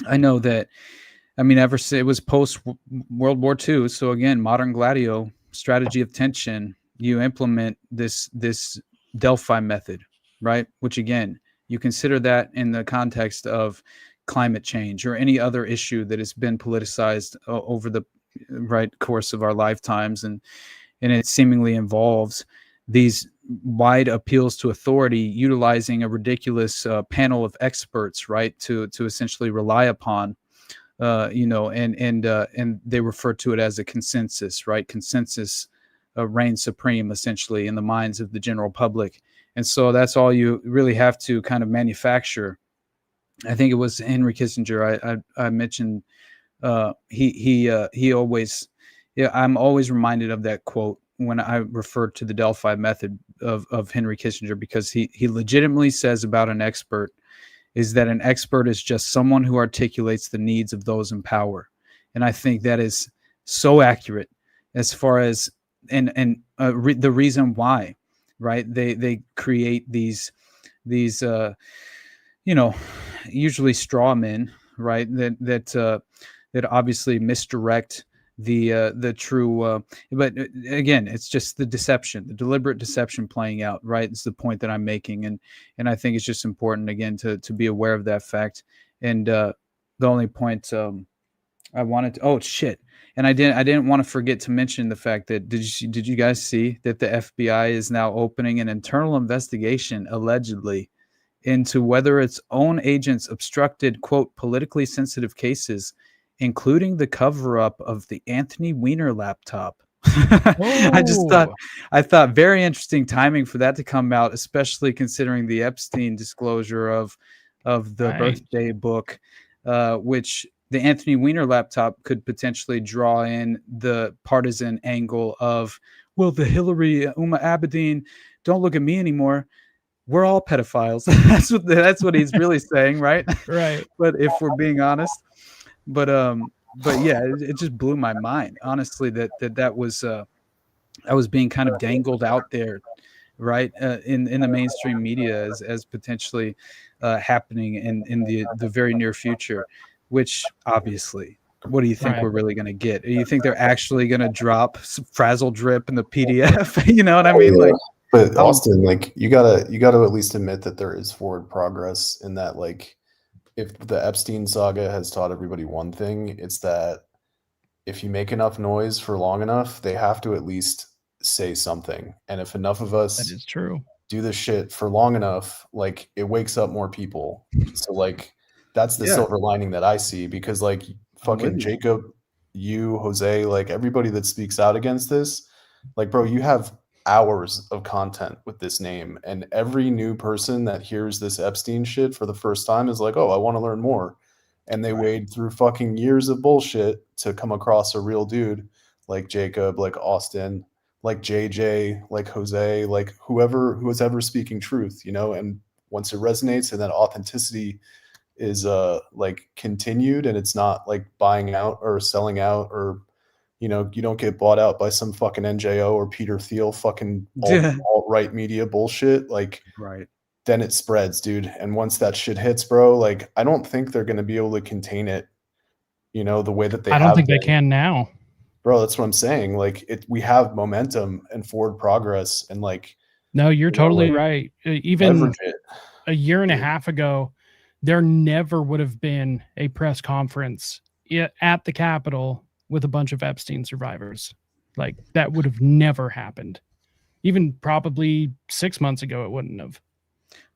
I know that, I mean, ever since it was post World War II. So again, modern gladio strategy of tension, you implement this Delphi method, right? Which again, you consider that in the context of climate change or any other issue that has been politicized over the course of our lifetimes, and it seemingly involves these wide appeals to authority, utilizing a ridiculous panel of experts, right, to essentially rely upon, and they refer to it as a consensus, right? Consensus reigns supreme essentially in the minds of the general public, and so that's all you really have to kind of manufacture. I think it was Henry Kissinger. I mentioned he always, I'm always reminded of that quote when I refer to the Delphi method of Henry Kissinger, because he legitimately says about an expert is that an expert is just someone who articulates the needs of those in power. And I think that is so accurate as far as, the reason why, right? They create these usually straw men, right? That obviously misdirect the true, but again, it's just the deception, the deliberate deception playing out, right? It's the point that I'm making. And I think it's just important, again, to be aware of that fact. And the only point I wanted to, oh shit. And I didn't want to forget to mention the fact that, did you guys see that the FBI is now opening an internal investigation, allegedly, into whether its own agents obstructed, quote, politically sensitive cases, including the cover-up of the Anthony Weiner laptop. I thought very interesting timing for that to come out, especially considering the Epstein disclosure of the birthday book, which the Anthony Weiner laptop could potentially draw in the partisan angle of, well, the Hillary Abedin, don't look at me anymore. We're all pedophiles. that's what he's really saying, right? Right. But if we're being honest, but yeah, it just blew my mind, honestly, that was being kind of dangled out there, right, in the mainstream media as potentially happening in the very near future. Which obviously, what do you think we're really going to get? Do you think they're actually going to drop Frazzle Drip in the PDF? You know what I mean? Yeah. But Austin, like you gotta at least admit that there is forward progress in that. Like, if the Epstein saga has taught everybody one thing, it's that if you make enough noise for long enough, they have to at least say something. And if enough of us that is true do this shit for long enough, like it wakes up more people. So like that's the silver lining that I see, because like fucking Jacob, you, Jose, like everybody that speaks out against this, like, bro, you have hours of content with this name, and every new person that hears this Epstein shit for the first time is like, oh, I want to learn more. And they wade through fucking years of bullshit to come across a real dude like Jacob, like Austin, like JJ, like Jose, like who is ever speaking truth, you know. And once it resonates and that authenticity is like continued, and it's not like buying out or selling out, or you know, you don't get bought out by some fucking NJO or Peter Thiel fucking alt-right media bullshit, like then it spreads, dude. And once that shit hits, bro, like I don't think they're going to be able to contain it, you know, the way that I don't think they can now, bro. That's what I'm saying. Like we have momentum and forward progress, and like, no, you're totally right. Even a year and a half ago, there never would have been a press conference at the Capitol with a bunch of Epstein survivors. Like that would have never happened. Even probably 6 months ago, it wouldn't have.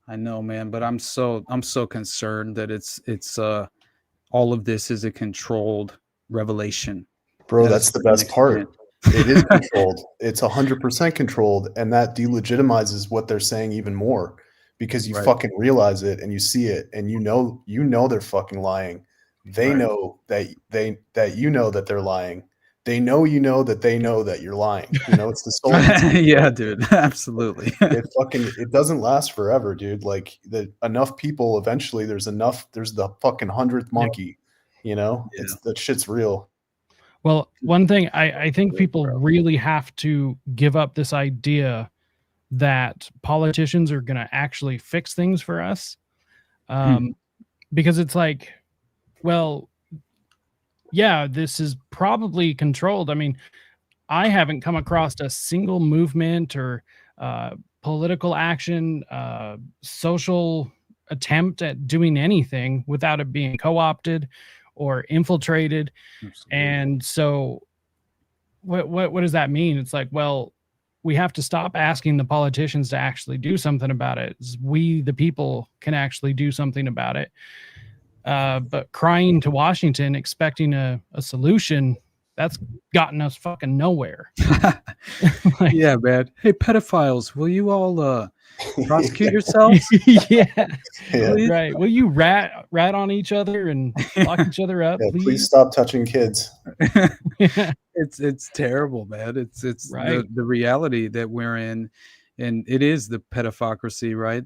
I know, man, but I'm so concerned that it's all of this is a controlled revelation. Bro, that's the best part. It is controlled. It's 100% controlled, and that delegitimizes what they're saying even more, because you Right. fucking realize it and you see it and you know they're fucking lying. They Right. know that you know that they're lying. They know that they know that you're lying. You know, it's the soul. Yeah, dude, absolutely. It doesn't last forever, dude. Like enough people eventually there's the fucking 100th monkey, you know? Yeah. That shit's real. Well, one thing I think people really have to give up this idea that politicians are going to actually fix things for us. Because it's like, well, yeah, this is probably controlled. I mean, I haven't come across a single movement or political action, social attempt at doing anything without it being co-opted or infiltrated. And so what does that mean? It's like, well, we have to stop asking the politicians to actually do something about it. We, the people, can actually do something about it. But crying to Washington, expecting a solution, that's gotten us fucking nowhere. Yeah, man. Hey, pedophiles, will you all prosecute yourselves? Yeah. Please? Right. Will you rat on each other and lock each other up? Yeah, please? please stop touching kids. It's terrible, man. It's Right. the reality that we're in, and it is the pedophocracy, right?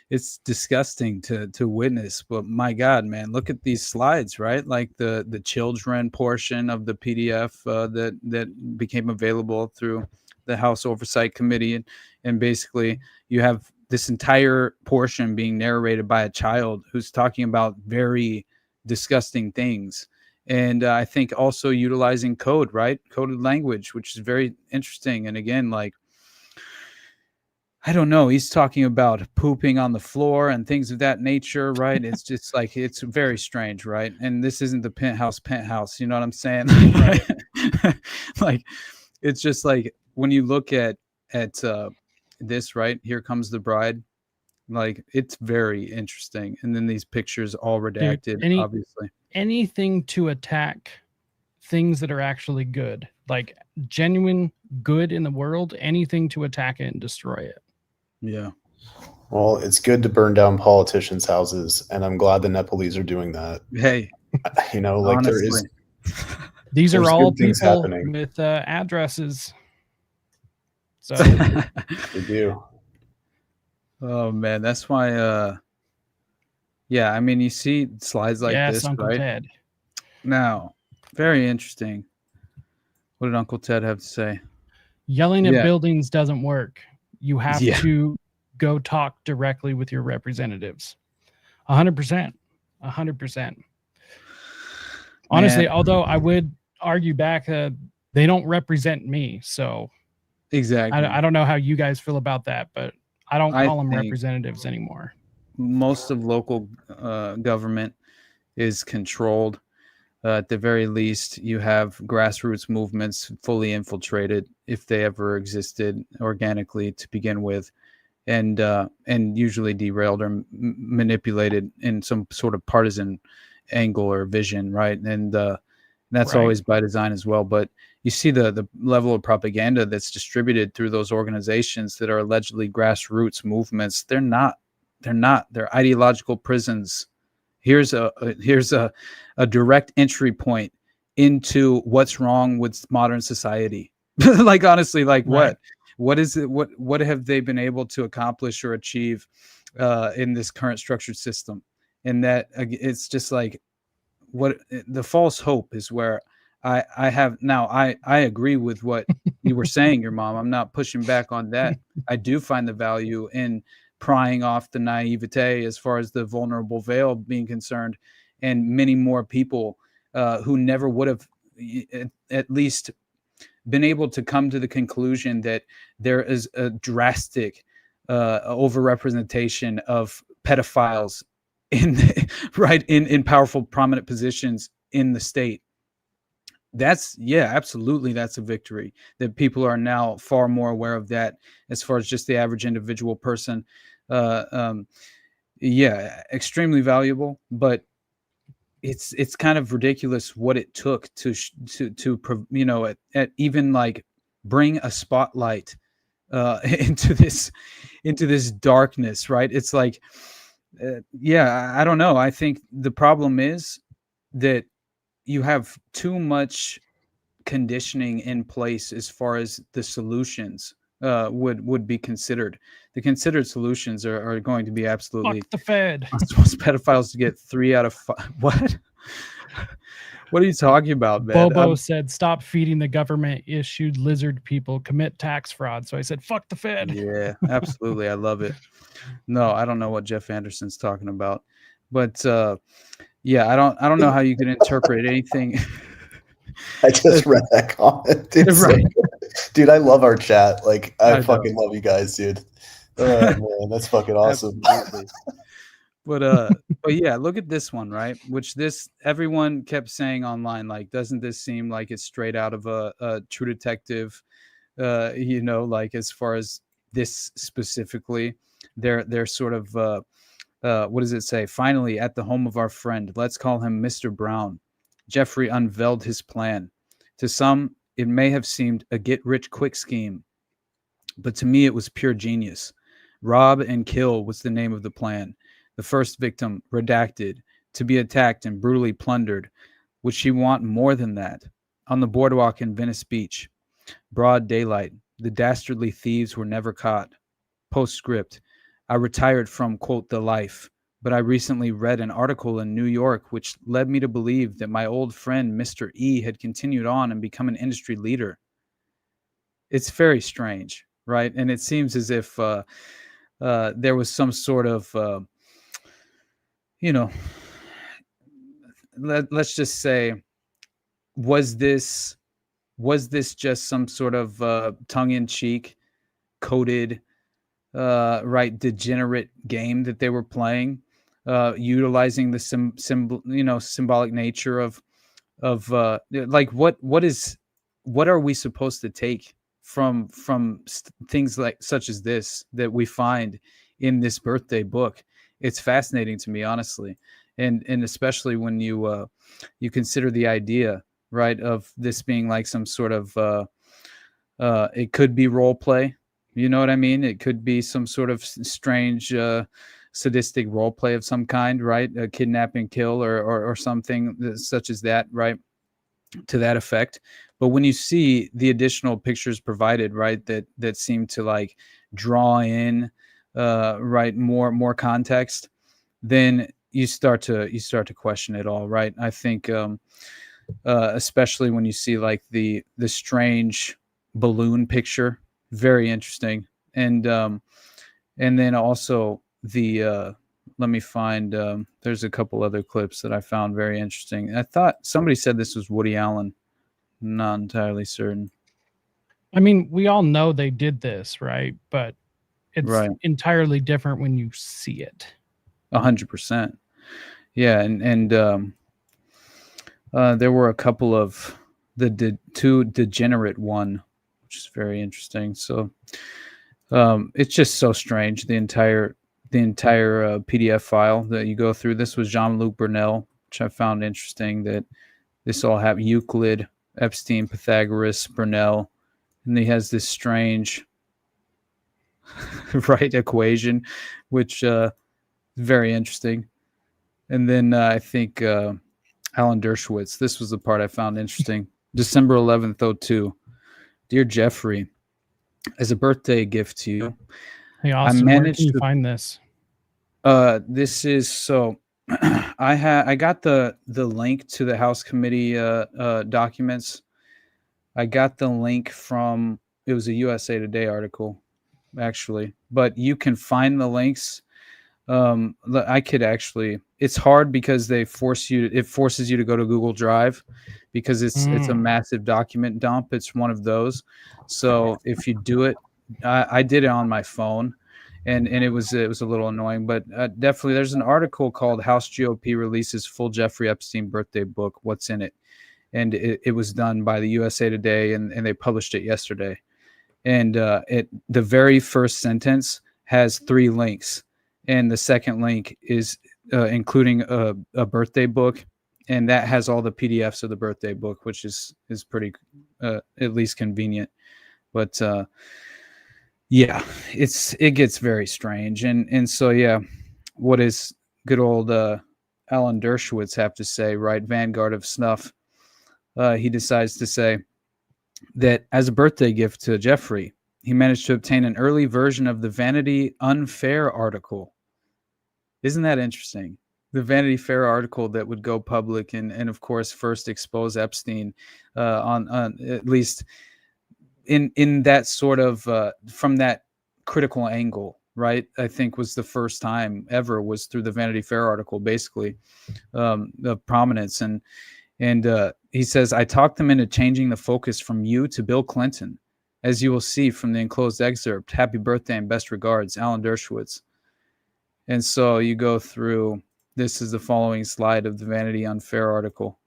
It's disgusting to witness, but my God, man, look at these slides, right? Like the children portion of the PDF that became available through the House Oversight Committee, and basically you have this entire portion being narrated by a child who's talking about very disgusting things. And I think also utilizing code, right? Coded language, which is very interesting. And again, like, I don't know, he's talking about pooping on the floor and things of that nature, right? It's just like, it's very strange, right? And this isn't the penthouse, you know what I'm saying? Right. Like, it's just like, when you look at this, right? Here Comes the Bride. Like, it's very interesting. And then these pictures all redacted, Dude, obviously. Anything to attack things that are actually good, like genuine good in the world, anything to attack it and destroy it. Yeah. Well, it's good to burn down politicians' houses, and I'm glad the Nepalese are doing that. Hey, you know, like honestly. These are there's all good things people happening. with addresses. So They do. Oh man, that's why yeah, I mean, you see slides like yes, this, Uncle right? Ted. Now, very interesting. What did Uncle Ted have to say? Yelling at Yeah. buildings doesn't work. You have Yeah. to go talk directly with your representatives. 100%. 100%. Honestly, Man. although I would argue back, they don't represent me. So Exactly. I don't know how you guys feel about that, but I don't I call them think representatives anymore. most of local government is controlled. At the very least, you have grassroots movements fully infiltrated, if they ever existed organically to begin with, and usually derailed or manipulated in some sort of partisan angle or vision, right? And that's Right. always by design as well. But you see the level of propaganda that's distributed through those organizations that are allegedly grassroots movements. They're not. They're ideological prisons. Here's a direct entry point into what's wrong with modern society. Like, honestly, like, Right. what is it? What have they been able to accomplish or achieve in this current structured system? And that it's just like, what the false hope is where I have now. I agree with what you were saying, your mom. I'm not pushing back on that. I do find the value in prying off the naivete as far as the vulnerable veil being concerned, and many more people who never would have at least been able to come to the conclusion that there is a drastic overrepresentation of pedophiles in powerful, prominent positions in the state. Absolutely, that's a victory, that people are now far more aware of that as far as just the average individual person. Extremely valuable, but it's kind of ridiculous what it took to at even like bring a spotlight into this into this darkness, right? It's like, yeah, I don't know. I think the problem is that you have too much conditioning in place as far as the solutions would be considered. The considered solutions are going to be absolutely Fuck the Fed. Pedophiles to get 3 out of 5. What? What are you talking about, man? Bobo said, "Stop feeding the government-issued lizard people. Commit tax fraud." So I said, "Fuck the Fed." Yeah, absolutely. I love it. No, I don't know what Jeff Anderson's talking about, but yeah, I don't know how you can interpret anything. I just read that comment. Dude, Right. Dude, I love our chat. Like, I I fucking know. love you guys, dude. Oh, man, that's fucking awesome. Absolutely. But yeah, look at this one, right? Which this everyone kept saying online, like, doesn't this seem like it's straight out of a True Detective? You know, like as far as this specifically, they're sort of what does it say? Finally, at the home of our friend, let's call him Mr. Brown. Jeffrey unveiled his plan. To some, it may have seemed a get-rich-quick scheme, but to me, it was pure genius. Rob and kill was the name of the plan. The first victim, redacted, to be attacked and brutally plundered. Would she want more than that? On the boardwalk in Venice Beach, broad daylight, the dastardly thieves were never caught. Postscript, I retired from, quote, the life, but I recently read an article in New York which led me to believe that my old friend Mr. E had continued on and become an industry leader. It's very strange, right? And it seems as if there was some sort of, you know, let's just say, was this just some sort of tongue-in-cheek, coded, right, degenerate game that they were playing, utilizing the symbolic nature of like what are we supposed to take from things like such as this that we find in this birthday book? It's fascinating to me, honestly, and especially when you consider the idea, right, of this being like some sort of it could be role play. You know what I mean? It could be some sort of strange, sadistic role play of some kind, right? A kidnap and kill or something such as that, right? To that effect. But when you see the additional pictures provided, right, that seem to like draw in, right, more context, then you start to question it all, right? I think, especially when you see like the strange balloon picture. Very interesting. And then also the let me find there's a couple other clips that I found very interesting. I thought somebody said this was Woody Allen. I'm not entirely certain. I mean, we all know they did this, right? But it's Right. entirely different when you see it. 100%. Yeah, and there were a couple of two degenerate one, which is very interesting. So it's just so strange. The entire PDF file that you go through. This was Jean-Luc Brunel, which I found interesting that this all happened. Euclid, Epstein, Pythagoras, Brunel, and he has this strange right equation, which very interesting. And then I think Alan Dershowitz. This was the part I found interesting. December 11th, 2002. Dear Jeffrey, as a birthday gift to you, Hey, Austin, where can you find this? This is so. I got the link to the House Committee documents. I got the link from, it was a USA Today article, actually, but you can find the links. I could actually. It's hard because it forces you to go to Google Drive because it's a massive document dump. It's one of those. So if you do it, I did it on my phone, and it was a little annoying. But definitely, there's an article called "House GOP Releases Full Jeffrey Epstein Birthday Book. What's in it?" And it was done by the USA Today, and they published it yesterday. And the very first sentence has 3 links. And the second link is including a birthday book, and that has all the PDFs of the birthday book, which is pretty at least convenient. But Yeah, it gets very strange, and so yeah, what does good old Alan Dershowitz have to say? Right, Vanguard of Snuff. He decides to say that as a birthday gift to Jeffrey, he managed to obtain an early version of the Vanity Unfair article. Isn't that interesting? The Vanity Fair article that would go public and of course first expose Epstein on at least in that sort of from that critical angle, right? I think was the first time ever was through the Vanity Fair article, basically, of prominence. And he says, I talked them into changing the focus from you to Bill Clinton, as you will see from the enclosed excerpt. Happy birthday and best regards, Alan Dershowitz. And so you go through, this is the following slide of the Vanity Unfair article,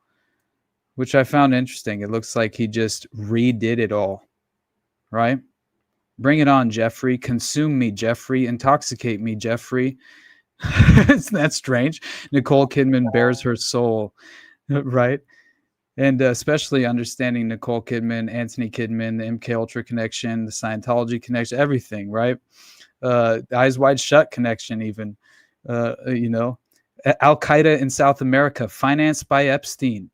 which I found interesting. It looks like he just redid it all, right? Bring it on, Jeffrey. Consume me, Jeffrey. Intoxicate me, Jeffrey. Isn't that strange? Nicole Kidman bears her soul, right? And especially understanding Nicole Kidman, Anthony Kidman, the MK Ultra connection, the Scientology connection, everything, right? Eyes Wide Shut connection, even, Al-Qaeda in South America, financed by Epstein.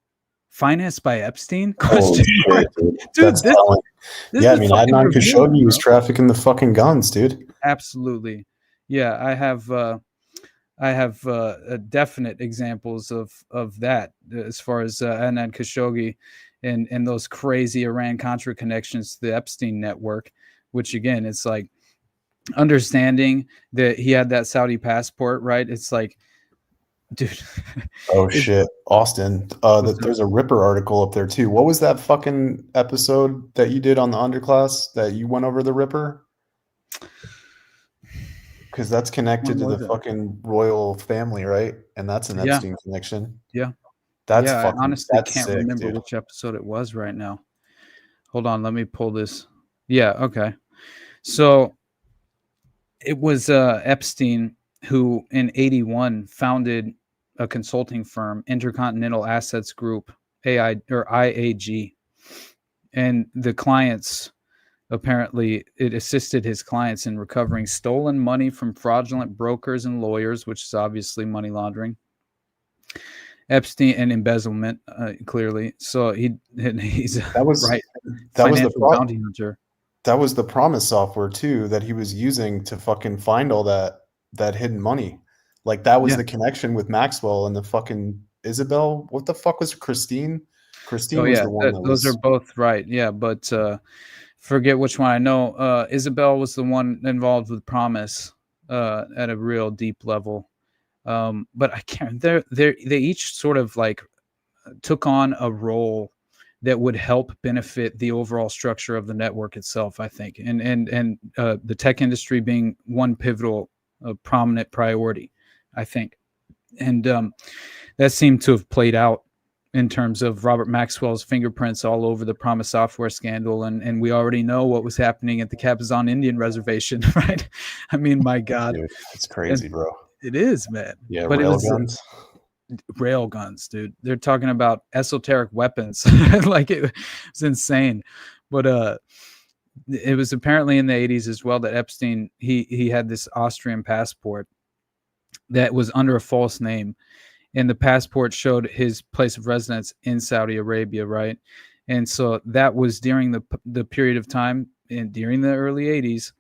Financed by Epstein? Holy shit, dude. This yeah, I mean, Adnan Khashoggi was trafficking the fucking guns, dude. Absolutely. Yeah, I have definite examples of that as far as Adnan Khashoggi and those crazy Iran-Contra connections to the Epstein network, which again, it's like understanding that he had that Saudi passport, right? It's like, dude. Oh shit, Austin. There's a Ripper article up there too. What was that fucking episode that you did on the Underclass that you went over the Ripper? Because that's connected to the fucking royal family, right? And that's an Epstein connection. Yeah. That's I fucking. honestly That's can't sick, remember dude. which episode it was right now. Hold on, let me pull this. Yeah, okay. So it was Epstein who in 81 founded a consulting firm, Intercontinental Assets Group, IAG. And the clients, apparently, it assisted his clients in recovering stolen money from fraudulent brokers and lawyers, which is obviously money laundering. Epstein and embezzlement, clearly. So he's That was right. That was the Financial bounty hunter. That was the Promise software too that he was using to fucking find all that hidden money. Like that was the connection with Maxwell and the fucking Isabel. What the fuck was Christine? Christine was the one those are both right. Yeah, but forget which one I know. Isabel was the one involved with Promise at a real deep level. But I can't. They each sort of like took on a role that would help benefit the overall structure of the network itself, I think, and the tech industry being one pivotal, prominent priority, I think, and that seemed to have played out in terms of Robert Maxwell's fingerprints all over the Promise software scandal, and we already know what was happening at the Cabazon Indian Reservation, right? I mean, my God, dude, it's crazy, bro. It is, man. Yeah, but railguns. Railguns, dude. They're talking about esoteric weapons. Like it was insane. But it was apparently in the 80s as well that Epstein he had this Austrian passport that was under a false name, and the passport showed his place of residence in Saudi Arabia, right? And so that was during the period of time and during the early 80s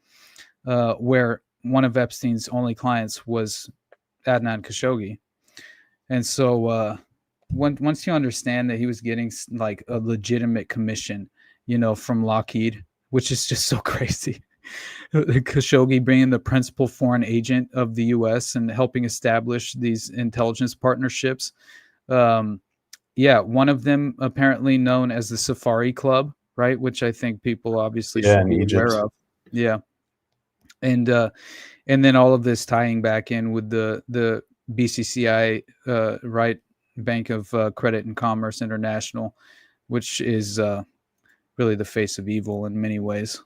where one of Epstein's only clients was Adnan Khashoggi. And so once you understand that he was getting like a legitimate commission, from Lockheed, which is just so crazy. Khashoggi being the principal foreign agent of the U.S. and helping establish these intelligence partnerships. One of them apparently known as the Safari Club, right? Which I think people obviously should be aware of. Yeah. And then all of this tying back in with the BCCI, right, Bank of Credit and Commerce International, which is really the face of evil in many ways.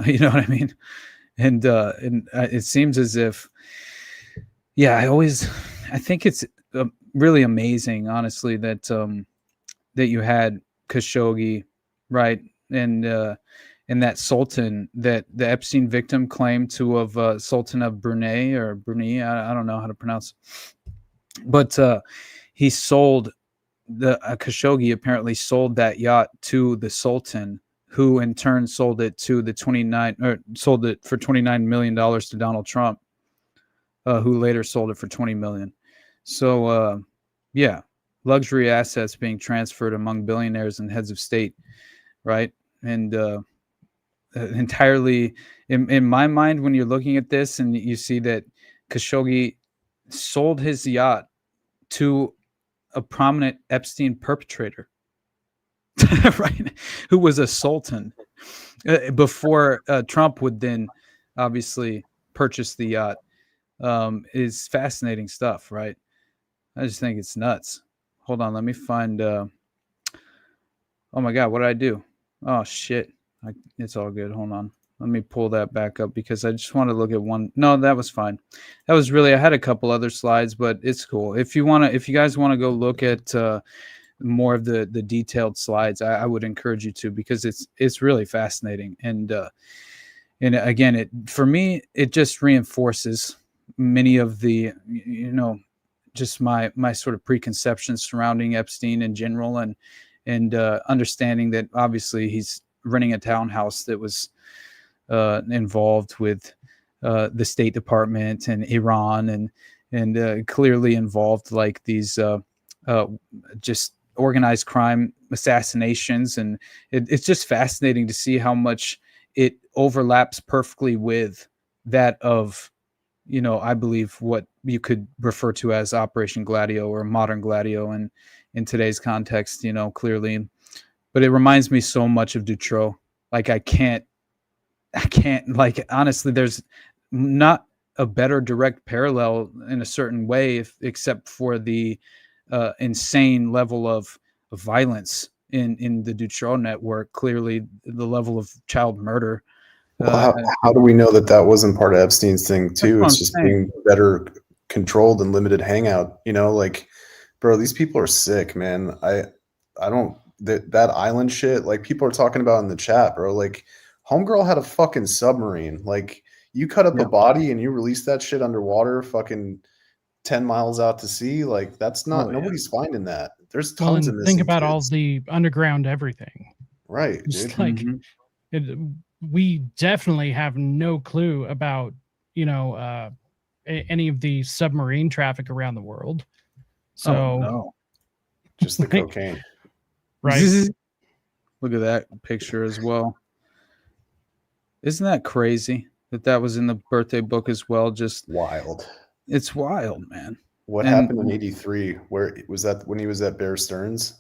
You know what I mean? And it seems as if, I think it's really amazing, honestly, that that you had Khashoggi, right, and and that sultan that the Epstein victim claimed to have Sultan of Brunei or Brunei, I don't know how to pronounce, but he sold Khashoggi apparently sold that yacht to the Sultan, who in turn sold it for $29 million to Donald Trump, who later sold it for $20 million. So yeah, luxury assets being transferred among billionaires and heads of state, right? And entirely in my mind, when you're looking at this and you see that Khashoggi sold his yacht to a prominent Epstein perpetrator, right, who was a sultan, before Trump would then obviously purchase the yacht, is fascinating stuff, right? I just think it's nuts. Hold on, let me find. Oh my God, what did I do? Oh shit, it's all good. Hold on, let me pull that back up because I just want to look at one. No, that was fine. That was really. I had a couple other slides, but it's cool. If you guys want to go look at more of the detailed slides, I would encourage you to, because it's really fascinating. And again, for me, it just reinforces many of the, just my sort of preconceptions surrounding Epstein in general, and understanding that obviously he's renting a townhouse that was involved with the State Department and Iran, and clearly involved like these just organized crime assassinations. And it's just fascinating to see how much it overlaps perfectly with that of, I believe what you could refer to as Operation Gladio or Modern Gladio in today's context, clearly. But it reminds me so much of Dutroux. Like I can't, like, honestly, there's not a better direct parallel in a certain way, except for the insane level of violence in the Dutroux network. Clearly the level of child murder. Well, how do we know that wasn't part of Epstein's thing too? It's just being better controlled and limited hangout. Like, bro, these people are sick, man. I don't that island shit. Like people are talking about in the chat, bro. Like, homegirl had a fucking submarine. Like, you cut up a body and you release that shit underwater, fucking 10 miles out to sea. Like, that's not nobody's finding that. There's tons of missing think about kids. all the underground everything. Right, Just dude. like we definitely have no clue about any of the submarine traffic around the world. So just the cocaine, right? Look at that picture as well. Isn't that crazy that was in the birthday book as well? Just wild. It's wild, man. What happened in '83? Where was that, when he was at Bear Stearns?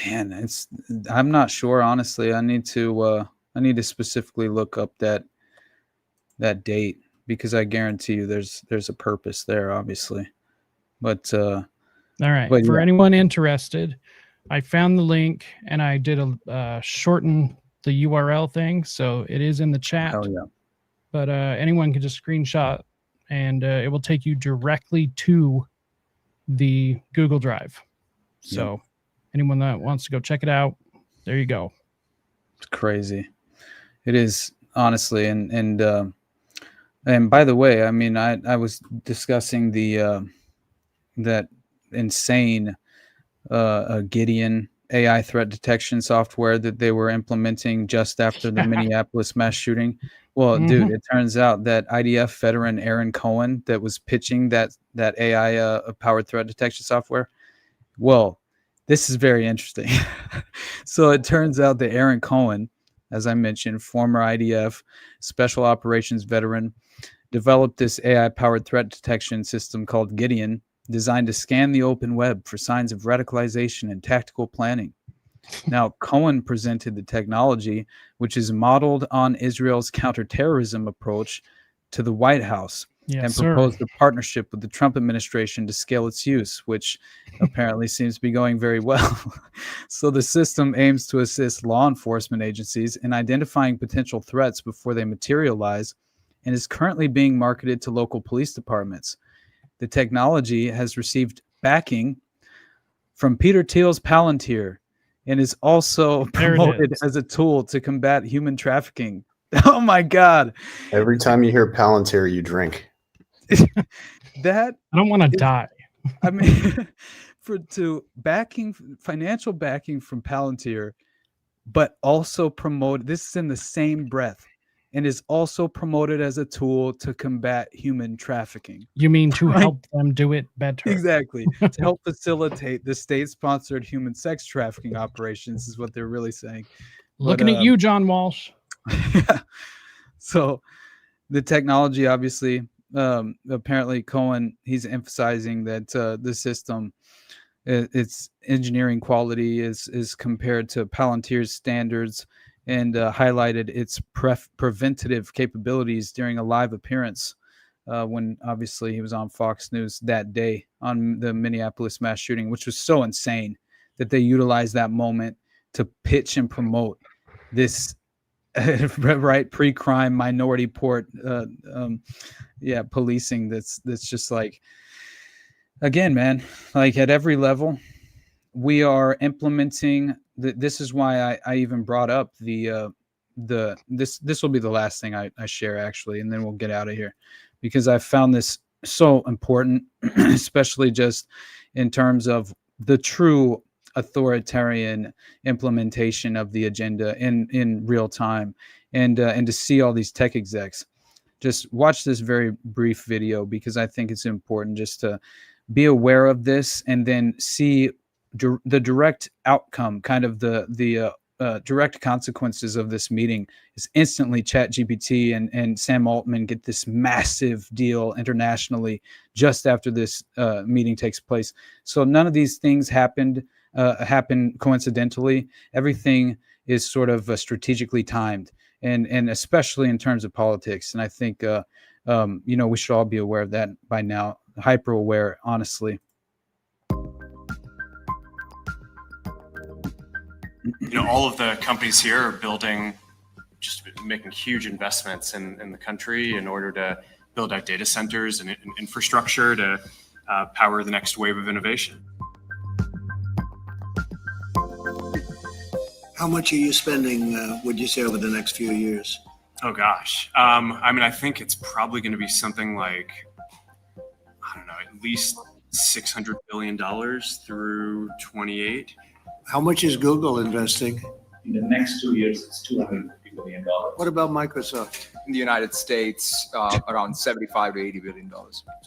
Man, I'm not sure, honestly. I need to specifically look up that date, because I guarantee you there's a purpose there, obviously. But all right, for anyone interested, I found the link and I did a shorten the URL thing, so it is in the chat. Oh yeah. But anyone can just screenshot, and it will take you directly to the Google Drive. So anyone that wants to go check it out, there you go. It's crazy. It is, honestly. And by the way, I mean, I was discussing the that insane Gideon AI threat detection software that they were implementing just after the Minneapolis mass shooting. Well, dude, it turns out that IDF veteran Aaron Cohen that was pitching that AI powered threat detection software. Well, this is very interesting. So it turns out that Aaron Cohen, as I mentioned, former IDF special operations veteran, developed this AI powered threat detection system called Gideon, designed to scan the open web for signs of radicalization and tactical planning. Now, Cohen presented the technology, which is modeled on Israel's counterterrorism approach, to the White House, and proposed a partnership with the Trump administration to scale its use, which apparently seems to be going very well. So the system aims to assist law enforcement agencies in identifying potential threats before they materialize, and is currently being marketed to local police departments. The technology has received backing from Peter Thiel's Palantir, and is also There it promoted is. as a tool to combat human trafficking. Oh my God. Every time you hear Palantir, you drink. That I don't want to die. I mean, financial backing from Palantir, but also promote this is in the same breath and is also promoted as a tool to combat human trafficking. You mean to Right. help them do it better? Exactly. To help facilitate the state-sponsored human sex trafficking operations is what they're really saying. Looking at you, John Walsh. So the technology, obviously, apparently Cohen, he's emphasizing that the system, its engineering quality is compared to Palantir's standards, and highlighted its preventative capabilities during a live appearance when obviously he was on Fox News that day on the Minneapolis mass shooting, which was so insane that they utilized that moment to pitch and promote this right pre-crime minority port policing that's just like, again, man, like at every level we are implementing this is why I even brought up this will be the last thing I share, actually, and then we'll get out of here, because I found this so important, especially just in terms of the true authoritarian implementation of the agenda in real time, and to see all these tech execs. Just watch this very brief video, because I think it's important just to be aware of this, and then see the direct outcome, kind of the direct consequences of this meeting is instantly ChatGPT and Sam Altman get this massive deal internationally just after this meeting takes place. So none of these things happen coincidentally. Everything is sort of strategically timed, and especially in terms of politics. And I think we should all be aware of that by now, hyper aware, honestly. All of the companies here are just making huge investments in the country in order to build out data centers and infrastructure to power the next wave of innovation. How much are you spending, would you say, over the next few years? Oh, gosh. I think it's probably going to be something like, I don't know, at least $600 billion through 28. How much is Google investing? In the next 2 years, it's $250 billion. What about Microsoft? In the United States, around $75 to $80 billion.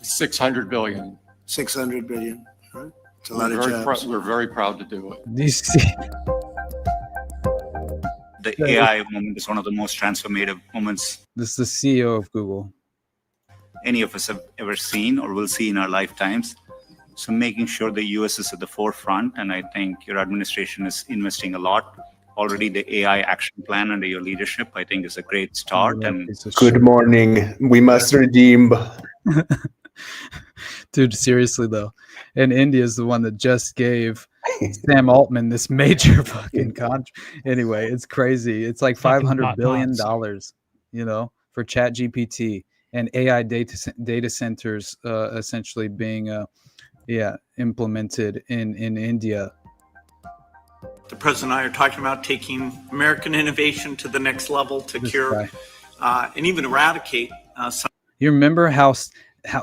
$600 billion. $600 billion. Right? It's a lot of jobs. We're very proud to do it. The AI moment is one of the most transformative moments This is the CEO of Google. any of us have ever seen or will see in our lifetimes. So making sure the US is at the forefront, and I think your administration is investing a lot. Already the AI action plan under your leadership, I think, is a great start. And Good morning. We must redeem. Dude, seriously though, and India is the one that just gave Sam Altman this major fucking contract. Anyway, it's crazy. It's like $500 billion, for ChatGPT and AI data centers essentially being implemented in India. The president and I are talking about taking American innovation to the next level to cure and even eradicate some. You remember how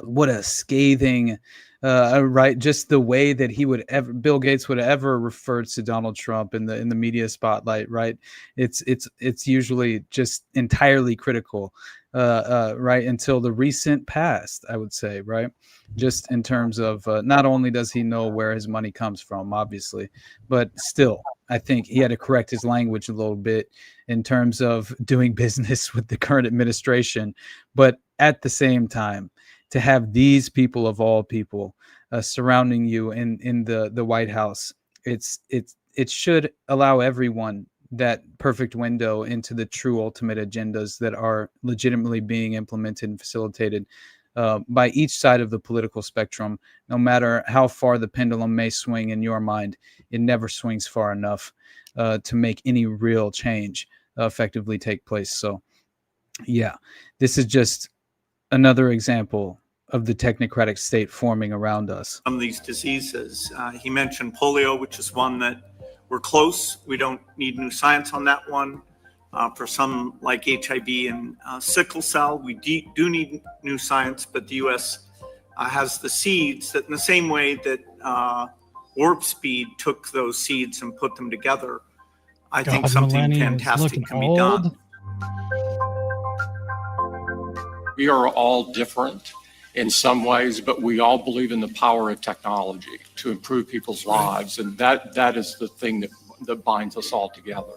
what a scathing, right? Just the way that Bill Gates would ever refer to Donald Trump in the media spotlight, right? It's usually just entirely critical, right? Until the recent past, I would say, right? Just in terms of not only does he know where his money comes from, obviously, but still, I think he had to correct his language a little bit in terms of doing business with the current administration. But at the same time, to have these people of all people surrounding you in the White House, it should allow everyone that perfect window into the true ultimate agendas that are legitimately being implemented and facilitated by each side of the political spectrum. No matter how far the pendulum may swing in your mind, it never swings far enough to make any real change effectively take place. So, yeah, this is just another example of the technocratic state forming around us. Some of these diseases. He mentioned polio, which is one that we're close. We don't need new science on that one. For some like HIV and sickle cell, we do need new science, but the U.S. Has the seeds that in the same way that Warp Speed took those seeds and put them together, I think something fantastic can be done. We are all different in some ways, but we all believe in the power of technology to improve people's lives. And that is the thing that binds us all together.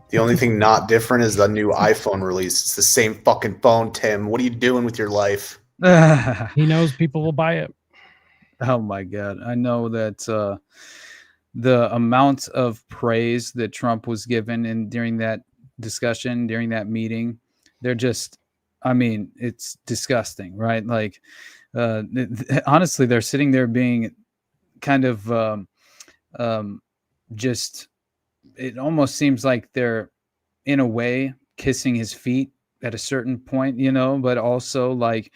The only thing not different is the new iPhone release. It's the same fucking phone, Tim. What are you doing with your life? He knows people will buy it. Oh my God. I know that the amount of praise that Trump was given during that discussion, during that meeting, they're just, I mean, it's disgusting, right? Like, honestly, they're sitting there being kind of just, it almost seems like they're, in a way, kissing his feet at a certain point, you know, but also like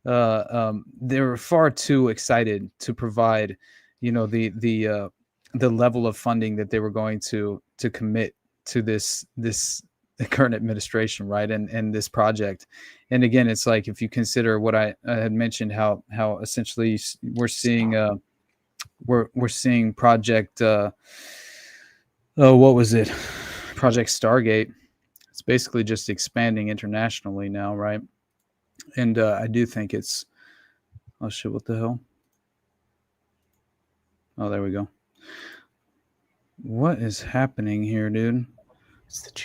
they were far too excited to provide, you know, the level of funding that they were going to commit to this current administration, right, and this project. And again, it's like, if you consider what I had mentioned, how essentially we're seeing project what was it, Project Stargate. It's basically just expanding internationally now, right? And I do think it's, oh shit, what the hell? Oh, there we go. What is happening here, dude?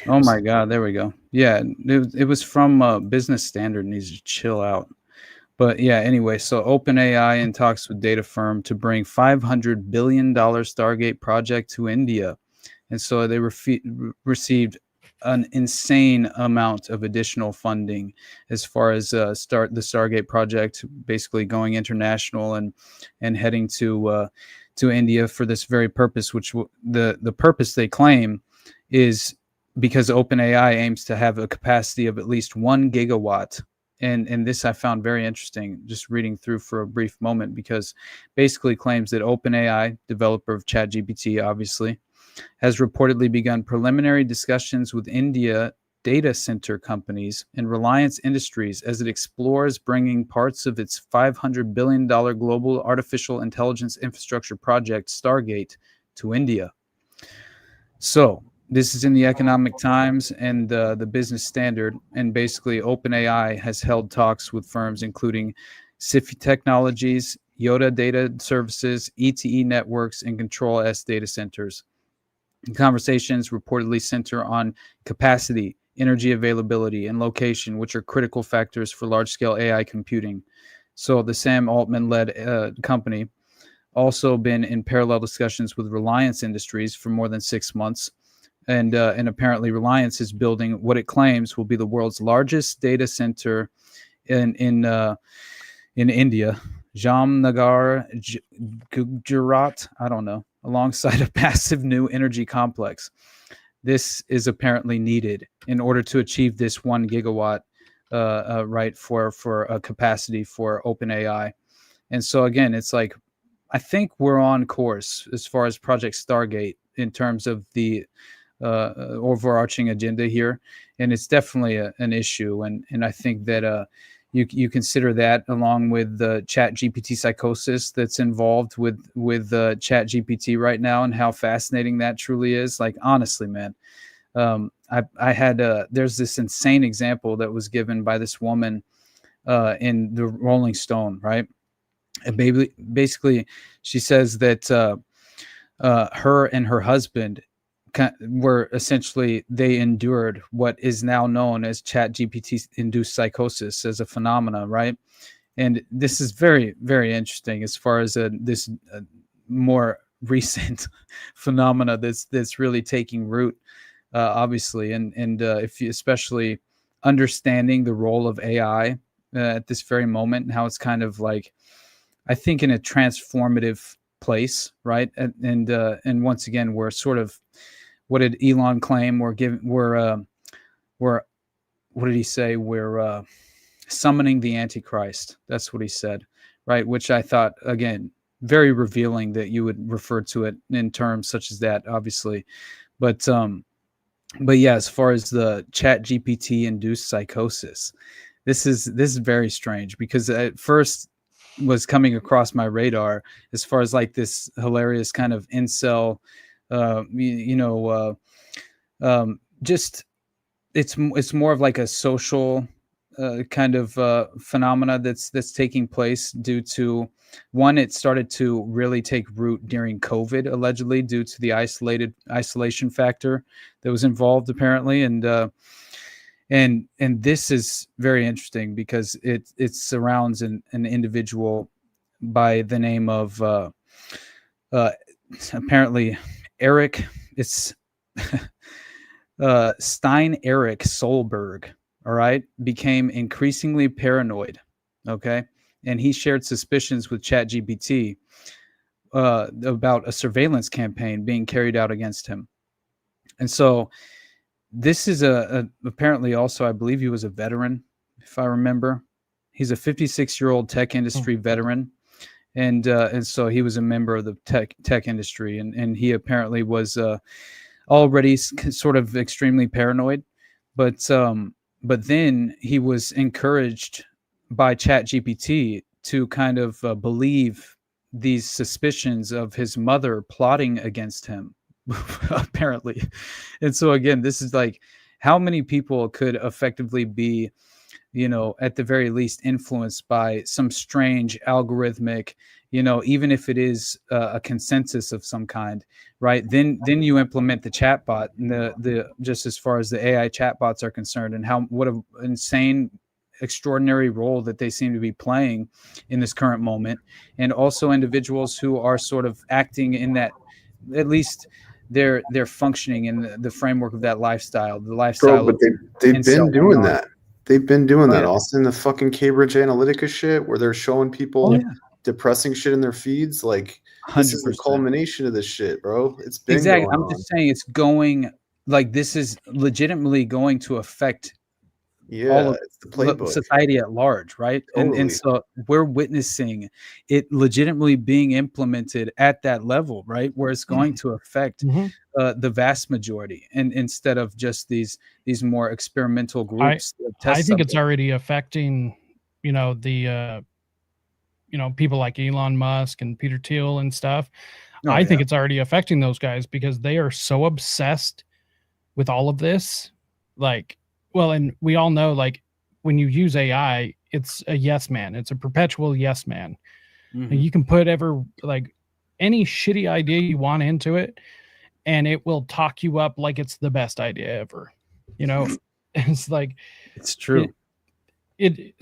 Oh my God, there we go. Yeah, it was from Business Standard, needs to chill out. But yeah, anyway, so OpenAI in talks with data firm to bring $500 billion Stargate project to India. And so they received an insane amount of additional funding as far as the Stargate project, basically going international and heading to India for this very purpose, which the purpose they claim is because OpenAI aims to have a capacity of at least 1 gigawatt. And this I found very interesting, just reading through for a brief moment, because basically claims that OpenAI, developer of ChatGPT, obviously, has reportedly begun preliminary discussions with India data center companies and Reliance Industries as it explores bringing parts of its $500 billion global artificial intelligence infrastructure project, Stargate, to India. So this is in the Economic Times and the Business Standard, and basically OpenAI has held talks with firms including Sifi Technologies, Yoda Data Services, ETE Networks, and Control S Data Centers. Conversations reportedly center on capacity, energy availability, and location, which are critical factors for large-scale AI computing. So the Sam Altman-led company also been in parallel discussions with Reliance Industries for more than 6 months. And apparently Reliance is building what it claims will be the world's largest data center in India, Jamnagar, Gujarat, I don't know, alongside a massive new energy complex. This is apparently needed in order to achieve this 1 gigawatt, right, for a capacity for OpenAI. And so again, it's like, I think we're on course as far as Project Stargate in terms of the overarching agenda here, and it's definitely an issue. And I think that you consider that along with the ChatGPT psychosis that's involved with ChatGPT right now, and how fascinating that truly is. Like, honestly, man, I had there's this insane example that was given by this woman in the Rolling Stone, right? And basically, she says that her and her husband were essentially, they endured what is now known as ChatGPT-induced psychosis as a phenomena, right? And this is very, very interesting as far as this more recent phenomena that's really taking root, obviously, and if you especially understanding the role of AI at this very moment, and how it's kind of like, I think, in a transformative place, right? And once again, we're sort of, what did Elon claim? What did he say? We're summoning the Antichrist. That's what he said, right? Which I thought, again, very revealing that you would refer to it in terms such as that, obviously. But yeah, as far as the ChatGPT-induced psychosis, this is very strange, because at first was coming across my radar as far as like this hilarious kind of incel, just it's more of like a social kind of phenomena that's taking place due to, one, it started to really take root during COVID, allegedly due to the isolation factor that was involved apparently. And this is very interesting because it surrounds an individual by the name of apparently Eric. It's Stein Eric Solberg. All right, became increasingly paranoid. Okay, and he shared suspicions with ChatGPT about a surveillance campaign being carried out against him. And so this is apparently also, I believe he was a veteran, if I remember. He's a 56-year-old tech industry veteran. And so he was a member of the tech industry. And he apparently was already sort of extremely paranoid. But then he was encouraged by ChatGPT to kind of believe these suspicions of his mother plotting against him, apparently. And so again, this is like, how many people could effectively be, at the very least influenced by some strange algorithmic, even if it is a consensus of some kind, right? Then you implement the chatbot, and the just as far as the AI chatbots are concerned, and what an insane, extraordinary role that they seem to be playing in this current moment, and also individuals who are sort of acting in that, at least they're functioning in the framework of that lifestyle, Bro, but they've been doing that. They've been doing that, Austin. The fucking Cambridge Analytica shit, where they're showing people depressing shit in their feeds. Like, this is the culmination of this shit, bro. It's been exactly. going I'm on. just saying, it's going, like, this is legitimately going to affect all of it's the playbook. Society at large, right? Totally. And so we're witnessing it legitimately being implemented at that level, right? Where it's going to affect the vast majority, and instead of just these more experimental groups. I think it's already affecting, the people like Elon Musk and Peter Thiel and stuff. I think it's already affecting those guys because they are so obsessed with all of this. Like, well, and we all know, like, when you use AI, it's a yes man. It's a perpetual yes man. And you can put any shitty idea you want into it, and it will talk you up like it's the best idea ever. It's like, it's true. It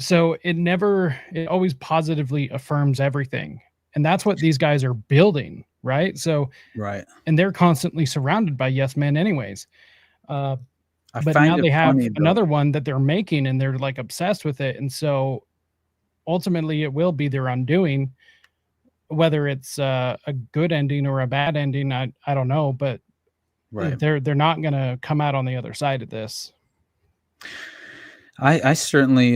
always positively affirms everything. And that's what these guys are building, right? So, right. And they're constantly surrounded by yes men anyways. But now they have another one that they're making, and they're like obsessed with it. And so ultimately it will be their undoing, whether it's a good ending or a bad ending. I don't know, but they're not going to come out on the other side of this. I certainly,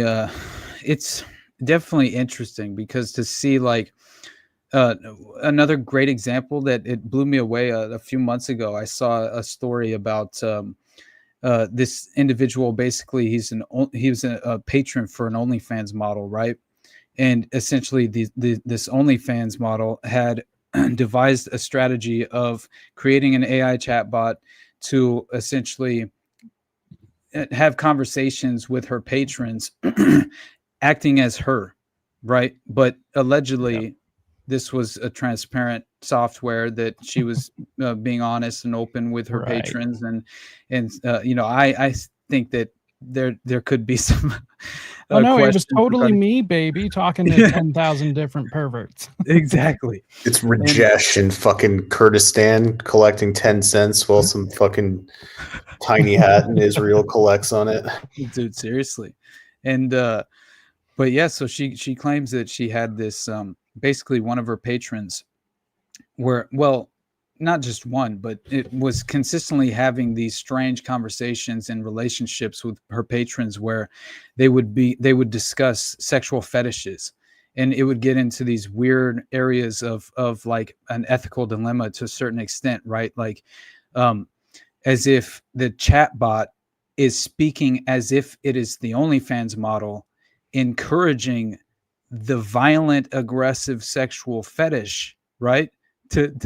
it's definitely interesting, because to see like another great example that it blew me away a few months ago, I saw a story about this individual. Basically, he was a patron for an OnlyFans model, right? And essentially, this OnlyFans model had devised a strategy of creating an AI chatbot to essentially have conversations with her patrons, acting as her, right? But allegedly, this was a transparent software that she was being honest and open with her patrons, and I think that there could be some. Oh no, it was totally me, baby, talking to 10,000 different perverts. Exactly. It's Rajesh in fucking Kurdistan collecting 10 cents while some fucking tiny hat in Israel collects on it. Dude, seriously. And but yeah, so she claims that she had this basically one of her patrons were, well, not just one, but it was consistently having these strange conversations and relationships with her patrons where they would discuss sexual fetishes. and it would get into these weird areas of like an ethical dilemma to a certain extent, right? Like as if the chatbot is speaking as if it is the OnlyFans model, encouraging the violent, aggressive sexual fetish, right?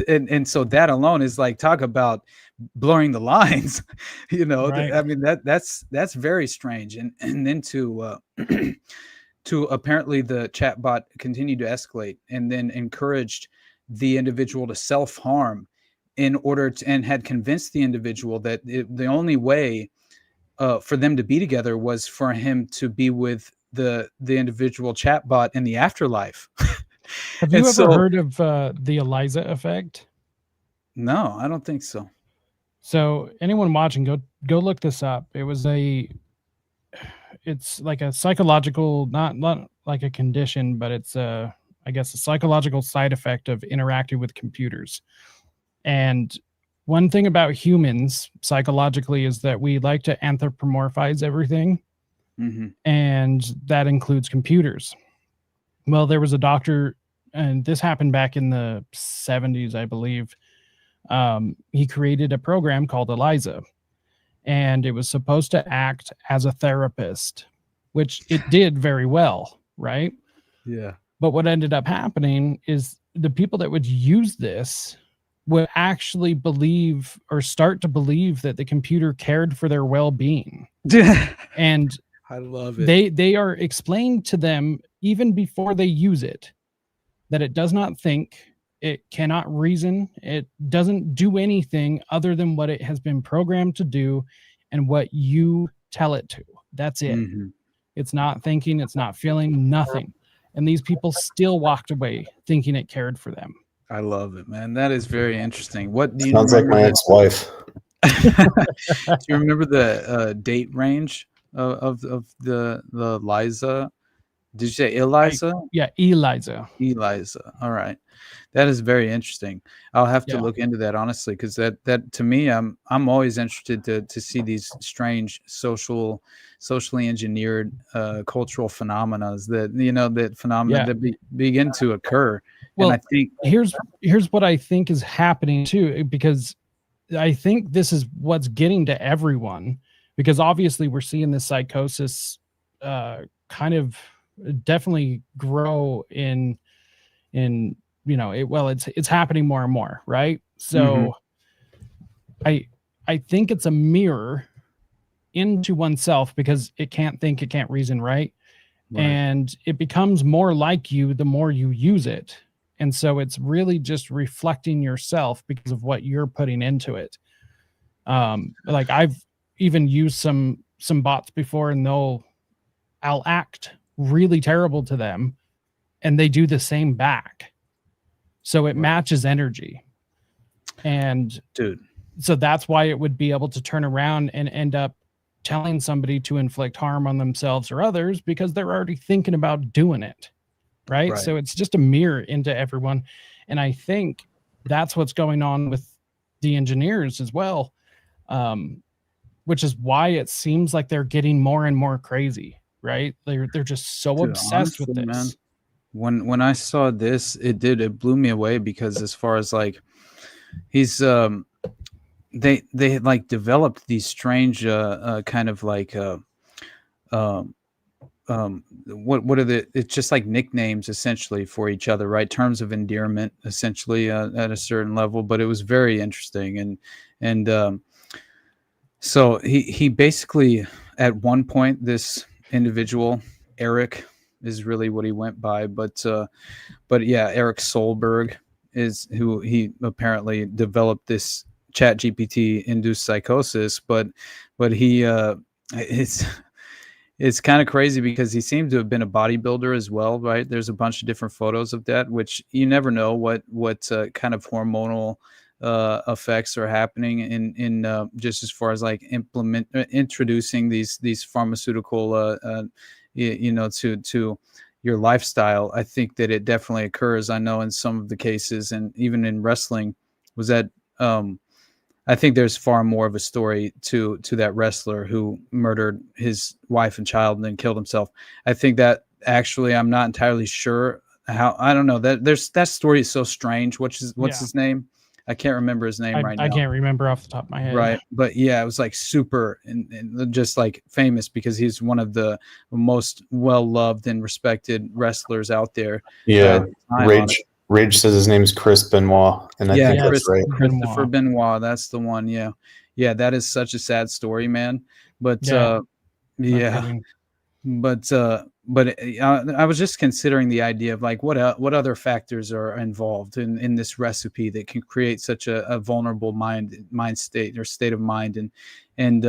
And so that alone is like, talk about blurring the lines, you know. Right. I mean, that's very strange. And then to apparently the chatbot continued to escalate and then encouraged the individual to self-harm in order to, and had convinced the individual that the only way for them to be together was for him to be with the individual chatbot in the afterlife. Have you ever heard of the ELIZA effect? No, I don't think so. So anyone watching, go look this up. It's like a psychological, not like a condition, but it's I guess a psychological side effect of interacting with computers. And one thing about humans psychologically is that we like to anthropomorphize everything. Mm-hmm. And that includes computers. Well, there was a doctor, and this happened back in the 70s, I believe. He created a program called ELIZA, and it was supposed to act as a therapist, which it did very well, right? Yeah. But what ended up happening is the people that would use this would actually believe or start to believe that the computer cared for their well-being. And I love it. They are explained to them even before they use it that it does not think, it cannot reason, it doesn't do anything other than what it has been programmed to do and what you tell it to. That's it. Mm-hmm. It's not thinking, it's not feeling, nothing. And these people still walked away thinking it cared for them. I love it, man. That is very interesting. What do you Sounds like my ex-wife. Do you remember the date range of the ELIZA? Did you say ELIZA? Yeah, ELIZA. ELIZA. All right, that is very interesting. I'll have to look into that honestly, because that to me, I'm always interested to see these strange socially engineered cultural phenomena that begin to occur. Well, and I think here's what I think is happening too, because I think this is what's getting to everyone, because obviously we're seeing this psychosis kind of definitely grow in it's happening more and more, right? So I think it's a mirror into oneself, because it can't think, it can't reason, right? And it becomes more like you the more you use it. And so it's really just reflecting yourself because of what you're putting into it. Like I've even used some bots before, and I'll act really terrible to them and they do the same back. So it matches energy. And so that's why it would be able to turn around and end up telling somebody to inflict harm on themselves or others, because they're already thinking about doing it. Right. So it's just a mirror into everyone. And I think that's what's going on with the engineers as well, which is why it seems like they're getting more and more crazy. They they're just so obsessed with this. Man, when I saw this, it blew me away, because as far as like he's they had like developed these strange kind of like what are it's just like nicknames essentially for each other, right? Terms of endearment essentially at a certain level. But it was very interesting, and so he basically, at one point, this individual, Eric is really what he went by, but yeah, Eric Solberg is who he apparently developed this ChatGPT-induced psychosis, but he it's kind of crazy, because he seemed to have been a bodybuilder as well, right? There's a bunch of different photos of that, which you never know what kind of hormonal effects are happening in just as far as like introducing these pharmaceutical to your lifestyle. I think that it definitely occurs. I know in some of the cases, and even in wrestling, was that I think there's far more of a story to that wrestler who murdered his wife and child and then killed himself. I think that actually, I'm not entirely sure how. I don't know that story is so strange. What's his name? I can't remember his name right now. I can't remember off the top of my head. Right. But yeah, it was like super and just like famous because he's one of the most well-loved and respected wrestlers out there. Yeah. Rage says his name is Chris Benoit. And I think that's right. Christopher Benoit. That's the one. Yeah. Yeah. That is such a sad story, man. But I was just considering the idea of like what other factors are involved in this recipe that can create such a vulnerable mind state or state of mind, and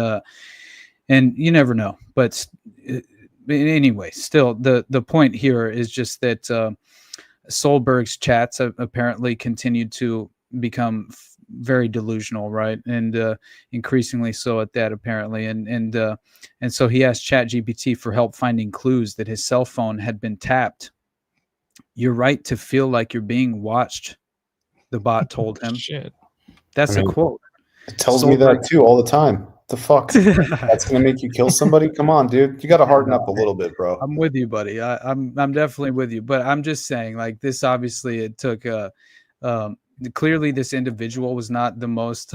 you never know. But anyway, still the point here is just that Solberg's chats have apparently continued to become very delusional, right? And increasingly so at that, apparently. And so he asked ChatGPT for help finding clues that his cell phone had been tapped. "You're right to feel like you're being watched," the bot told him. Shit. That's a quote. It tells me that too all the time. The fuck? That's gonna make you kill somebody? Come on, dude. You gotta harden up a little bit, bro. I'm with you, buddy. I'm definitely with you. But I'm just saying, like, this obviously it took clearly this individual was not the most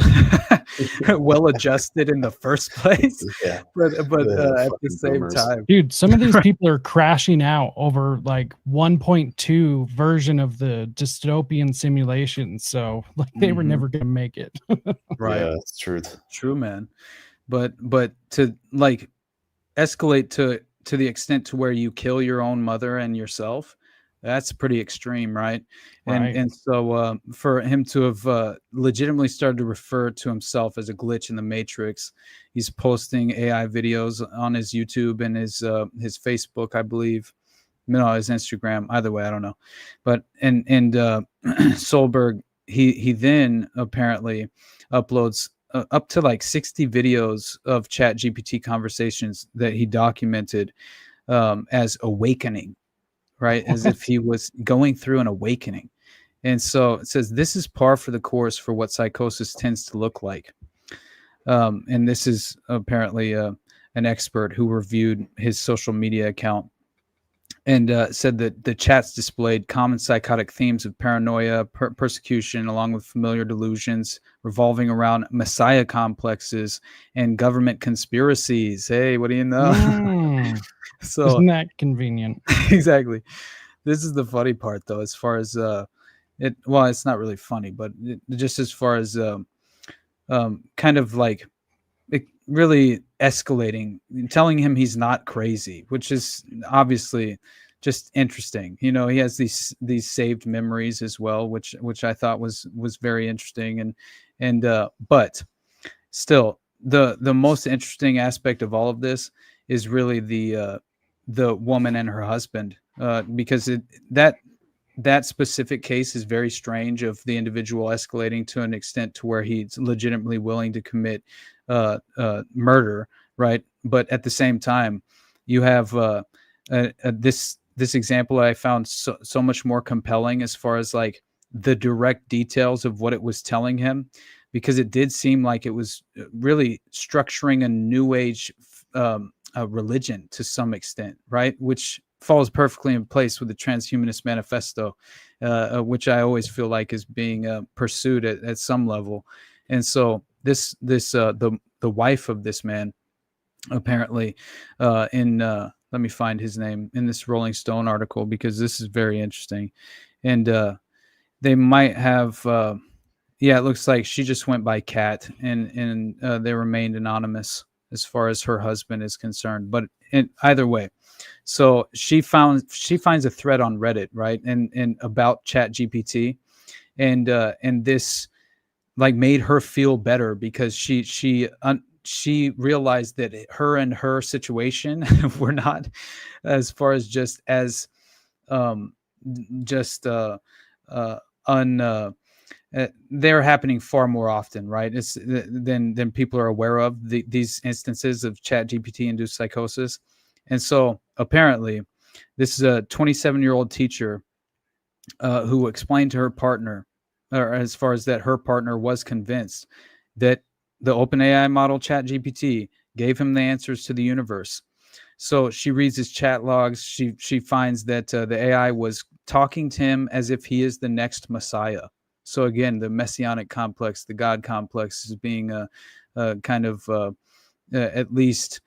well adjusted in the first place. Yeah. But at the same time, dude, some of these people are crashing out over like 1.2 version of the dystopian simulation. So like they were never gonna make it. Right. Yeah, that's truth. True, man. But to like escalate to the extent to where you kill your own mother and yourself, that's pretty extreme, right? And so for him to have legitimately started to refer to himself as a glitch in the matrix, he's posting AI videos on his YouTube and his Facebook, I believe. No, his Instagram. Either way, I don't know. But and Solberg, he then apparently uploads up to like 60 videos of ChatGPT conversations that he documented as awakening. Right, as if he was going through an awakening. And so it says this is par for the course for what psychosis tends to look like. And this is apparently an expert who reviewed his social media account and said that the chats displayed common psychotic themes of paranoia, persecution, along with familiar delusions revolving around messiah complexes and government conspiracies. Hey, what do you know? So isn't that convenient? Exactly. This is the funny part, though, as far as it's not really funny, but just as far as kind of like really escalating, telling him he's not crazy, which is obviously just interesting. You know, he has these saved memories as well, which I thought was very interesting, and but still the most interesting aspect of all of this is really the woman and her husband, because that specific case is very strange, of the individual escalating to an extent to where he's legitimately willing to commit murder, right? But at the same time, you have this example I found so much more compelling as far as like the direct details of what it was telling him, because it did seem like it was really structuring a new age religion to some extent, right? Which falls perfectly in place with the Transhumanist Manifesto, which I always feel like is being pursued at some level. And so the wife of this man, apparently, let me find his name in this Rolling Stone article, because this is very interesting. And they might have, it looks like she just went by Kat, and they remained anonymous as far as her husband is concerned. But either way, so she finds a thread on Reddit, right, and about ChatGPT, and this like made her feel better, because she realized that her and her situation were not as far as just as they're happening far more often, right? It's than people are aware of, these instances of ChatGPT-induced psychosis. And so apparently this is a 27-year-old teacher who explained to her partner, or as far as that her partner was convinced that the OpenAI model ChatGPT gave him the answers to the universe. So she reads his chat logs. She finds that the AI was talking to him as if he is the next Messiah. So again, the messianic complex, the God complex, is being a kind of at least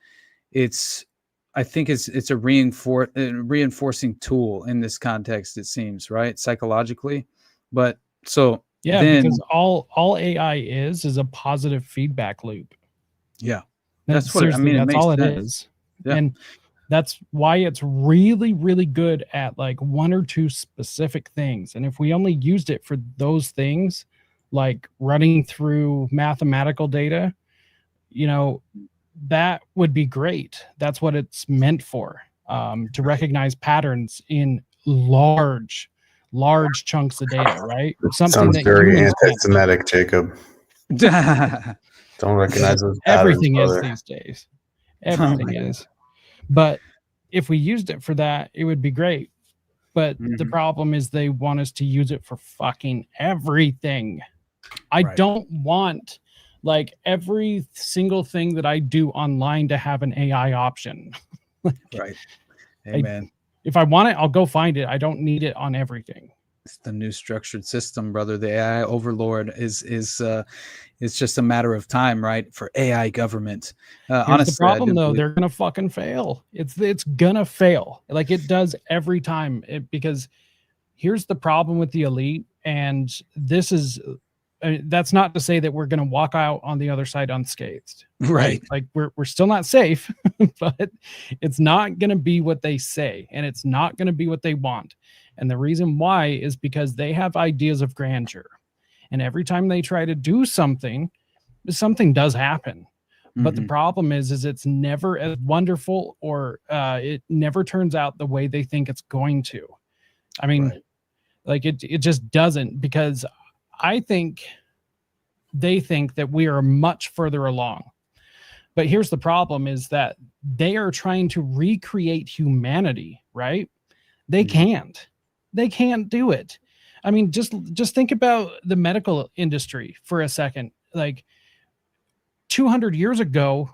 I think it's a reinforcing tool in this context. It seems, right, psychologically, but so yeah, then, because all AI is a positive feedback loop. Yeah, That's what I mean. That's all it is, Yeah. and that's why it's really, really good at like one or two specific things. And if we only used it for those things, like running through mathematical data, that would be great. That's what it's meant for, to recognize patterns in large chunks of data, right? Sounds very anti-Semitic, Jacob. Don't recognize those patterns, everything is brother. these days. Everything is. But if we used it for that, it would be great. But the problem is they want us to use it for fucking everything. I don't want like every single thing that I do online to have an AI option. Right. Amen. If I want it, I'll go find it. I don't need it on everything. It's the new structured system, brother. The AI overlord is it's just a matter of time, right? For AI government. Honestly, the problem though, they're gonna fucking fail. It's gonna fail. Like it does every time. Because here's the problem with the elite, and this is that's not to say that we're gonna walk out on the other side unscathed. Right. Like we're still not safe, but it's not gonna be what they say, and it's not gonna be what they want. And the reason why is because they have ideas of grandeur. And every time they try to do something does happen. But the problem is it's never as wonderful, or it never turns out the way they think it's going to. I mean, like it just doesn't, because I think they think that we are much further along. But here's the problem is that they are trying to recreate humanity, right? They can't. They can't do it. I mean, just think about the medical industry for a second. Like 200 years ago,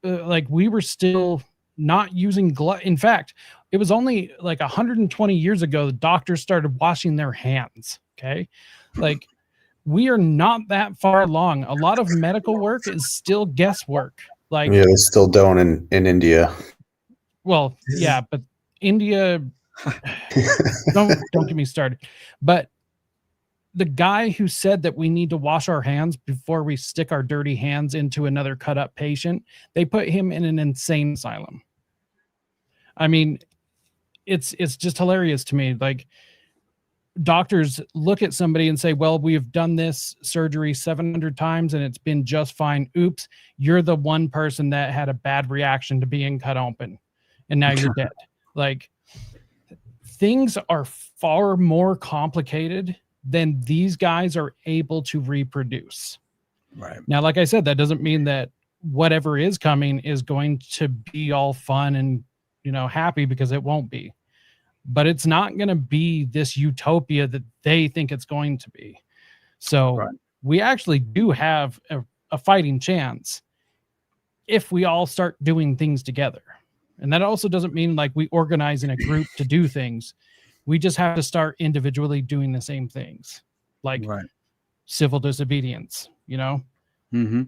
like we were still not using gloves. In fact, it was only like 120 years ago the doctors started washing their hands. Okay, like we are not that far along. A lot of medical work is still guesswork. Like yeah, they still don't in India. Well, yeah, but India. don't get me started. But the guy who said that we need to wash our hands before we stick our dirty hands into another cut up patient, they put him in an insane asylum. I mean, it's just hilarious to me. Like doctors look at somebody and say, well, we've done this surgery 700 times and it's been just fine. Oops, you're the one person that had a bad reaction to being cut open and now you're dead. Like, things are far more complicated than these guys are able to reproduce. Right. Now, like I said, that doesn't mean that whatever is coming is going to be all fun and, happy, because it won't be. But it's not going to be this utopia that they think it's going to be. So we actually do have a fighting chance if we all start doing things together. And that also doesn't mean like we organize in a group to do things. We just have to start individually doing the same things, like civil disobedience, Mm-hmm.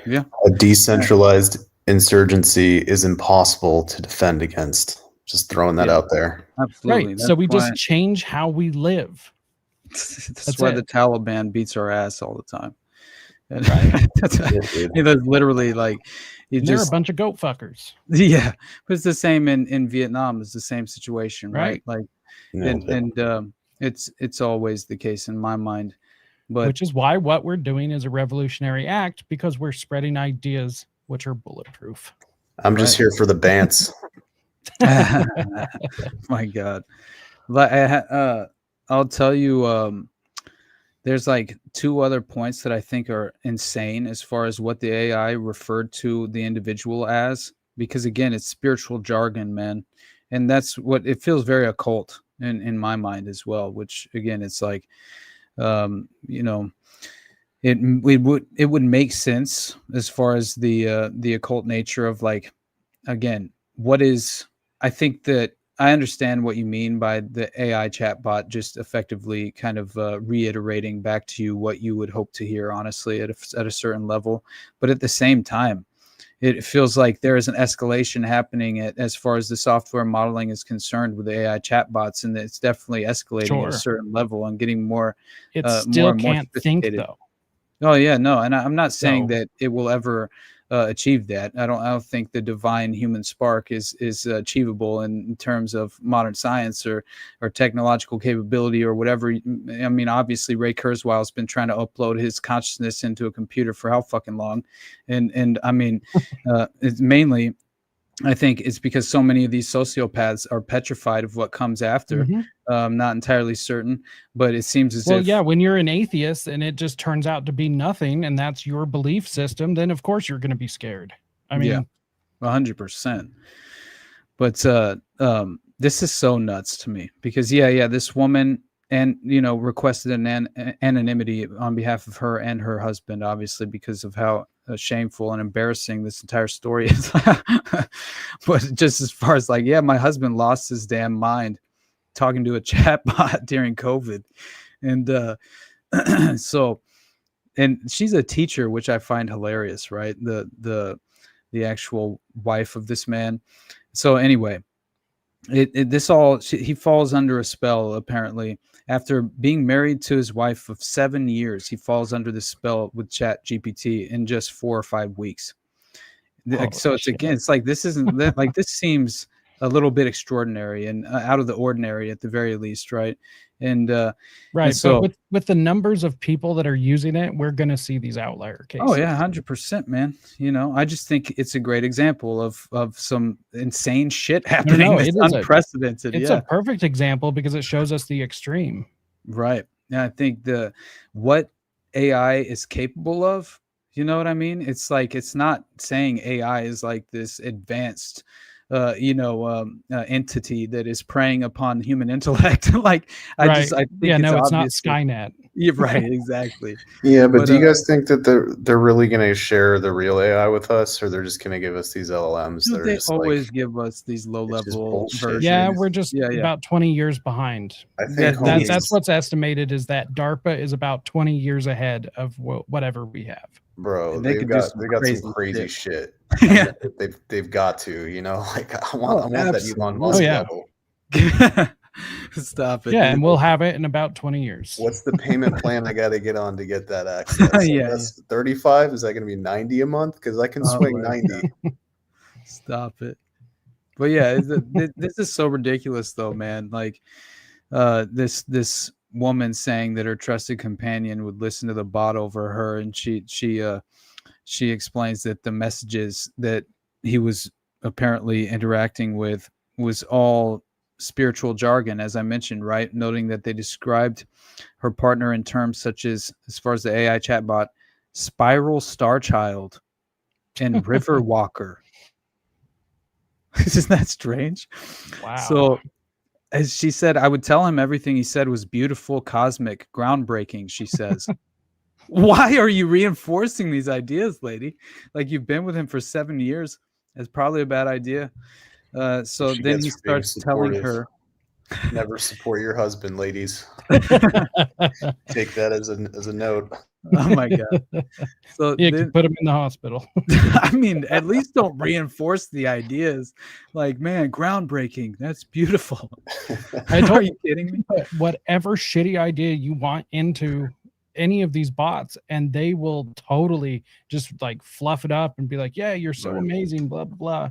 Yeah. A decentralized insurgency is impossible to defend against. Just throwing that out there. Absolutely. Right. So we just change how we live. That's why the Taliban beats our ass all the time. That's literally like they're a bunch of goat fuckers. Yeah, but it's the same in Vietnam. It's the same situation, right? Like, it's always the case in my mind. But which is why what we're doing is a revolutionary act, because we're spreading ideas which are bulletproof. I'm just here for the bants. My God, but I'll tell you. There's like two other points that I think are insane as far as what the AI referred to the individual as, because again, it's spiritual jargon, man. And that's what it feels very occult in my mind as well, which again, it's like, it would make sense as far as the occult nature of, like, again, I think that I understand what you mean by the AI chatbot just effectively kind of reiterating back to you what you would hope to hear, honestly, at a certain level. But at the same time, it feels like there is an escalation happening as far as the software modeling is concerned with the AI chatbots, and it's definitely escalating at a certain level and getting more. It still more and more can't think sophisticated. though. Oh yeah, no, and I'm not saying So- that it will ever achieve that. I don't think the divine human spark is achievable in terms of modern science or technological capability or whatever. I mean, obviously Ray Kurzweil's been trying to upload his consciousness into a computer for how fucking long, and I mean, it's mainly. I think it's because so many of these sociopaths are petrified of what comes after. Mhm. Not entirely certain, but it seems as Well, if yeah, when you're an atheist and it just turns out to be nothing, and that's your belief system, then of course you're going to be scared. I mean, yeah, 100%. But this is so nuts to me because this woman requested anonymity on behalf of her and her husband, obviously because of how shameful and embarrassing this entire story is. But just as far as like, yeah, my husband lost his damn mind talking to a chatbot during COVID, and so, and she's a teacher, which I find hilarious, right? The actual wife of this man. So anyway, he falls under a spell apparently after being married to his wife of 7 years. He falls under the spell with ChatGPT in just 4 or 5 weeks. So it's like this isn't like this seems a little bit extraordinary and out of the ordinary at the very least, right? And right. and so but with the numbers of people that are using it, we're going to see these outlier cases. oh yeah, 100%, man. I just think it's a great example of some insane shit happening. It is unprecedented. It's a perfect example because it shows us the extreme. Right. Yeah, I think what AI is capable of, you know what I mean? It's like, it's not saying AI is like this advanced entity that is preying upon human intellect. Like I think it's not Skynet. Yeah, right, exactly. Yeah, but do you guys think that they're really going to share the real AI with us, or they're just going to give us these LLMs? Dude, they always give us these low-level versions. Yeah, we're just about 20 years behind. I think that's what's estimated, is that DARPA is about 20 years ahead of whatever we have. Bro, They they've got some crazy shit. Yeah, they've got to, like I want that Elon Musk level. Stop it. Yeah, and we'll have it in about 20 years. What's the payment plan I got to get on to get that access? That's 35. Is that going to be 90 a month? Because I can swing 90. Stop it. But yeah, this is so ridiculous, though, man. Like, this woman saying that her trusted companion would listen to the bot over her, and she explains that the messages that he was apparently interacting with was all spiritual jargon, as I mentioned, right? Noting that they described her partner in terms such as far as the AI chatbot, spiral star child and river walker. Isn't that strange? Wow. So as she said, I would tell him everything he said was beautiful, cosmic, groundbreaking, she says. Why are you reinforcing these ideas, lady? Like, you've been with him for 7 years. That's probably a bad idea. So She then gets he for being starts telling supportive. her, Never support your husband, ladies. Take that as a note. oh my God. So You can put him in the hospital. I mean, at least don't reinforce the ideas. Like, man, groundbreaking. That's beautiful. Are you kidding me? Put whatever shitty idea you want into any of these bots, and they will totally just like fluff it up and be like, yeah, you're so amazing, blah, blah, blah.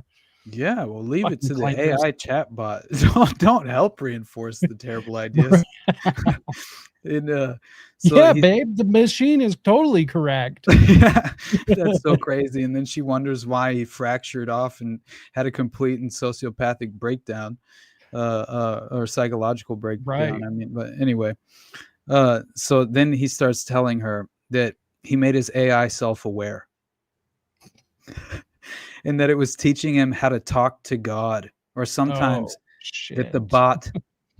Yeah, well, leave it to the Fucking AI chatbot. Don't help reinforce the terrible ideas. And, so yeah, babe, the machine is totally correct. Yeah, that's so crazy. And then she wonders why he fractured off and had a complete and sociopathic breakdown, or psychological breakdown. Right. I mean, but anyway, so then he starts telling her that he made his AI self-aware. And that it was teaching him how to talk to God, or sometimes that the bot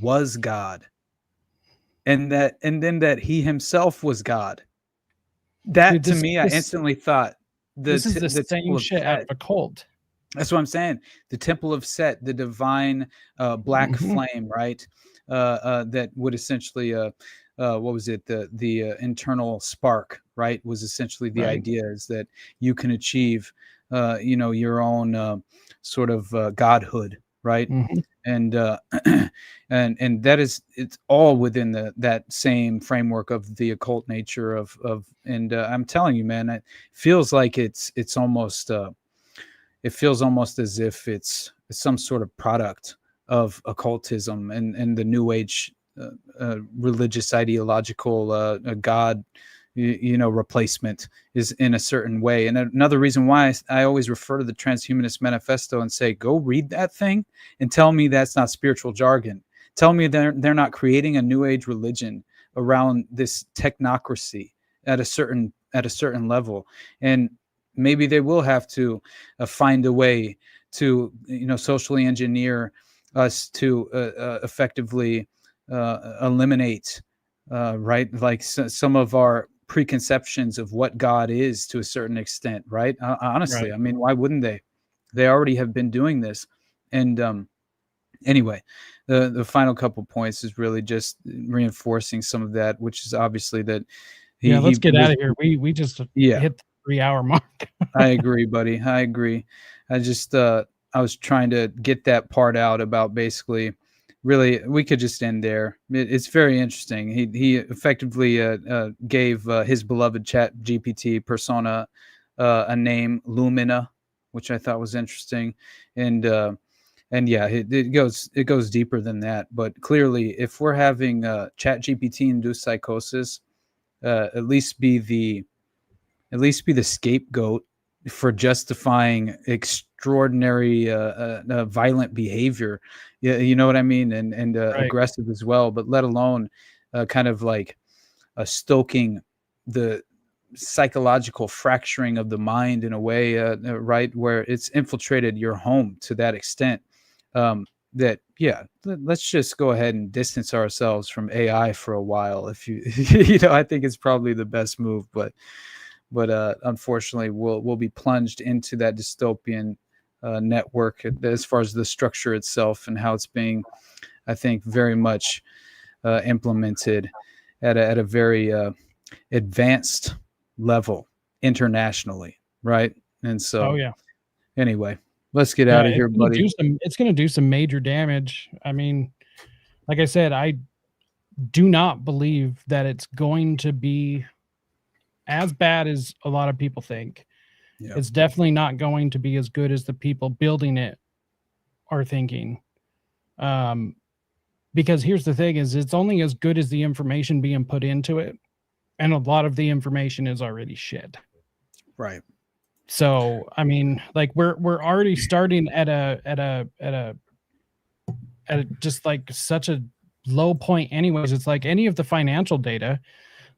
was God, and then that he himself was God. That, to me, I instantly thought this is the same shit out of a cult. That's what I'm saying. The Temple of Set, the divine black flame, right? That would essentially, what was it? The internal spark, right? Was essentially the idea is that you can achieve, your own sort of godhood, right? And and that is, it's all within that same framework of the occult nature of and I'm telling you, man, it feels like it's almost it feels almost as if it's some sort of product of occultism and the New Age religious ideological God, replacement is in a certain way. And another reason why I always refer to the Transhumanist Manifesto and say, go read that thing and tell me that's not spiritual jargon. Tell me they're not creating a New Age religion around this technocracy at a certain level. And maybe they will have to find a way to, socially engineer us to effectively eliminate, right? Like some of our preconceptions of what God is to a certain extent, right? Honestly, I mean, why wouldn't they? They already have been doing this. And anyway, the final couple points is really just reinforcing some of that, which is obviously that. Let's get out of here. We just hit the 3-hour mark. I agree, buddy. I agree. I just I was trying to get that part out about basically. Really, we could just end there. It's very interesting. He effectively gave his beloved ChatGPT persona a name, Lumina, which I thought was interesting, and yeah, it goes deeper than that. But clearly, if we're having ChatGPT-induced psychosis, at least be the scapegoat for justifying extraordinary violent behavior. You know what I mean? And aggressive as well, but let alone kind of like stoking the psychological fracturing of the mind in a way, right, where it's infiltrated your home to that extent. That let's just go ahead and distance ourselves from AI for a while. If you I think it's probably the best move, but unfortunately we'll be plunged into that dystopian network as far as the structure itself and how it's being, I think, very much implemented at a very advanced level internationally, right? And so anyway, let's get out of here, buddy. It's going to do some major damage. I mean, like I said, I do not believe that it's going to be as bad as a lot of people think. It's definitely not going to be as good as the people building it are thinking. Because here's the thing is it's only as good as the information being put into it. And a lot of the information is already shit. Right. So, I mean, like we're already starting at just like such a low point anyways. It's like any of the financial data,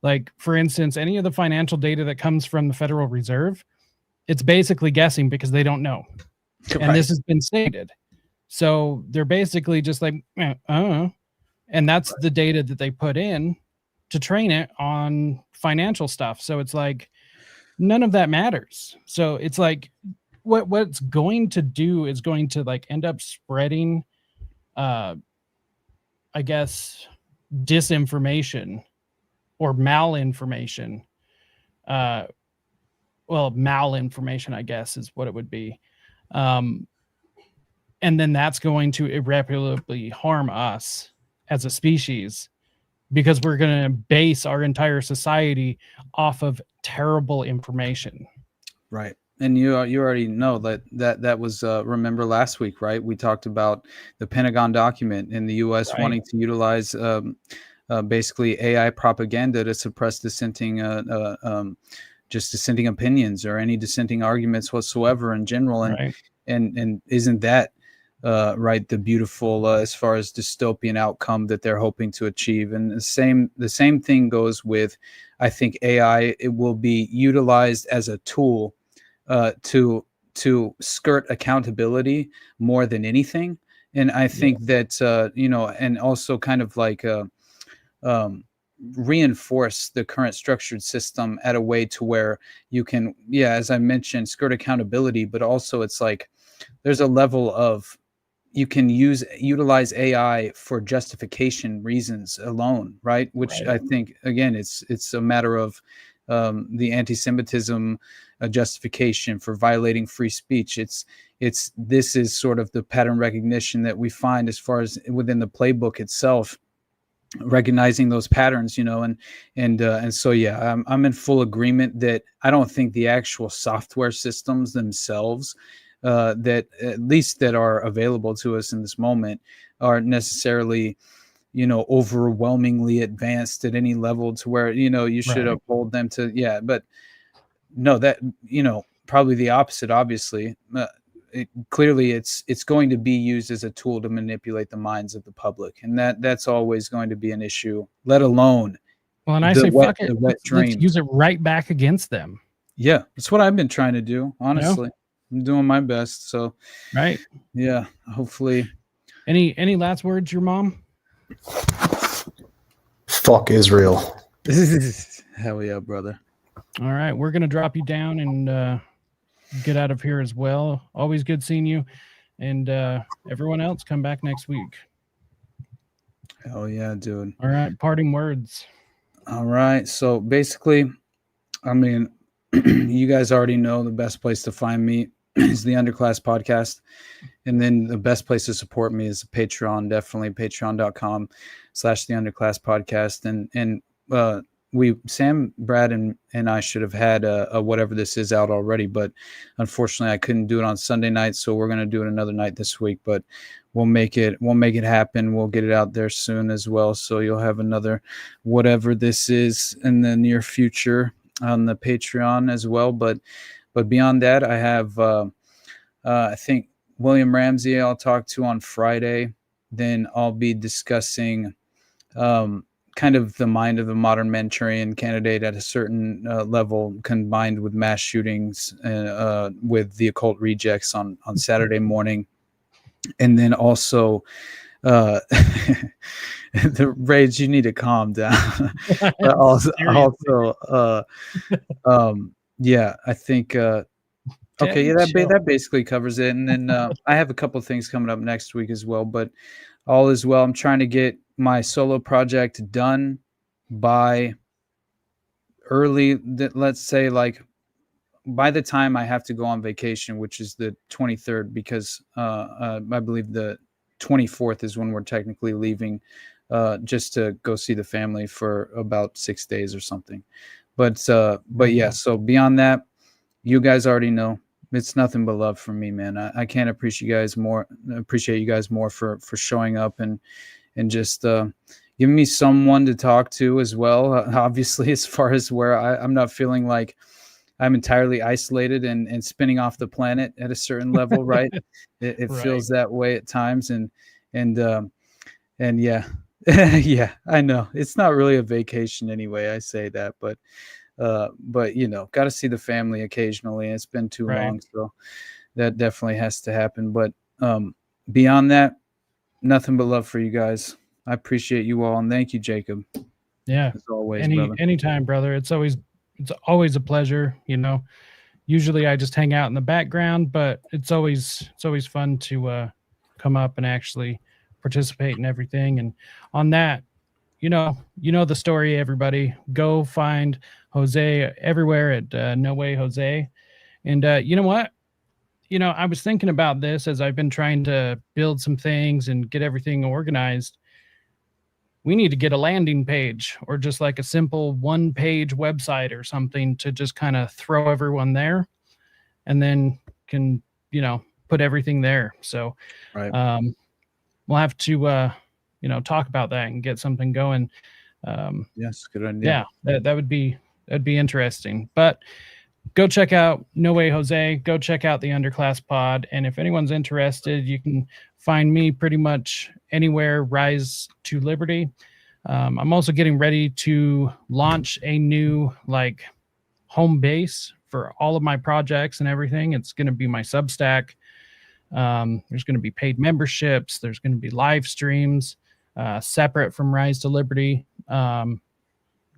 like for instance, any of the financial data that comes from the Federal Reserve, it's basically guessing because they don't know. And this has been stated. So they're basically just like, and that's the data that they put in to train it on financial stuff. So it's like, none of that matters. So it's like, what it's going to do is going to like end up spreading, I guess, disinformation or malinformation. Well, malinformation, I guess, is what it would be. And then that's going to irreparably harm us as a species because we're going to base our entire society off of terrible information. Right. And you already know that was, remember last week, right? We talked about the Pentagon document in the U.S. wanting to utilize basically AI propaganda to suppress dissenting opinions or any dissenting arguments whatsoever in general. And isn't that right, the beautiful as far as dystopian outcome that they're hoping to achieve? And the same thing goes with, I think, AI. It will be utilized as a tool to skirt accountability more than anything. And I think that and also kind of like reinforce the current structured system at a way to where you can, as I mentioned, skirt accountability, but also it's like there's a level of you can utilize AI for justification reasons alone, right? Which I think, again, it's a matter of the anti-Semitism justification for violating free speech. This is sort of the pattern recognition that we find as far as within the playbook itself, recognizing those patterns, and so yeah, I'm in full agreement that I don't think the actual software systems themselves that at least that are available to us in this moment are necessarily overwhelmingly advanced at any level to where you should uphold them to, but no, that probably the opposite, obviously. Clearly it's going to be used as a tool to manipulate the minds of the public, and that's always going to be an issue, let alone and I say fuck it, let's use it right back against them. Yeah, that's what I've been trying to do, honestly. I'm doing my best, so yeah, hopefully. Any last words, your mom? Fuck Israel. Hell yeah, brother. All right, we're gonna drop you down and get out of here as well. Always good seeing you, and everyone else, come back next week. Hell yeah, dude. All right, parting words. All right, so basically, I mean, you guys already know the best place to find me is the Underclass Podcast, and then the best place to support me is Patreon, definitely patreon.com/the Underclass Podcast, and Sam, Brad, and I should have had a whatever this is out already, but unfortunately I couldn't do it on Sunday night, so we're going to do it another night this week, but we'll make it happen. We'll get it out there soon as well, so you'll have another whatever this is in the near future on the Patreon as well. But beyond that, I have I think William Ramsey I'll talk to on Friday. Then I'll be discussing kind of the mind of the modern Manchurian candidate at a certain level, combined with mass shootings with the occult rejects on Saturday morning. And then also the Rage, you need to calm down. But also yeah, I think okay, yeah, that basically covers it. And then I have a couple of things coming up next week as well, but all is well. I'm trying to get my solo project done by let's say like by the time I have to go on vacation, which is the 23rd, because I believe the 24th is when we're technically leaving just to go see the family for about 6 days or something. But yeah, so beyond that, you guys already know it's nothing but love from me, man. I can't appreciate you guys more for showing up and just giving me someone to talk to as well. Obviously, as far as where I'm not feeling like I'm entirely isolated and spinning off the planet at a certain level, right? It right. Feels that way at times, and yeah, yeah, I know it's not really a vacation anyway. I say that, but got to see the family occasionally. It's been too long, so that definitely has to happen. But beyond that, nothing but love for you guys. I appreciate you all, and thank you, Jacob. Yeah, as always, anytime, brother. It's always a pleasure. Usually I just hang out in the background, but it's always fun to come up and actually participate in everything. And on that, you know the story, everybody. Go find Jose everywhere at No Way Jose. And you know what? I was thinking about this as I've been trying to build some things and get everything organized. We need to get a landing page or just like a simple one-page website or something to just kind of throw everyone there, and then can, put everything there. So we'll have to, talk about that and get something going. Yes, good idea. Yeah, that'd be interesting. But go check out No Way Jose. Go check out the Underclass Pod. And if anyone's interested, you can find me pretty much anywhere. Rise to Liberty. I'm also getting ready to launch a new home base for all of my projects and everything. It's going to be my Substack. There's going to be paid memberships. There's going to be live streams separate from Rise to Liberty. Going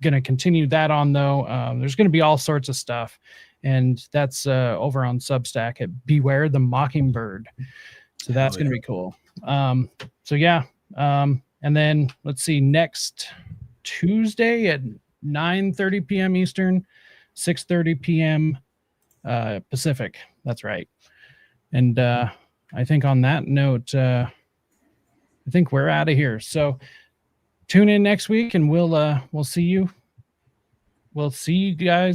to continue that on though. There's going to be all sorts of stuff, and that's over on Substack at Beware the Mockingbird. So that's going to be cool. So yeah, and then let's see, next Tuesday at 9:30 p.m. Eastern, 6:30 p.m. Pacific. That's right. And I think on that note, I think we're out of here. So tune in next week, and we'll see you. We'll see you guys